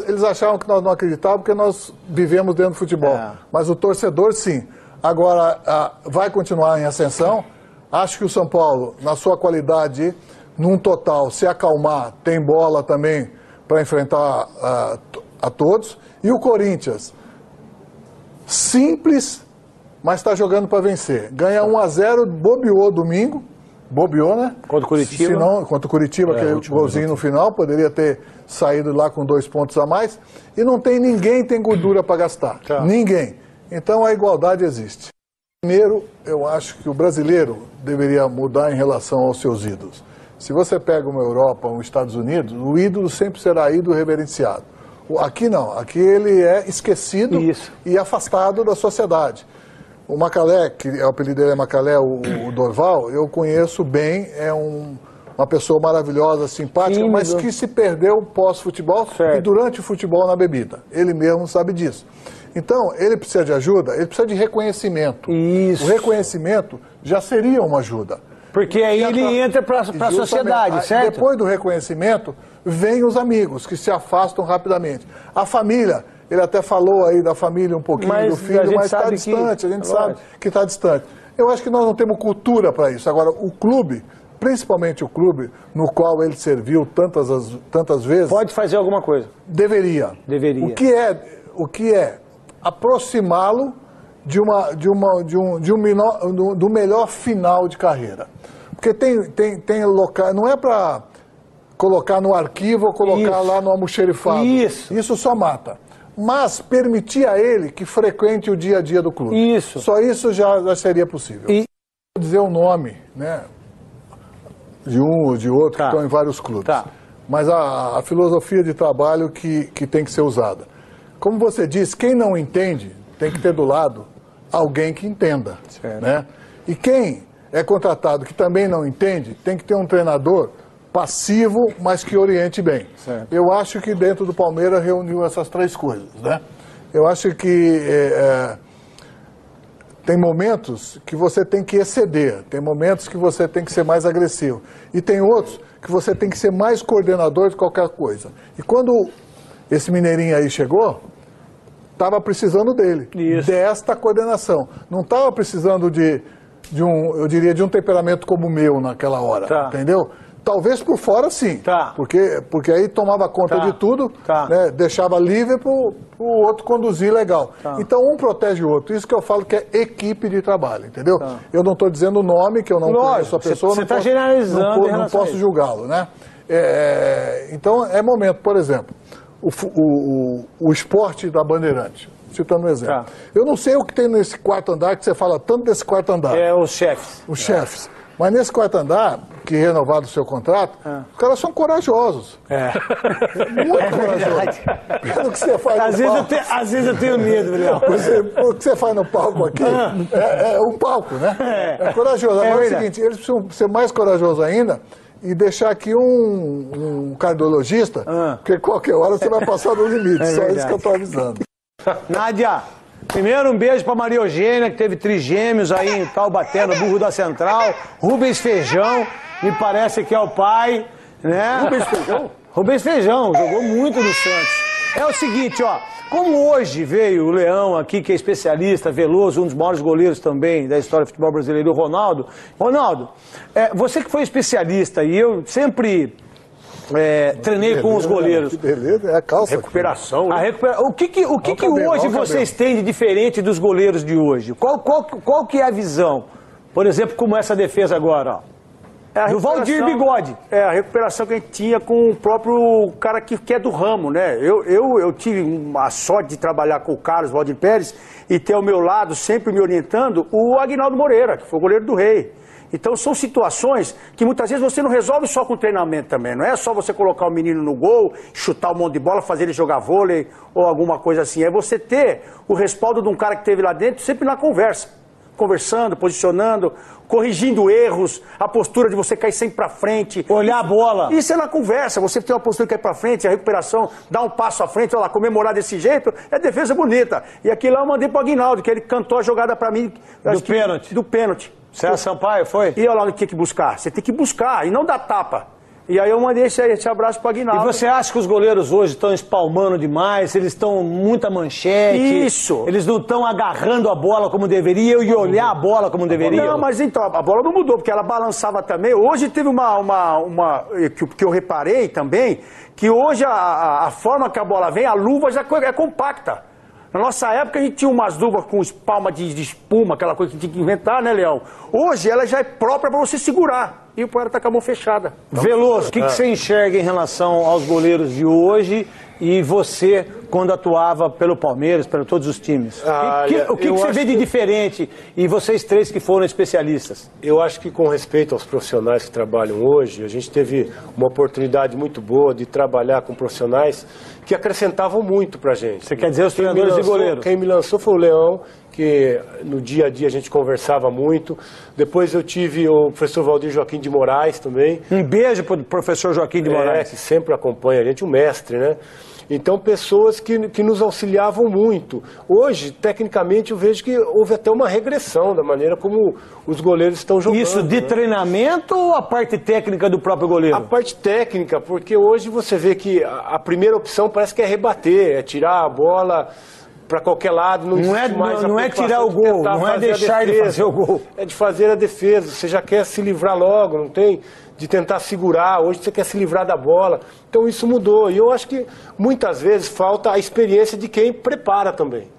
Eles achavam que nós não acreditávamos porque nós vivemos dentro do futebol. Mas o torcedor, sim. Agora, vai continuar em ascensão. Acho que o São Paulo, na sua qualidade, num total, se acalmar, tem bola também para enfrentar a todos. E o Corinthians, simples, mas está jogando para vencer. Ganha 1-0, bobeou domingo. Bobeou, né? Contra o Curitiba. Se não, contra o Curitiba, aquele golzinho no final, poderia ter saído lá com 2 pontos a mais. E não tem ninguém tem gordura para gastar. Ninguém. Então a igualdade existe. Primeiro, eu acho que o brasileiro deveria mudar em relação aos seus ídolos. Se você pega uma Europa, os Estados Unidos, o ídolo sempre será ídolo reverenciado. Aqui não, aqui ele é esquecido e afastado da sociedade. O Macalé, que o apelido dele é Macalé, o Dorval, eu conheço bem, é uma pessoa maravilhosa, simpática, mas que se perdeu pós-futebol e durante o futebol na bebida. Ele mesmo sabe disso. Então, ele precisa de ajuda, ele precisa de reconhecimento. O reconhecimento já seria uma ajuda. Porque aí ele entra para a sociedade, certo? Depois do reconhecimento, vem os amigos, que se afastam rapidamente. A família, ele até falou aí da família um pouquinho, do filho, mas está distante, a gente sabe que está distante. Eu acho que nós não temos cultura para isso. Agora, o clube, principalmente o clube no qual ele serviu tantas vezes... Pode fazer alguma coisa. Deveria. O que é aproximá-lo do melhor final de carreira. Porque tem local, não é para colocar no arquivo ou colocar lá no almoxerifado. Isso só mata. Mas permitir a ele que frequente o dia a dia do clube. Só isso já seria possível. Vou dizer o nome, né, de um ou de outro que estão em vários clubes. Mas a filosofia de trabalho que tem que ser usada. Como você disse, quem não entende tem que ter do lado alguém que entenda. Né? E quem é contratado que também não entende, tem que ter um treinador passivo, mas que oriente bem. Eu acho que dentro do Palmeiras reuniu essas 3 coisas. Né? Eu acho que tem momentos que você tem que exceder, tem momentos que você tem que ser mais agressivo. E tem outros que você tem que ser mais coordenador de qualquer coisa. E quando esse mineirinho aí chegou, estava precisando dele, desta coordenação. Não estava precisando de um temperamento como o meu naquela hora, entendeu? Talvez por fora sim, porque aí tomava conta de tudo, né, deixava livre para o outro conduzir legal. Então um protege o outro, isso que eu falo que é equipe de trabalho, entendeu? Eu não estou dizendo o nome, que eu não conheço a pessoa, você está generalizando, não posso julgá-lo, né? Então é momento, por exemplo, o esporte da Bandeirante, citando um exemplo. Eu não sei o que tem nesse 4º andar, que você fala tanto desse 4º andar. Os chefes. Os chefes. Mas nesse 4º andar, que renovado o seu contrato, os caras são corajosos. Muito corajosos. Pelo que você faz às vezes eu tenho medo, Léo. O que você faz no palco aqui é um palco, né? É corajoso. Agora é o seguinte, eles precisam ser mais corajosos ainda e deixar aqui um cardiologista, porque qualquer hora você vai passar do limite. Só isso que eu estou avisando. Nádia, primeiro um beijo para Maria Eugênia, que teve trigêmeos aí em Taubaté, no Burro da Central. Rubens Feijão, me parece que é o pai, né? Rubens Feijão? Rubens Feijão, jogou muito no Santos. É o seguinte, ó, como hoje veio o Leão aqui, que é especialista, Veloso, um dos maiores goleiros também da história do futebol brasileiro, o Ronaldo. Ronaldo, você que foi especialista, e eu sempre treinei com os goleiros. Que beleza, é a calça. Recuperação. O que hoje vocês têm de diferente dos goleiros de hoje? Qual que é a visão? Por exemplo, como essa defesa agora, ó. Do Valdir Bigode. A recuperação que a gente tinha com o próprio cara que é do ramo, né? Eu tive a sorte de trabalhar com o Carlos Valdir Pérez e ter ao meu lado, sempre me orientando, o Aguinaldo Moreira, que foi o goleiro do Rei. Então são situações que muitas vezes você não resolve só com treinamento também. Não é só você colocar o menino no gol, chutar um monte de bola, fazer ele jogar vôlei ou alguma coisa assim. É você ter o respaldo de um cara que esteve lá dentro sempre na conversa. Conversando, posicionando, corrigindo erros, a postura de você cair sempre pra frente. Olhar a bola. Isso é na conversa, você tem uma postura de cair pra frente, a recuperação, dar um passo à frente, olha lá, comemorar desse jeito, é defesa bonita. E aquilo lá eu mandei pro Aguinaldo, que ele cantou a jogada pra mim. Do pênalti. César Sampaio, foi? E olha lá o que tem que buscar. Você tem que buscar e não dar tapa. E aí eu mandei esse abraço pro Aguinaldo. E você acha que os goleiros hoje estão espalmando demais? Eles estão muita manchete? Isso. Eles não estão agarrando a bola como deveriam e olhar a bola como deveriam? Não, mas então, a bola não mudou, porque ela balançava também. Hoje teve que eu reparei também, que hoje a forma que a bola vem, a luva já é compacta. Na nossa época a gente tinha umas luvas com espalma de espuma, aquela coisa que tinha que inventar, né, Leão? Hoje ela já é própria para você segurar. E o Poeira tá com a mão fechada. Veloso, o que você enxerga em relação aos goleiros de hoje e você quando atuava pelo Palmeiras, para todos os times? O que você vê de diferente e vocês três que foram especialistas? Eu acho que com respeito aos profissionais que trabalham hoje, a gente teve uma oportunidade muito boa de trabalhar com profissionais que acrescentavam muito pra gente. Você quer dizer os treinadores e goleiros? Quem me lançou foi o Leão, que no dia a dia a gente conversava muito. Depois eu tive o professor Valdir Joaquim de Moraes também. Um beijo pro professor Joaquim de Moraes. Que sempre acompanha a gente, o mestre, né? Então, pessoas que nos auxiliavam muito. Hoje, tecnicamente, eu vejo que houve até uma regressão da maneira como os goleiros estão jogando. Isso de treinamento ou a parte técnica do próprio goleiro? A parte técnica, porque hoje você vê que a primeira opção parece que é rebater, é tirar a bola para qualquer lado. Não é tirar o gol, não é deixar de fazer o gol. É de fazer a defesa, você já quer se livrar logo, não tem de tentar segurar, hoje você quer se livrar da bola. Então isso mudou, e eu acho que muitas vezes falta a experiência de quem prepara também.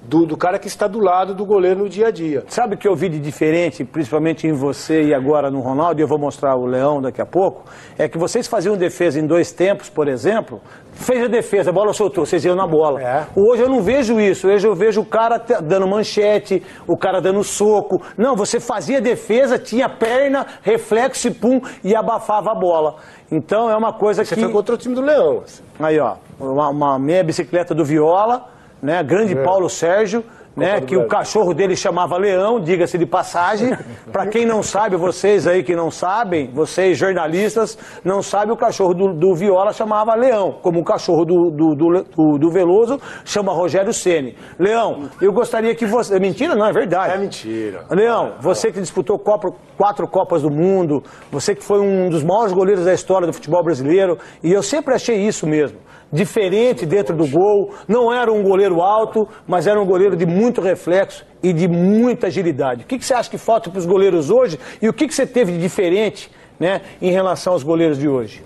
Do cara que está do lado do goleiro no dia a dia. Sabe o que eu vi de diferente, principalmente em você e agora no Ronaldo, e eu vou mostrar o Leão daqui a pouco, é que vocês faziam defesa em 2 tempos, por exemplo, fez a defesa, a bola soltou, vocês iam na bola. Hoje eu não vejo isso, hoje eu vejo o cara dando manchete, o cara dando soco. Não, você fazia defesa, tinha perna, reflexo e pum, e abafava a bola. Então é uma coisa que... Você foi contra o time do Leão. Aí ó, uma meia bicicleta do Viola, né, grande Paulo Sérgio, né, que o cachorro dele chamava Leão, diga-se de passagem. Para quem não sabe, vocês aí que não sabem, vocês jornalistas, não sabem, o cachorro do Viola chamava Leão, como o cachorro do Veloso chama Rogério Ceni. Leão, eu gostaria que você... Mentira? Não, é verdade. É mentira. Leão, você que disputou 4 Copas do Mundo, você que foi um dos maiores goleiros da história do futebol brasileiro, e eu sempre achei isso mesmo. Diferente dentro do gol, não era um goleiro alto, mas era um goleiro de muito reflexo e de muita agilidade. O que você acha que falta para os goleiros hoje e o que você teve de diferente, né, em relação aos goleiros de hoje?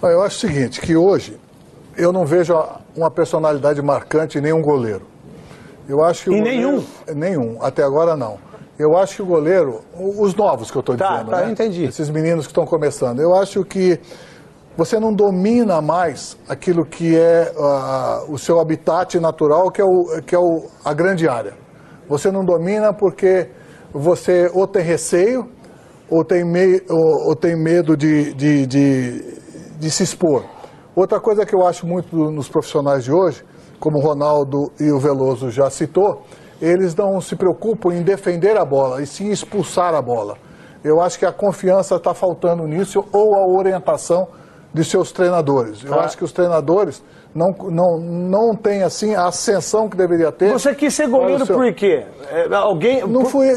Eu acho o seguinte, que hoje eu não vejo uma personalidade marcante em nenhum goleiro. Eu acho que nenhum? Nenhum, até agora não. Eu acho que o goleiro, os novos que eu estou dizendo, né? Entendi. Esses meninos que estão começando, eu acho que você não domina mais aquilo que é o seu habitat natural, que é a grande área. Você não domina porque você ou tem receio, ou tem medo de se expor. Outra coisa que eu acho muito nos profissionais de hoje, como o Ronaldo e o Veloso já citou, eles não se preocupam em defender a bola, e sim expulsar a bola. Eu acho que a confiança está faltando nisso, ou a orientação de seus treinadores. Eu acho que os treinadores não têm assim a ascensão que deveria ter. Você quis ser goleiro por quê?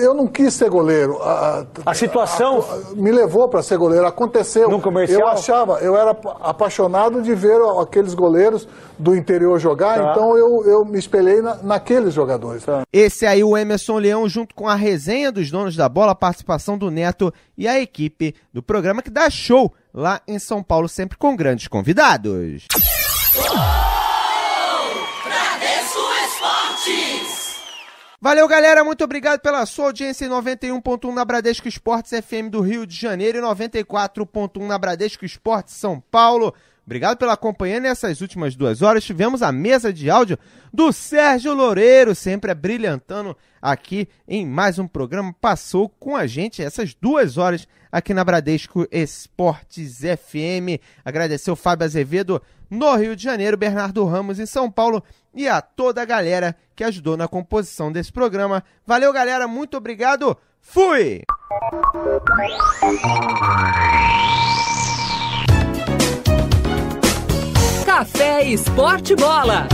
Eu não quis ser goleiro. A situação me levou para ser goleiro. Aconteceu. No comercial? Eu era apaixonado de ver aqueles goleiros do interior jogar, então eu me espelhei naqueles jogadores. Esse aí, o Emerson Leão, junto com a resenha dos donos da bola, a participação do Neto e a equipe do programa que dá show lá em São Paulo, sempre com grandes convidados. Valeu, galera, muito obrigado pela sua audiência em 91.1 na Bradesco Esportes FM do Rio de Janeiro e 94.1 na Bradesco Esportes São Paulo. Obrigado pela companhia nessas últimas 2 horas. Tivemos a mesa de áudio do Sérgio Loureiro, sempre brilhantando aqui em mais um programa. Passou com a gente essas 2 horas aqui na Bradesco Esportes FM. Agradecer o Fábio Azevedo no Rio de Janeiro, Bernardo Ramos em São Paulo e a toda a galera que ajudou na composição desse programa. Valeu, galera, muito obrigado. Fui! Café Esporte Bola.